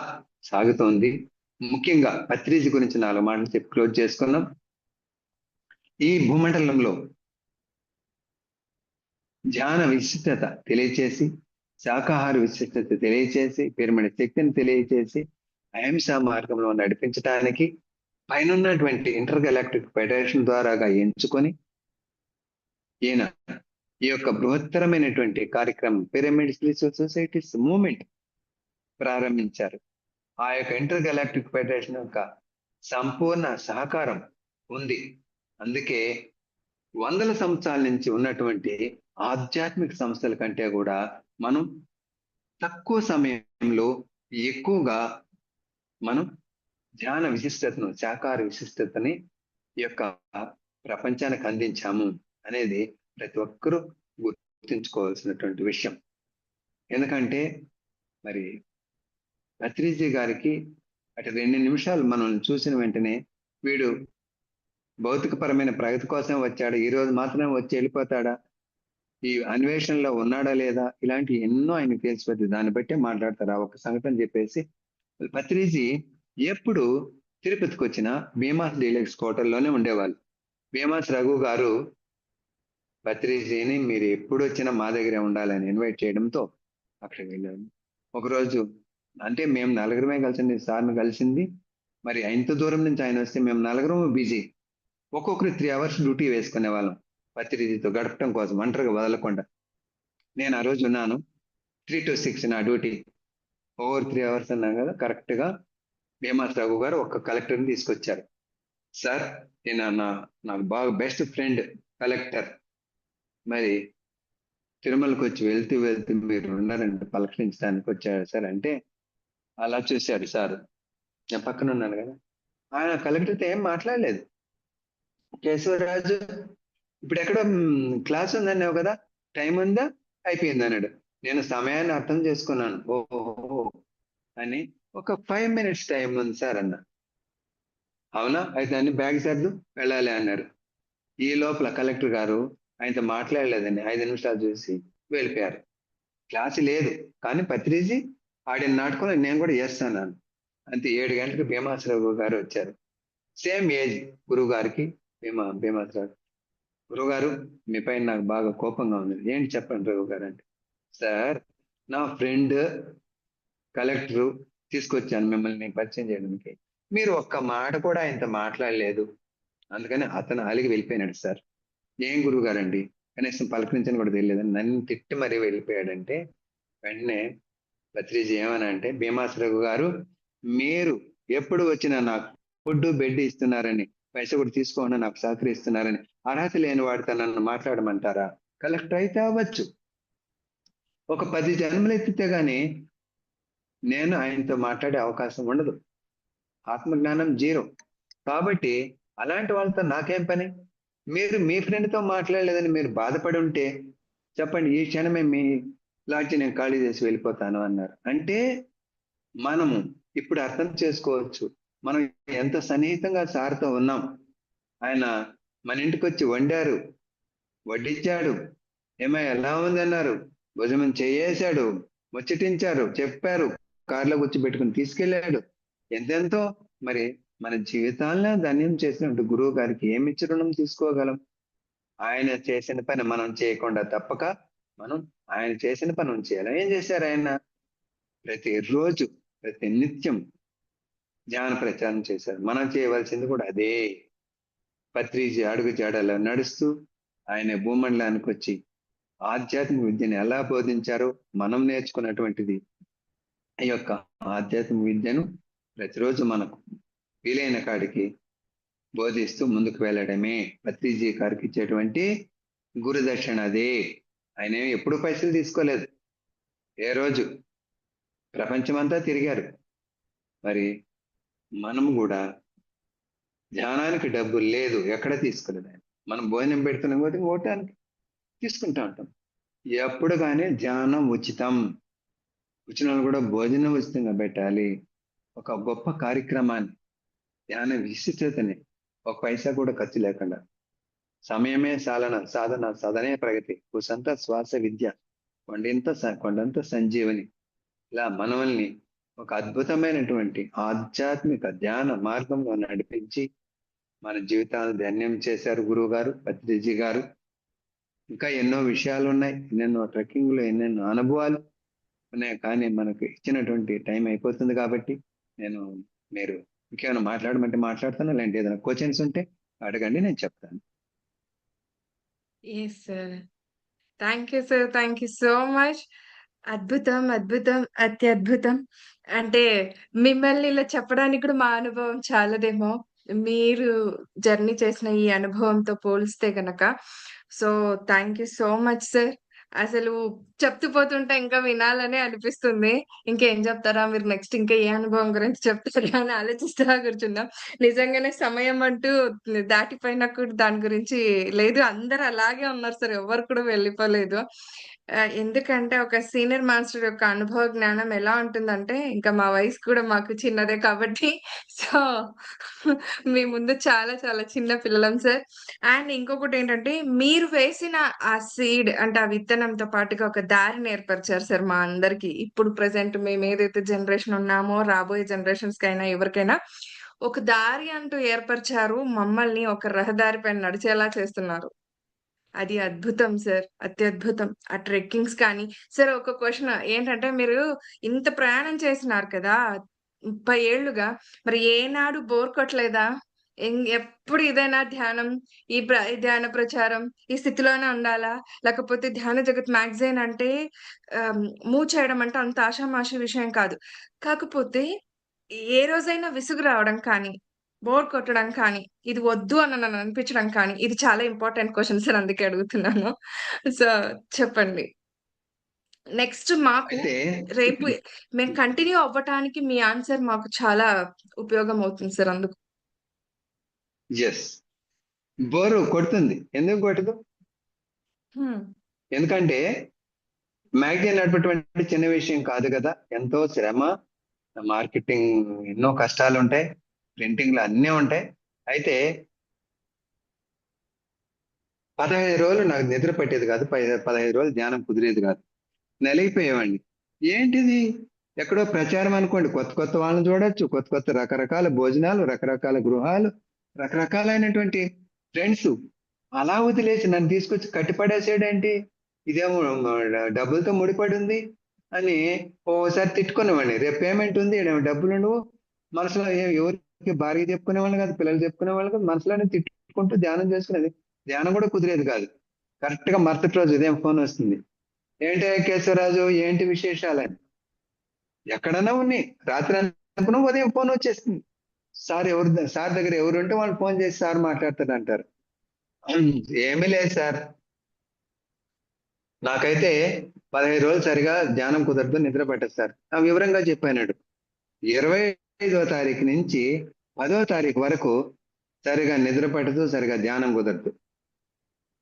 D: సాగుతోంది. ముఖ్యంగా పత్రిజీ గురించి 4 మాటలు చెప్పి క్లోజ్ చేసుకున్నాం. ఈ భూమండలంలో ధ్యాన విశిష్టత తెలియచేసి, శాకాహార విశిష్టత తెలియచేసి, పిరమిడ్ శక్తిని తెలియచేసి, అహింస మార్గంలో నడిపించడానికి పైనన్నటువంటి ఇంటర్ గెలాక్టిక్ ఫెడరేషన్ ద్వారాగా ఎంచుకొని ఈయన ఈ యొక్క బృహత్తరమైనటువంటి కార్యక్రమం పిరమిడ్ స్పిరిచువల్ సొసైటీస్ మూవ్మెంట్ ప్రారంభించారు. ఆ యొక్క ఇంటర్ గెలాక్టిక్ ఫెడరేషన్ యొక్క సంపూర్ణ సహకారం ఉంది. అందుకే 100 సంవత్సరాల నుంచి ఉన్నటువంటి ఆధ్యాత్మిక సంస్థల కంటే కూడా మనం తక్కువ సమయంలో ఎక్కువగా మనం ధ్యాన విశిష్టతను, శాకాహార విశిష్టతని ఈ యొక్క ప్రపంచానికి అందించాము అనేది ప్రతి ఒక్కరూ గుర్తుంచుకోవాల్సినటువంటి విషయం. ఎందుకంటే మరి పత్రిజీ గారికి అటు 2 నిమిషాలు మనం చూసిన వెంటనే వీడు భౌతికపరమైన ప్రగతి కోసం వచ్చాడు, ఈ రోజు మాత్రమే వచ్చి వెళ్ళిపోతాడా, ఈ అన్వేషణలో ఉన్నాడా లేదా, ఇలాంటి ఎన్నో ఆయనకు తెలిసిపోతుంది. దాన్ని బట్టే మాట్లాడతారు. ఆ ఒక్క సంఘటన చెప్పేసి, పత్రిజీ ఎప్పుడు తిరుపతికి వచ్చిన భీమాస్ డీలక్స్ హోటల్లోనే ఉండేవాళ్ళు. భీమాస్ రఘు గారు పత్రిజీని మీరు ఎప్పుడు వచ్చినా మా దగ్గరే ఉండాలని ఇన్వైట్ చేయడంతో అక్కడికి వెళ్ళాను. ఒకరోజు అంటే మేము 4 కలిసింది, సార్ని కలిసింది. మరి ఇంత దూరం నుంచి ఆయన వస్తే మేము 4 బిజీ, ఒక్కొక్కరు 3 hours డ్యూటీ వేసుకునే వాళ్ళం పత్రిజీతో గడపడం కోసం, ఒంటరిగా వదలకుండా. నేను ఆ రోజు ఉన్నాను 3 to 6 నా డ్యూటీ. ఓవర్ 3 hours అన్నాను కదా. కరెక్ట్ గా భీమాస్ రఘు గారు ఒక కలెక్టర్ని తీసుకొచ్చారు. సార్ ఈయన నాకు బాగా బెస్ట్ ఫ్రెండ్ కలెక్టర్, మరి తిరుమలకి వచ్చి వెళ్తూ వెళ్తూ మీరు ఉన్నారండి పలకరించడానికి వచ్చాడు సార్ అంటే అలా చూశాడు సార్. నేను పక్కన ఉన్నాను కదా. ఆయన కలెక్టర్తో ఏం మాట్లాడలేదు. కేశవరాజు ఇప్పుడు ఎక్కడ క్లాస్ ఉందన్నావు కదా, టైం ఉందా, అయిపోయింది అన్నాడు. నేను సమయాన్ని అర్థం చేసుకున్నాను. ఓహో అని ఒక 5 minutes టైం ఉంది సార్ అన్న. అవునా, అయితే అన్ని బ్యాగ్ సర్దు వెళ్ళాలి అన్నారు. ఈ లోపల కలెక్టర్ గారు ఆయనతో మాట్లాడలేదని 5 నిమిషాలు చూసి వెళ్ళిపోయారు. క్లాస్ లేదు కానీ పత్రిజీ ఆడిన నాటకంలో నేను కూడా చేస్తాను. అంతే 7 గంటలకు భీమాశ్రావు గారు వచ్చారు. సేమ్ ఏజ్ గురువు గారికి. భీమాశ్రావు గురువు గారు మీ పైన నాకు బాగా కోపంగా ఉంది. ఏంటి చెప్పండి రఘు గారు అంటే, సార్ నా ఫ్రెండ్ కలెక్టరు తీసుకొచ్చాను మిమ్మల్ని పరిచయం చేయడానికి, మీరు ఒక్క మాట కూడా ఆయనతో మాట్లాడలేదు, అందుకని అతను అలిగి వెళ్ళిపోయినాడు సార్. ఏం గురువు గారండి, కనీసం పలకరించని కూడా తెలియదని నన్ను తిట్టి మరీ వెళ్ళిపోయాడంటే వెంటనే పత్రిజీ ఏమని అంటే, భీమాశ్రఘు గారు మీరు ఎప్పుడు వచ్చినా నాకు ఫుడ్ బెడ్ ఇస్తున్నారని, పైసా కూడా తీసుకోకుండా నాకు సహకరిస్తున్నారని అర్హత లేని వాడితో నన్ను మాట్లాడమంటారా? కలెక్టర్ అయితే అవ్వచ్చు, ఒక 10 జన్మలు ఎత్తితే గాని నేను ఆయనతో మాట్లాడే అవకాశం ఉండదు. ఆత్మజ్ఞానం 0. కాబట్టి అలాంటి వాళ్ళతో నాకేం పని? మీరు మీ ఫ్రెండ్తో మాట్లాడలేదని మీరు బాధపడి ఉంటే చెప్పండి, ఈ క్షణమే మీ లాడ్జి నేను ఖాళీ చేసి వెళ్ళిపోతాను అన్నారు. అంటే మనము ఇప్పుడు అర్థం చేసుకోవచ్చు మనం ఎంత సన్నిహితంగా సార్తో ఉన్నాం. ఆయన మన ఇంటికి వచ్చి వండారు, వడ్డించాడు, ఏమై ఎలా ఉంది అన్నారు, భుజమం చేయేశాడు, ముచ్చటించారు, చెప్పారు, కారులో కూర్చోబెట్టుకుని తీసుకెళ్ళాడు. ఎంతెంతో మరి మన జీవితాలను ధన్యం చేసినట్టు గురువు గారికి ఏమిచ్చి రుణం తీసుకోగలం? ఆయన చేసిన పని మనం చేయకుండా తప్పక మనం ఆయన చేసిన పని చేయాలి. ఏం చేశారు ఆయన? ప్రతిరోజు ప్రతి నిత్యం జ్ఞాన ప్రచారం చేశారు. మనం చేయవలసింది కూడా అదే. పత్రిజీ అడుగు జాడలో నడుస్తూ ఆయన భూమండలానికి వచ్చి ఆధ్యాత్మిక విద్యను ఎలా బోధించారో మనం నేర్చుకున్నటువంటిది ఈ యొక్క ఆధ్యాత్మిక విద్యను ప్రతిరోజు మనకు వీలైన కాడికి బోధిస్తూ ముందుకు వెళ్ళడమే పత్రిజీ గారికి ఇచ్చేటువంటి గురుదక్షిణ అదే. ఆయన ఎప్పుడు పైసలు తీసుకోలేదు. ఏ రోజు ప్రపంచమంతా తిరిగారు. మరి మనము కూడా ధ్యానానికి డబ్బులు లేదు, ఎక్కడ తీసుకోలేదు ఆయన. మనం భోజనం పెడుతున్నాం పోతే ఓటానికి తీసుకుంటా ఉంటాం. ఎప్పుడు కానీ ధ్యానం ఉచితం. వచ్చిన కూడా భోజనం ఉచితంగా పెట్టాలి. ఒక గొప్ప కార్యక్రమాన్ని, ధ్యాన విశిష్టతని ఒక పైసా కూడా ఖర్చు లేకుండా, సమయమే సాధన సాధనే ప్రగతి, కుసంత శ్వాస విద్య, కొండంత సంజీవని, ఇలా మనల్ని ఒక అద్భుతమైనటువంటి ఆధ్యాత్మిక ధ్యాన మార్గంలో నడిపించి మన జీవితాలను ధన్యం చేశారు గురువు గారు, పత్రిజీ గారు. ఇంకా ఎన్నో విషయాలు ఉన్నాయి, ఎన్నెన్నో ట్రెక్కింగ్లో ఎన్నెన్నో అనుభవాలు ఉన్నాయి. కానీ మనకు ఇచ్చినటువంటి టైం అయిపోతుంది కాబట్టి మీరు ఇంకేమైనా మాట్లాడమంటే మాట్లాడతాను, లేదంటే ఏదైనా క్వశ్చన్స్ ఉంటే అడగండి, నేను చెప్తాను.
C: Yes sir. Thank you sir. Thank you so much. అద్భుతం, అద్భుతం, అత్యద్భుతం. అంటే మిమ్మల్ని ఇలా చెప్పడానికి కూడా మా అనుభవం చాలదేమో. మీరు జర్నీ చేసిన ఈ అనుభవంతో పోలిస్తే గనక. So thank you so much sir. అసలు చెప్తూ పోతుంటే ఇంకా వినాలనే అనిపిస్తుంది. ఇంకేం చెప్తారా మీరు నెక్స్ట్, ఇంకా ఏ అనుభవం గురించి చెప్తారా అని ఆలోచిస్తా కూర్చున్నాం. నిజంగానే సమయం అంటూ దాటిపోయినా కూడా దాని గురించి లేదు. అందరూ అలాగే ఉన్నారు సార్. ఎవరు కూడా వెళ్ళిపోలేదు. ఎందుకంటే ఒక సీనియర్ మాస్టర్ యొక్క అనుభవ జ్ఞానం ఎలా ఉంటుందంటే, ఇంకా మా వయసు కూడా మాకు చిన్నదే కాబట్టి సో మీ ముందు చాలా చాలా చిన్న పిల్లలం సార్. అండ్ ఇంకొకటేంటంటే, మీరు వేసిన ఆ సీడ్ అంటే ఆ విత్తనంతో పాటుగా ఒక దారిని ఏర్పరిచారు సార్ మా అందరికి. ఇప్పుడు ప్రెజెంట్ మేము ఏదైతే జనరేషన్ ఉన్నామో, రాబోయే జనరేషన్స్‌కైనా ఎవరికైనా ఒక దారి అంటూ ఏర్పరిచారు. మమ్మల్ని ఒక రహదారి పైన నడిచేలా చేస్తున్నారు. అది అద్భుతం సార్. అత్యద్భుతం. ఆ ట్రెక్కింగ్స్ కానీ సార్, ఒక క్వెషన్ ఏంటంటే, మీరు ఇంత ప్రయాణం చేసినారు కదా! 30 ఏళ్లుగా. మరి ఏనాడు బోర్ కొట్టలేదా? ఎప్పుడు ఇదేనా ధ్యానం? ఈ ధ్యాన ప్రచారం, ఈ స్థితిలోనే ఉండాలా? లేకపోతే ధ్యాన జగత్ మ్యాగజైన్ అంటే మూవ్ చేయడం అంటే అంత ఆషామాషీ విషయం కాదు. కాకపోతే ఏ రోజైనా విసుగు రావడం కానీ, బోర్ కొట్టడం కానీ, ఇది వద్దు అని నన్ను అనిపించడం కానీ, ఇది చాలా ఇంపార్టెంట్ క్వెషన్ సార్, అందుకే అడుగుతున్నాను. సో, చెప్పండి. నెక్స్ట్ మాకు
D: అయితే
C: రేపు మేము కంటిన్యూ అవ్వటానికి మీ ఆన్సర్ మాకు చాలా ఉపయోగం అవుతుంది సార్ అందుకు.
D: ఎస్, బోరు కొడుతుంది. ఎందుకు కొట్టదు? ఎందుకంటే మ్యాగజైన్ నడిపేటువంటి చిన్న విషయం కాదు కదా. ఎంతో శ్రమ, మార్కెటింగ్, ఎన్నో కష్టాలు ఉంటాయి, ప్రింటింగ్లు అన్నీ ఉంటాయి. అయితే 15 రోజులు నాకు నిద్ర పట్టేది కాదు, 15 రోజులు ధ్యానం కుదిరేది కాదు, నెలైపోయేవాడిని. ఏంటిది? ఎక్కడో ప్రచారం అనుకోండి, కొత్త కొత్త వాళ్ళని చూడొచ్చు, కొత్త కొత్త రకరకాల భోజనాలు, రకరకాల గృహాలు, రకరకాలైనటువంటి ఫ్రెండ్స్. అలా వదిలేసి నన్ను తీసుకొచ్చి కట్టిపడేసాడేంటి, ఇదేమో డబ్బులతో ముడిపడి ఉంది అని ఓసారి తిట్టుకునేవాడిని. రేపు పేమెంట్ ఉంది, డబ్బులు నువ్వు మనసులో ఎవరికి భార్య చెప్పుకునేవాళ్ళు కాదు, పిల్లలు చెప్పుకునేవాళ్ళు కాదు, మనసులోనే తిట్టుకుంటూ ధ్యానం చేసుకునేది. ధ్యానం కూడా కుదిరేది కాదు. కరెక్ట్ గా మరుసటి రోజు ఉదయం ఫోన్ వస్తుంది, ఏంటి కేశవరాజు, ఏంటి విశేషాలని. ఎక్కడన్నా ఉన్నాయి, రాత్రి అనుకున్నా ఉదయం ఫోన్ వచ్చేస్తుంది. సార్ దగ్గర ఎవరు ఉంటే వాళ్ళు ఫోన్ చేసి సార్ మాట్లాడతాడు అంటారు. ఏమీ లేదు సార్, నాకైతే 15 రోజులు సరిగా ధ్యానం కుదరదు, నిద్ర పట్టదు సార్. ఆ వివరంగా చెప్పాడు. 25వ తారీఖు నుంచి 10వ తారీఖు వరకు సరిగా నిద్ర పట్టదు, సరిగా ధ్యానం కుదరదు.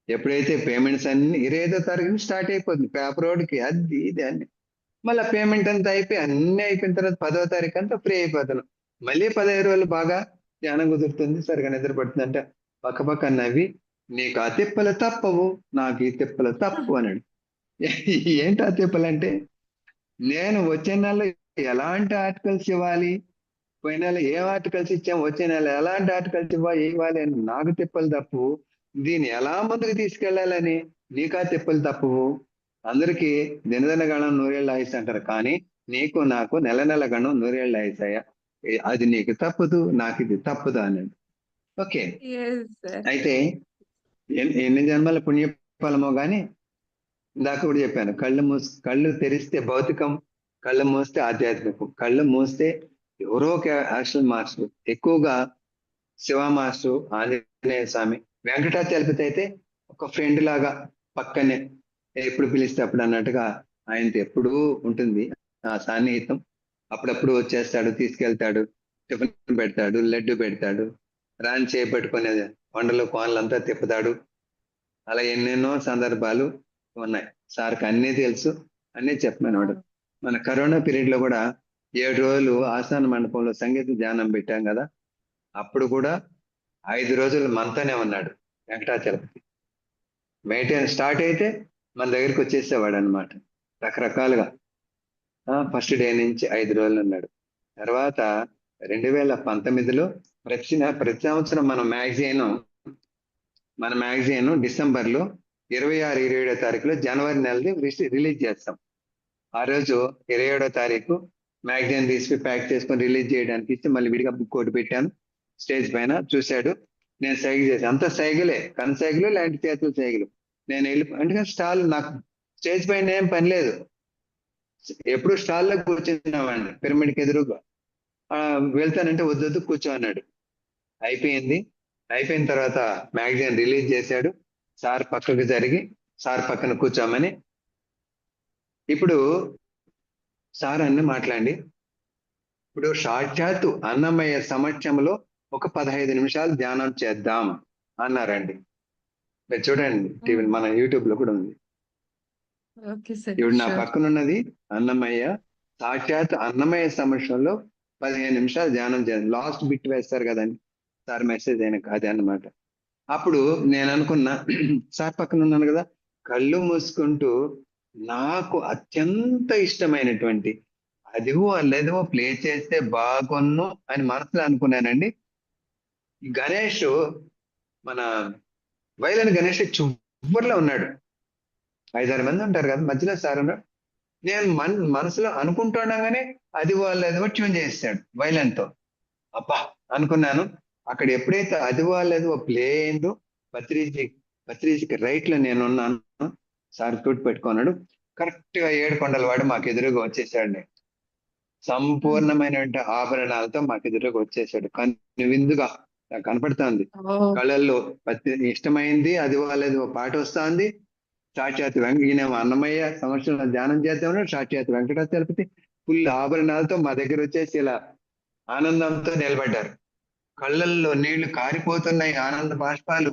D: ఎప్పుడైతే పేమెంట్స్ అన్ని 25వ తారీఖు స్టార్ట్ అయిపోతుంది, పేపర్ రోడ్కి అది ఇది అన్ని, మళ్ళీ పేమెంట్ అంతా అయిపోయి అన్ని అయిపోయిన తర్వాత 10వ తారీఖు అంతా ఫ్రీ అయిపోతాను. మళ్ళీ 15 రోజులు బాగా ధ్యానం కుదురుతుంది, సరిగా నిద్ర పడుతుంది అంటే పక్క నవ్వి, నీకు ఆ తిప్పలు తప్పవు, నాకు ఈ తిప్పలు తప్పు అన్నాడు. ఏంటి ఆ తిప్పలు అంటే, నేను వచ్చే నెల ఎలాంటి ఆర్టికల్స్ ఇవ్వాలి, పోయిన నెల ఏం ఆర్టికల్స్ ఇచ్చాం, వచ్చే నెల ఎలాంటి ఆర్టికల్స్ ఇవ్వాలి అని నాకు తిప్పలు తప్పు, దీన్ని ఎలా ముందుకు తీసుకెళ్లాలని నీకు ఆ తిప్పలు తప్పువు. అందరికీ దినదిన గణం 100 ఏళ్ళ ఆయుష్ అంటారు, కానీ నీకు నాకు నెల నెల గణం 100 ఏళ్ళ ఆయుష్ అయ్యా, అది నీకు తప్పదు, నాకు ఇది తప్పదు అన్నాడు. ఓకే, అయితే ఎన్ని జన్మల పుణ్యఫలమో గాని ఇందాక కూడా చెప్పాను, కళ్ళు తెరిస్తే భౌతికం, కళ్ళు మూస్తే ఆధ్యాత్మికం. కళ్ళు మూస్తే ఎవరో ఒక యాక్షన్ మాస్టర్, ఎక్కువగా శివ మాస్టర్, ఆంజనేయ స్వామి, వెంకటాచలపతి అయితే ఒక ఫ్రెండ్ లాగా పక్కనే ఎప్పుడు పిలిస్తే అప్పుడు అన్నట్టుగా ఆయనతో ఎప్పుడూ ఉంటుంది ఆ సాన్నిహితం. అప్పుడప్పుడు వచ్చేస్తాడు, తీసుకెళ్తాడు, టిఫిన్ పెడతాడు, లడ్డు పెడతాడు, రాని చేపట్టుకునే కొండలు కోనలంతా తిప్పుతాడు. అలా ఎన్నెన్నో సందర్భాలు ఉన్నాయి. సార్కి అన్నీ తెలుసు, అన్నీ చెప్పమన్నాడు. మన కరోనా పీరియడ్ లో కూడా 7 రోజులు ఆస్థాన మండపంలో సంగీత ధ్యానం పెట్టాం కదా, అప్పుడు కూడా 5 రోజులు మనతోనే ఉన్నాడు వెంకటాచలపతి. మెయింటైన్ స్టార్ట్ అయితే మన దగ్గరికి వచ్చేసేవాడు అనమాట, రకరకాలుగా. ఫస్ట్ డే నుంచి 5 రోజులు ఉన్నాడు. తర్వాత 2019లో ప్రతి సంవత్సరం మన మ్యాగజైన్ డిసెంబర్లో 26, 27వ తారీఖులో జనవరి నెలది రిలీజ్ చేస్తాం. ఆ రోజు 27వ తారీఖు మ్యాగజైన్ తీసి ప్యాక్ చేసుకొని రిలీజ్ చేయడానికి ఇచ్చి మళ్ళీ విడిగా బుక్ ఒకటి పెట్టాను. స్టేజ్ పైన చూశాడు, నేను సైగలు చేశాను, అంత సైగలే, కను సైగలు, లాంటి చేతుల సైగలు. నేను అంటే స్టాల్, నాకు స్టేజ్ పైన ఏం పని లేదు, ఎప్పుడు స్టాల్లో కూర్చున్నామండి, పిరమిడ్కి ఎదురుగా. వెళ్తానంటే వద్దొద్దు కూర్చో అన్నాడు. అయిపోయిన తర్వాత మ్యాగజైన్ రిలీజ్ చేశాడు. సార్ పక్కకు జరిగి సార్ పక్కన కూర్చోమని, ఇప్పుడు సార్ అన్ని మాట్లాడి, ఇప్పుడు సాక్షాత్తు అన్నమయ్య సమక్షంలో ఒక 15 నిమిషాలు ధ్యానం చేద్దాం అన్నారండి. మీరు చూడండి, టీవీ మన యూట్యూబ్ లో కూడా ఉంది. ఇప్పుడు నా పక్కన ఉన్నది అన్నమయ్య, సాక్షాత్ అన్నమయ్య సమక్షంలో 15 నిమిషాలు ధ్యానం చేయాలి. లాస్ట్ బిట్ వేస్తారు కదండి సార్, మెసేజ్ అయిన అది అన్నమాట. అప్పుడు నేను అనుకున్నా, సార్ పక్కన ఉన్నాను కదా, కళ్ళు మూసుకుంటూ నాకు అత్యంత ఇష్టమైనటువంటి అదివో లేదో ప్లే చేస్తే బాగున్ను అని మనసులో అనుకున్నానండి. గణేష్, మన వైలన్ గణేష్ చివరిలో ఉన్నాడు, 5-6 మంది ఉంటారు కదా, మధ్యలో సార్ ఉన్నాడు. నేను మనసులో అనుకుంటుండగానే అదివో లేదో ట్యూన్ చేస్తాడు వైలన్తో. అబ్బా అనుకున్నాను. అక్కడ ఎప్పుడైతే అదివో లేదో ప్లే అయిందో, పత్రిజీకి రైట్ లో నేను ఉన్నాను, సార్ తోటి పెట్టుకున్నాడు. కరెక్ట్ గా 7 కొండల వాడు మాకు ఎదురుగా వచ్చేసాడు. సంపూర్ణమైనటువంటి ఆభరణాలతో మాకు ఎదురుగా వచ్చేసాడు. విందుగా నాకు కనపడుతోంది.
C: ఓ
D: కళ్ళల్లో ఇష్టమైంది అది వాళ్ళది ఓ పాట వస్తుంది. సాక్షాత్ ఈయన అన్నమయ్య సంవత్సరంలో ధ్యానం చేద్దామని సాక్షాత్ వెంకటాచలపతి ఫుల్ ఆభరణాలతో మా దగ్గర వచ్చేసి ఇలా ఆనందంతో నిలబడ్డారు. కళ్ళల్లో నీళ్లు కారిపోతున్నాయి, ఆనంద బాష్పాలు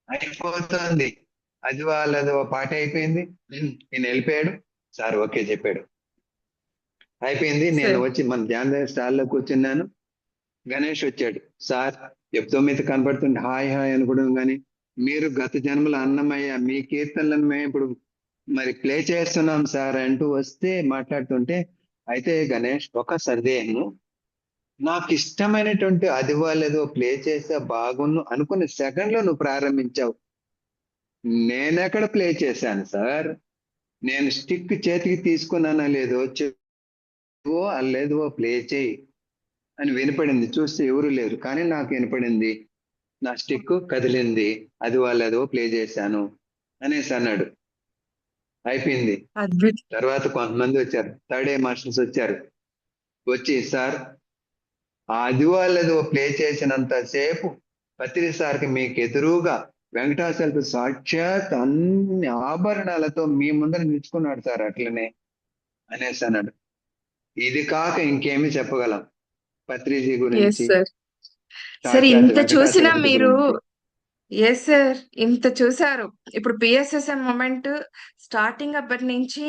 D: అయిపోతుంది. అది వాళ్ళది ఓ పాట అయిపోయింది. ఈయన వెళ్ళిపోయాడు. సార్ ఓకే చెప్పాడు, అయిపోయింది. నేను
C: సార్
D: వచ్చి మన ధ్యాన స్టాల్లో కూర్చున్నాను. గణేష్ వచ్చాడు. సార్ ఎప్పుడో మీద కనపడుతుంటే హాయ్ హాయ్ అనుకోవడం కానీ, మీరు గత జన్మల అన్నమయ్య మీ కీర్తనలను మేము ఇప్పుడు మరి ప్లే చేస్తున్నాం సార్ అంటూ వస్తే మాట్లాడుతుంటే, అయితే గణేష్ ఒక సందేహం, నాకు ఇష్టమైనటువంటి అది వాళ్ళేదో ప్లే చేస్తే బాగున్ను అనుకున్న సెకండ్ లో నువ్వు ప్రారంభించావు. నేనెక్కడ ప్లే చేశాను సార్? నేను స్టిక్ చేతికి తీసుకున్నానా లేదో చెప్పు, లేదో ప్లే చేయి అని వినపడింది. చూస్తే ఎవరు లేరు, కానీ నాకు వినపడింది. నా స్టిక్ కదిలింది, అది వాళ్ళేదో ప్లే చేశాను అనేసి అన్నాడు. అయిపోయింది.
C: అద్భుతం.
D: తర్వాత కొంతమంది వచ్చారు, థర్డ్ ఏ మాస్టర్స్ వచ్చారు. వచ్చి సార్ అది వాళ్ళేదో ప్లే చేసినంత సేపు పత్రి సార్కి మీకు ఎదురుగా వెంకటాచలపతి సాక్షాత్ అన్ని ఆభరణాలతో మీ ముందర నిలుచుకున్నాడు సార్ అట్లనే అనేసి అన్నాడు. ఇది కాక ఇంకేమి చెప్పగలం పత్రిజీ
C: ఎస్
D: గురించి,
C: సార్. సార్
D: సాక్షాత్
C: ఇంత చూసినా
D: వెంకటాచలపతి
C: మీరు
D: గురించి.
C: ఎస్ సార్ ఇంత చూసారు. ఇప్పుడు పిఎస్ఎస్ఎం మూమెంట్ స్టార్టింగ్ అప్పటి నుంచి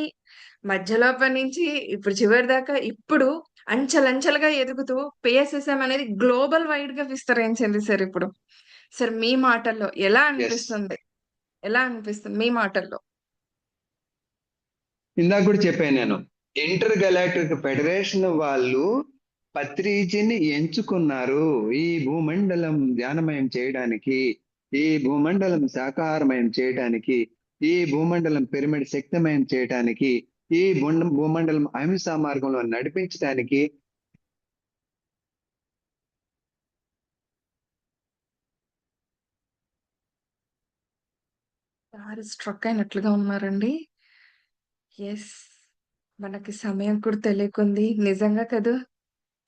C: మధ్యలో అప్పటి నుంచి ఇప్పుడు చివరి దాకా ఇప్పుడు అంచెలంచెలుగా ఎదుగుతూ పిఎస్ఎస్ఎం అనేది గ్లోబల్ వైడ్ గా విస్తరించింది సార్. ఇప్పుడు సార్ మీ మాటల్లో ఎలా
D: ఎస్,
C: అనిపిస్తుంది? ఎలా అనిపిస్తుంది మీ మాటల్లో?
D: ఇందాక కూడా చెప్పాను నేను, ఇంటర్ గెలాక్టిక్ ఫెడరేషన్ వాళ్ళు పత్రిజీని ఎంచుకున్నారు ఈ భూమండలం ధ్యానమయం చేయడానికి, ఈ భూమండలం సాకారమయం చేయడానికి, ఈ భూమండలం పిరమిడ్ శక్తిమయం చేయడానికి, ఈ భూమండలం అహింసా మార్గంలో నడిపించడానికి.
C: సార్ స్ట్రక్ అయినట్లుగా ఉన్నారండి. ఎస్, మనకి సమయం కూడా తెలియకుంది నిజంగా కదా.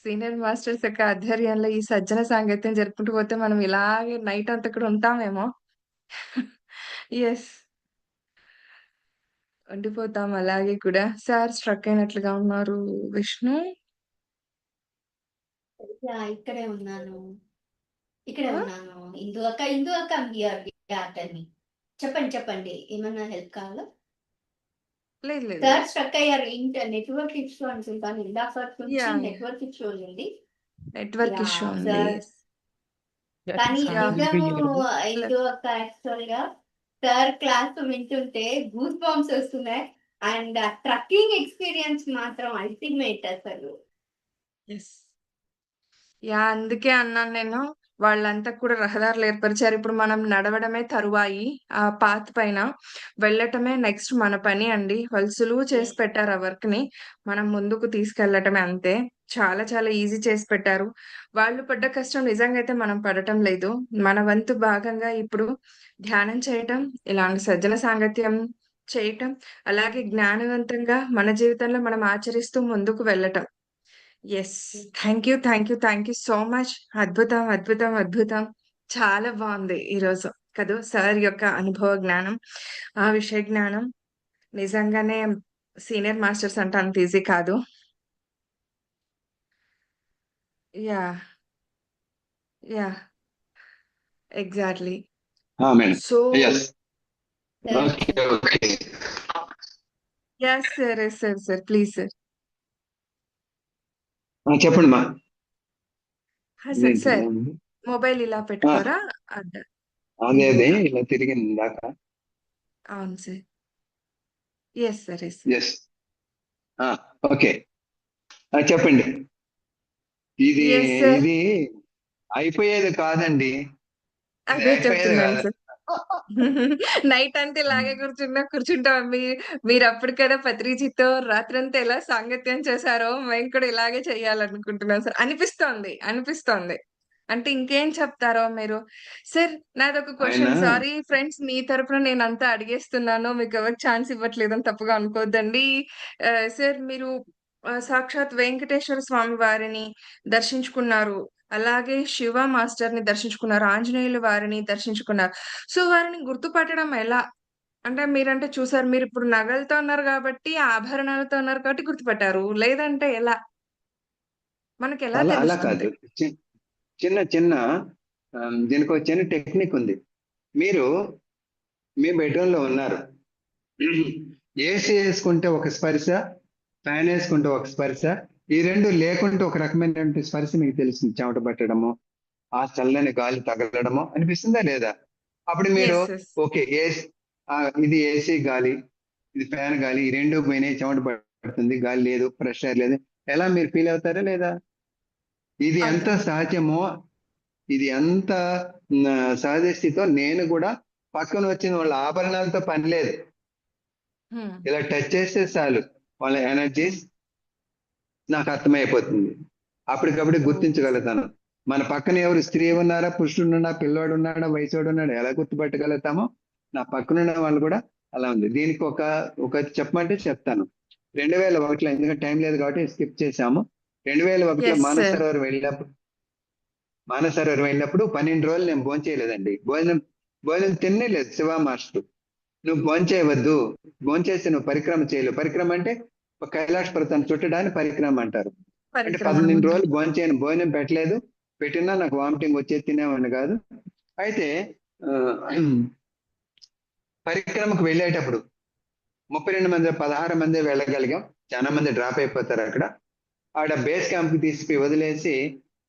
C: సీనియర్ మాస్టర్స్ యొక్క ఆధ్వర్యంలో ఈ సజ్జన సాంగత్యం జరుపుకుంటూ పోతే మనం ఇలాగే నైట్ అంతా కూడా ఉంటామేమో. ఎస్, ఉండిపోతాం అలాగే కూడా. సార్ స్ట్రక్ అయినట్లుగా ఉన్నారు విష్ణు.
B: ఇక్కడే ఉన్నాను, ఇక్కడే ఉన్నాను. ఇందు అక్క చెప్పండి చెప్పండి, ఏమన్నా హెల్ప్ కావాలా?
C: లేదు లేదు.
B: సార్ స్ట్రక్ అయ్యారు. నెట్వర్క్ ఇష్యూ అనుకుంటాను, ఇందాక నుంచి
C: యా
B: నెట్వర్క్ ఇష్యూ ఉంది.
C: నెట్వర్క్ ఇష్యూ ఉంది.
B: సార్ కానీ నిజము ఇందు అక్క యాక్చువల్ గా సార్ క్లాస్ వింటుంటే గూస్ బాంబ్స్ వస్తున్నాయి. అండ్ ట్రక్కింగ్ ఎక్స్పీరియన్స్ మాత్రం అల్టిమేట్ అసలు.
C: ఎస్, యా అందుకే అన్నాను నేను. వాళ్ళంతా కూడా రహదారులు ఏర్పరిచారు. ఇప్పుడు మనం నడవడమే తరువాయి, ఆ పాత్ పైన వెళ్ళటమే నెక్స్ట్ మన పని అండి. వాళ్ళు సులువు చేసి పెట్టారు ఆ వర్క్ ని, మనం ముందుకు తీసుకెళ్లటమే అంతే. చాలా చాలా ఈజీ చేసి పెట్టారు. వాళ్ళు పడ్డ కష్టం నిజంగా అయితే మనం పడటం లేదు. మన వంతు భాగంగా ఇప్పుడు ధ్యానం చేయటం, ఇలాంటి సజ్జన సాంగత్యం చేయటం, అలాగే జ్ఞానవంతంగా మన జీవితంలో మనం ఆచరిస్తూ ముందుకు వెళ్ళటం. Yes, thank you thank you thank you so much. అద్భుతం అద్భుతం అద్భుతం. చాలా బాగుంది ఈరోజు కదా. సార్ యొక్క అనుభవ జ్ఞానం, ఆ విషయ జ్ఞానం నిజంగానే సీనియర్ మాస్టర్స్ అంటే అంత ఈజీ కాదు. Yeah yeah exactly.
D: Madam
C: so
D: yes, okay okay.
C: Yes sir, yes sir, sir please sir.
D: చెప్పండి మా.
C: సార్ సార్ మొబైల్ ఇలా పెట్టుకోరా?
D: అదే అదే ఇలా తిరిగింది ఇందాక.
C: అవును సార్. Yes sir, yes
D: yes, okay చెప్పండి. ఇది
C: ఎస్ సార్.
D: ఇది అయిపోయేది కాదండి, ఇది
C: అదే
D: అయిపోయేది
C: చెప్తున్నాను
D: కాదు.
C: సార్. నైట్ అంతా ఇలాగే కూర్చుంటాం. మీరు అప్పుడు కదా పత్రిజితో రాత్రంతా ఎలా సాంగత్యం చేశారో మేము కూడా ఇలాగే చెయ్యాలనుకుంటున్నాం సార్. అనిపిస్తోంది. అంటే ఇంకేం చెప్తారో మీరు సార్. నాదొక క్వశ్చన్.
D: ఆయన
C: సారీ ఫ్రెండ్స్, మీ తరపున నేను అంతా అడిగేస్తున్నాను, మీకు ఎవరికి ఛాన్స్ ఇవ్వట్లేదని తప్పుగా అనుకోవద్దండి. సార్ మీరు సాక్షాత్ వెంకటేశ్వర స్వామి వారిని దర్శించుకున్నారు. అలాగే శివ మాస్టర్‌ని దర్శించుకున్నారు. ఆంజనేయుల వారిని దర్శించుకున్నారు. సో, వారిని గుర్తుపట్టడం ఎలా? అంటే మీరంటే చూసారు. మీరిప్పుడు నగలతో ఉన్నారు గాబట్టి, ఆభరణాలతో ఉన్నారు కాబట్టి గుర్తుపట్టారు. లేదంటే ఎలా? మనకెలా
D: అలా అలా
C: తెలుస్తుంది?
D: కాదు. చిన్న చిన్న దీనికి ఒక చిన్న టెక్నిక్ ఉంది. మీరు మీ బెడ్రూమ్ లో ఉన్నారు. ఏసీ వేసుకుంటే ఒక స్పర్శ, ఫ్యాన్ వేసుకుంటే ఒక స్పర్శ, ఈ రెండు లేకుంటే ఒక రకమైనటువంటి స్పర్శ మీకు తెలుస్తుంది. చెమట పట్టడము, ఆ చల్లని గాలి తగలడము అనిపిస్తుందా లేదా? అప్పుడు మీరు
C: యెస్. యెస్.
D: ఓకే ఇది ఏసీ గాలి, ఇది ఫ్యాన్ గాలి, ఈ రెండు పోయినాయి, చెమట పడుతుంది, గాలి లేదు, ఫ్రెష్ ఎయిర్ లేదు, ఎలా మీరు ఫీల్ అవుతారా లేదా? ఇది ఎంత
C: అవుతాం.
D: సహజమో, ఇది ఎంత సహజ స్థితితో నేను కూడా పక్కన వచ్చిన వాళ్ళ ఆభరణాలతో పని లేదు.
C: హ్మ్.
D: ఇలా టచ్ చేస్తే చాలు వాళ్ళ ఎనర్జీస్ నాకు అర్థమైపోతుంది. అప్పటికప్పుడు
C: ఓహ్!
D: గుర్తించగలుగుతాను. మన పక్కన ఎవరు స్త్రీ ఉన్నారా, పురుషుడు ఉన్నాడా, పిల్లోడు ఉన్నాడా, వయసోడు ఉన్నాడా, ఎలా గుర్తుపట్టగలుగుతామో నా పక్కనున్న వాళ్ళు కూడా అలా ఉంది. దీనికి ఒక చెప్పమంటే చెప్తాను. 2001లో, ఎందుకంటే టైం లేదు కాబట్టి స్కిప్ చేశాము. 2001లో
C: యెస్ సార్.
D: మానసరోవర్ వెళ్ళినప్పుడు 12 రోజులు నేను భోంచేయలేదండి. భోజనం తినలేదు. శివ మాస్టర్, నువ్వు భోంచేయవద్దు, భోంచేస్తే నువ్వు పరిక్రమ చేయలేవు. పరిక్రమ అంటే ఒక కైలాస పర్వతాన్ని చుట్టడానికి పరిక్రమ అంటారు. అంటే
C: పరిక్రమ
D: 12
C: అంటారు.
D: రోజులు భోంచేయను, భోజనం పెట్టలేదు, పెట్టినా నాకు వామిటింగ్ వచ్చేది, తినేవాడిని కాదు. అయితే ఆ, పరిక్రమకు వెళ్ళేటప్పుడు 32 మంది 16 మంది వెళ్ళగలిగాం. చాలా మంది డ్రాప్ అయిపోతారు అక్కడ. ఆడ బేస్ క్యాంప్ కి తీసుకుని వదిలేసి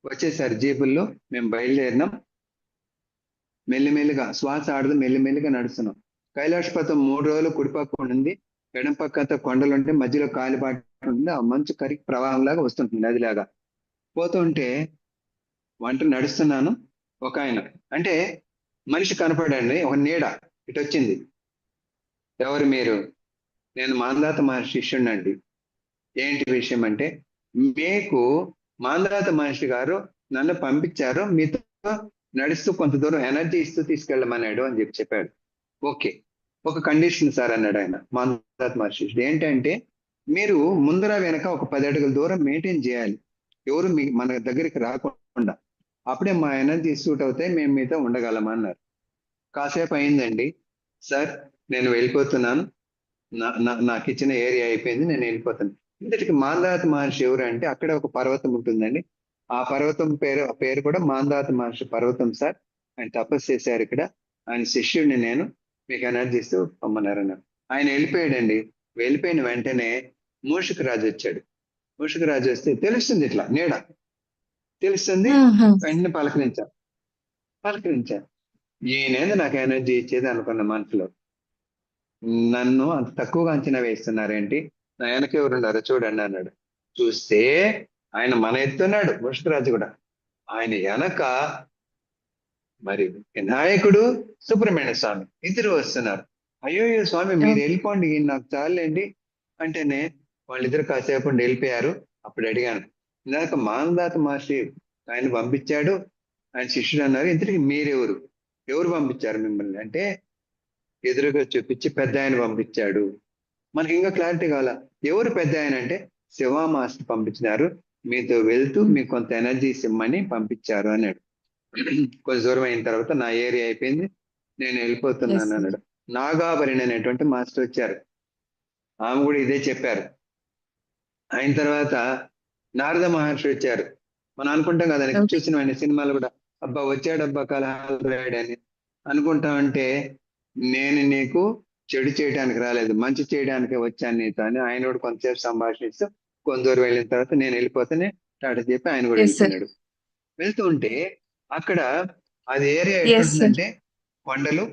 D: వచ్చేసారు జీపుల్లో. మేము బయలుదేరినాం. మెల్లిమెల్లిగా శ్వాస ఆడదు, మెల్లిమెల్లిగా నడుస్తున్నాం. కైలాసపర్వతం 3 రోజులు కుడిపక్క ఉంది, ఎడం పక్క అంతా కొండలు ఉంటే మధ్యలో కాలిబాట ఉంటుంది. ఆ మంచు కరికి ప్రవాహంలాగా వస్తుంటుంది, నదిలాగా పోతుంటే వంట నడుస్తున్నాను. ఒక ఆయన అంటే మనిషి కనపడండి, ఒక నీడ ఇటు వచ్చింది. ఎవరు మీరు? నేను మాందాత మహర్షి శిష్యుడినండి. ఏంటి విషయం అంటే, మీకు మాందాత మహర్షి గారు నన్ను పంపించారు, మీతో నడుస్తూ కొంత దూరం ఎనర్జీ ఇస్తూ తీసుకెళ్ళమన్నాడు అని చెప్పాడు. ఓకే, ఒక కండిషన్ సార్ అన్నాడు ఆయన, మాందాత మహర్షి. ఏంటంటే మీరు ముందర వెనక ఒక 10 అడుగుల దూరం మెయింటైన్ చేయాలి, ఎవరు మన దగ్గరికి రాకుండా. అప్పుడే మా ఎనర్జీ సూట్ అవుతాయి, మేము మీతో ఉండగలమన్నారు. కాసేపు అయిందండి. సార్ నేను వెళ్ళిపోతున్నాను, నాకు ఇచ్చిన ఏరియా అయిపోయింది, నేను వెళ్ళిపోతాను. ఇంతటికి మాందాత మహర్షి ఎవరు అంటే, అక్కడ ఒక పర్వతం ఉంటుందండి. ఆ పర్వతం పేరు కూడా మాందాత మహర్షి పర్వతం సార్. ఆయన తపస్సు చేశారు ఇక్కడ, ఆయన శిష్యుడిని నేను, మీకు ఎనర్జీ ఇస్తూ పొమ్మన్నారన్నారు. ఆయన వెళ్ళిపోయాడండి. వెళ్ళిపోయిన వెంటనే మూషిక రాజు వచ్చాడు. మూషిక రాజు వస్తే తెలుస్తుంది, ఇట్లా నీడ తెలుస్తుంది. వెంటనే పలకరించాను. ఈయనేది నాకు ఎనర్జీ ఇచ్చేది అనుకున్న మనసులో. నన్ను అంత తక్కువగా అంచనా వేస్తున్నారేంటి, నా వెనక ఎవరున్నారో చూడండి అన్నాడు. చూస్తే ఆయన మన ఎత్తున్నాడు, ముష్కరాజు కూడా. ఆయన వెనక మరి వినాయకుడు, సుబ్రహ్మణ్య స్వామి ఇద్దరు వస్తున్నారు. అయ్యో స్వామి మీరు వెళ్ళిపోండి, నాకు చాలండి అంటేనే వాళ్ళిద్దరు కాసేపు వెళ్ళిపోయారు. అప్పుడు అడిగాను, ఇందాక మానదాత మహర్షి ఆయన పంపించాడు, ఆయన శిష్యుడు అన్నారు, ఇంతటికి మీరెవరు, ఎవరు పంపించారు మిమ్మల్ని అంటే, ఎదురుగా చూపించి పెద్ద ఆయన పంపించాడు. మనకి ఇంకా క్లారిటీ కావాలా, ఎవరు పెద్ద ఆయన అంటే, శివ మాస్టర్ పంపించినారు, మీతో వెళ్తూ మీకు కొంత ఎనర్జీస్ ఇమ్మని పంపించారు అన్నాడు. కొంచెం దూరం అయిన తర్వాత నా ఏరియా అయిపోయింది, నేను వెళ్ళిపోతున్నాను అన్నాడు. నాగాభరణి అనేటువంటి మాస్టర్ వచ్చారు, ఆమె కూడా ఇదే చెప్పారు. అయిన తర్వాత నారద మహర్షి వచ్చారు. మనం అనుకుంటాం కదా, చూసిన సినిమాలు కూడా, అబ్బా వచ్చాడబ్బా కలహాలు రాయడని అనుకుంటామంటే, నేను నీకు చెడు చేయడానికి రాలేదు, మంచి చేయడానికే వచ్చాను నీతో అని ఆయన కూడా కొంతసేపు సంభాషిస్తూ కొంత దూరం వెళ్ళిన తర్వాత నేను వెళ్ళిపోతేనే టాటా చెప్పి ఆయన కూడా వెళ్ళిపోయినాడు. వెళ్తూ ఉంటే అక్కడ అది ఏరియా ఎట్లుంటుందంటే, కొండలు,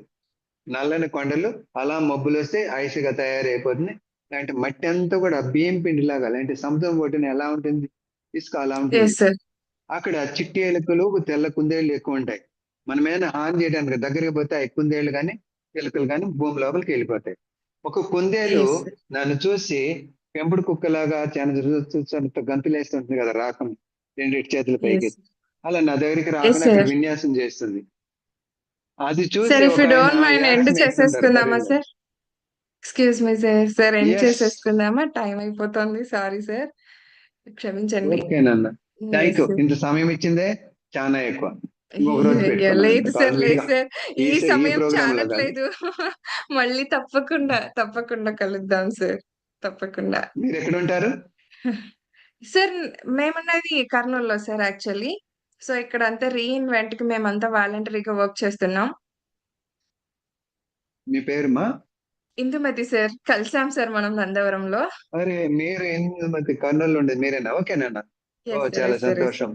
D: నల్లని కొండలు, అలా మబ్బులు వస్తే ఐస్గా తయారైపోతుంది. అలాంటి మట్టి అంతా కూడా బియ్యం పిండి లాగా, అలాంటి సముద్రం ఒడ్డున ఎలా ఉంటుంది ఇసుక, అలా ఉంటుంది. అక్కడ చిట్టి ఎలుకలు, తెల్ల కుందేళ్లు ఎక్కువ ఉంటాయి. మనం ఏమైనా హాని చేయడానికి దగ్గరికి పోతే ఆ కుందేళ్లు కానీ ఎలుకలు కానీ భూమి లోపలికి వెళ్ళిపోతాయి. ఒక కుందేలు నన్ను చూసి పెంపుడు కుక్కలాగా చాలా గంతులు వేస్తుంటుంది కదా, రాకం రెండింటి చేతుల పైకి, అలా నా దగ్గరికి రాకుండా అక్కడ విన్యాసం చేస్తుంది. అది చూసి
C: ఎక్స్క్యూజ్ మీ సార్, ఎండ్ చేసేసుకుందామా? టైం అయిపోతుంది. Sorry sir. క్షమించండి.
D: ఓకేనన్న, థ్యాంక్
C: యెస్
D: యూ.
C: సార్.
D: ఇంత సమయం ఇచ్చిందే చాలా ఎక్కువ. ఇంకొక రోజు
C: అయ్యయ్యో!
D: పెట్టుకున్నాం
C: లేదు సార్. లేదు సార్. ఈ
D: ఈ
C: సమయం
D: ప్రోగ్రామ్ లో కాదు.
C: చాలట్లేదు. మళ్ళీ తప్పకుండా కలుద్దాం సార్. తప్పకుండా.
D: మీరు ఎక్కడ ఉంటారు?
C: సార్ మేమున్నది కర్నూలులో సార్ యాక్చువల్లీ. సో, ఇక్కడంతా రీఇన్వెంట్‌కి మేమంతా వాలంటరీగా వర్క్ చేస్తున్నాం.
D: మీ పేరుమా?
C: ఇందుమతి సార్. కలిసాం సార్ మనం నందవరంలో.
D: అరే, మీరు ఎనిమిది కర్నూలు ఉండేది మీరేనా? ఓకేనన్నా. ఓ,
C: యెస్ సార్.
D: చాలా
C: యెస్ సార్. యెస్.
D: సంతోషం.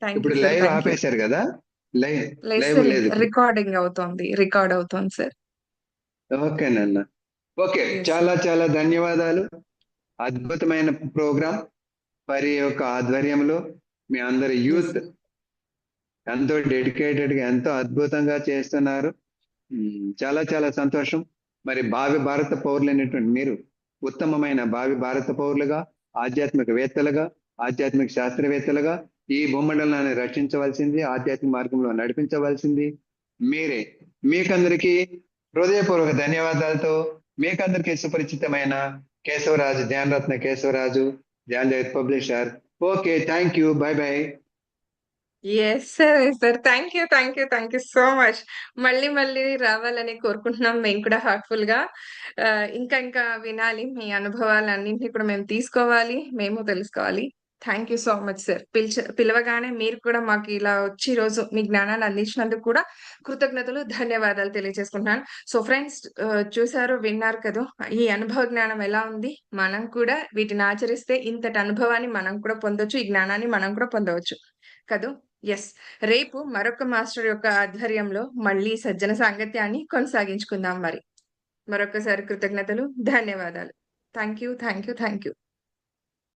C: థాంక్
D: ఇప్పుడు
C: you sir.
D: Live
C: thank you.
D: ఆపేశారు కదా? లైవ్
C: లేదు
D: లైవ్
C: సార్.
D: లేదు ఇప్పుడు.
C: రికార్డింగ్ అవుతోంది. రికార్డ్ అవుతోంది సార్.
D: ఓకేనన్నా. ఓకే,
C: యెస్
D: చాలా
C: సార్.
D: చాలా ధన్యవాదాలు. అద్భుతమైన ప్రోగ్రాం వారి యొక్క ఆధ్వర్యంలో మీ అందరి
C: యెస్.
D: యూత్ ఎంతో డెడికేటెడ్ గా ఎంతో అద్భుతంగా చేస్తున్నారు. చాలా చాలా సంతోషం. మరి భావి భారత పౌరులైనటువంటి మీరు ఉత్తమమైన భావి భారత పౌరులుగా, ఆధ్యాత్మికవేత్తలుగా, ఆధ్యాత్మిక శాస్త్రవేత్తలుగా ఈ భూమండలాన్ని రక్షించవలసింది, ఆధ్యాత్మిక మార్గంలో నడిపించవలసింది మీరే. మీకందరికీ హృదయపూర్వక ధన్యవాదాలతో మీకందరికీ సుపరిచితమైన కేశవరాజు, ధ్యానరత్న కేశవరాజు, ధ్యాన్ జగత్ publisher. Okay, thank you. By by.
C: Yes sir. Yes sir. Thank you. Thank you. Thank you so much. మళ్ళీ రావాలని కోరుకుంటున్నాం మేము కూడా హార్ట్‌ఫుల్‌గా. ఇంకా వినాలి. మీ అనుభవాలన్నింటిని కూడా మేము తీసుకోవాలి. మేము తెలుసుకోవాలి. Thank you so much sir. పిలవగానే మీరు కూడా మాకు ఇలా వచ్చి ఈరోజు మీ జ్ఞానాన్ని అందించినందుకు కూడా కృతజ్ఞతలు, ధన్యవాదాలు తెలియజేసుకుంటున్నాను. సో ఫ్రెండ్స్, చూసారు, విన్నారు కదూ! ఈ అనుభవ జ్ఞానం ఎలా ఉంది? మనం కూడా వీటిని ఆచరిస్తే ఇంతటి అనుభవాన్ని మనం కూడా పొందొచ్చు. ఈ జ్ఞానాన్ని మనం కూడా పొందవచ్చు కదూ! యెస్. రేపు మరొక మాస్టర్ యొక్క ఆధ్వర్యంలో మళ్ళీ సజ్జన సాంగత్యాన్ని కొనసాగించుకుందాం మరి. మరొక్కసారి కృతజ్ఞతలు, ధన్యవాదాలు. Thank you. Thank you. Thank you.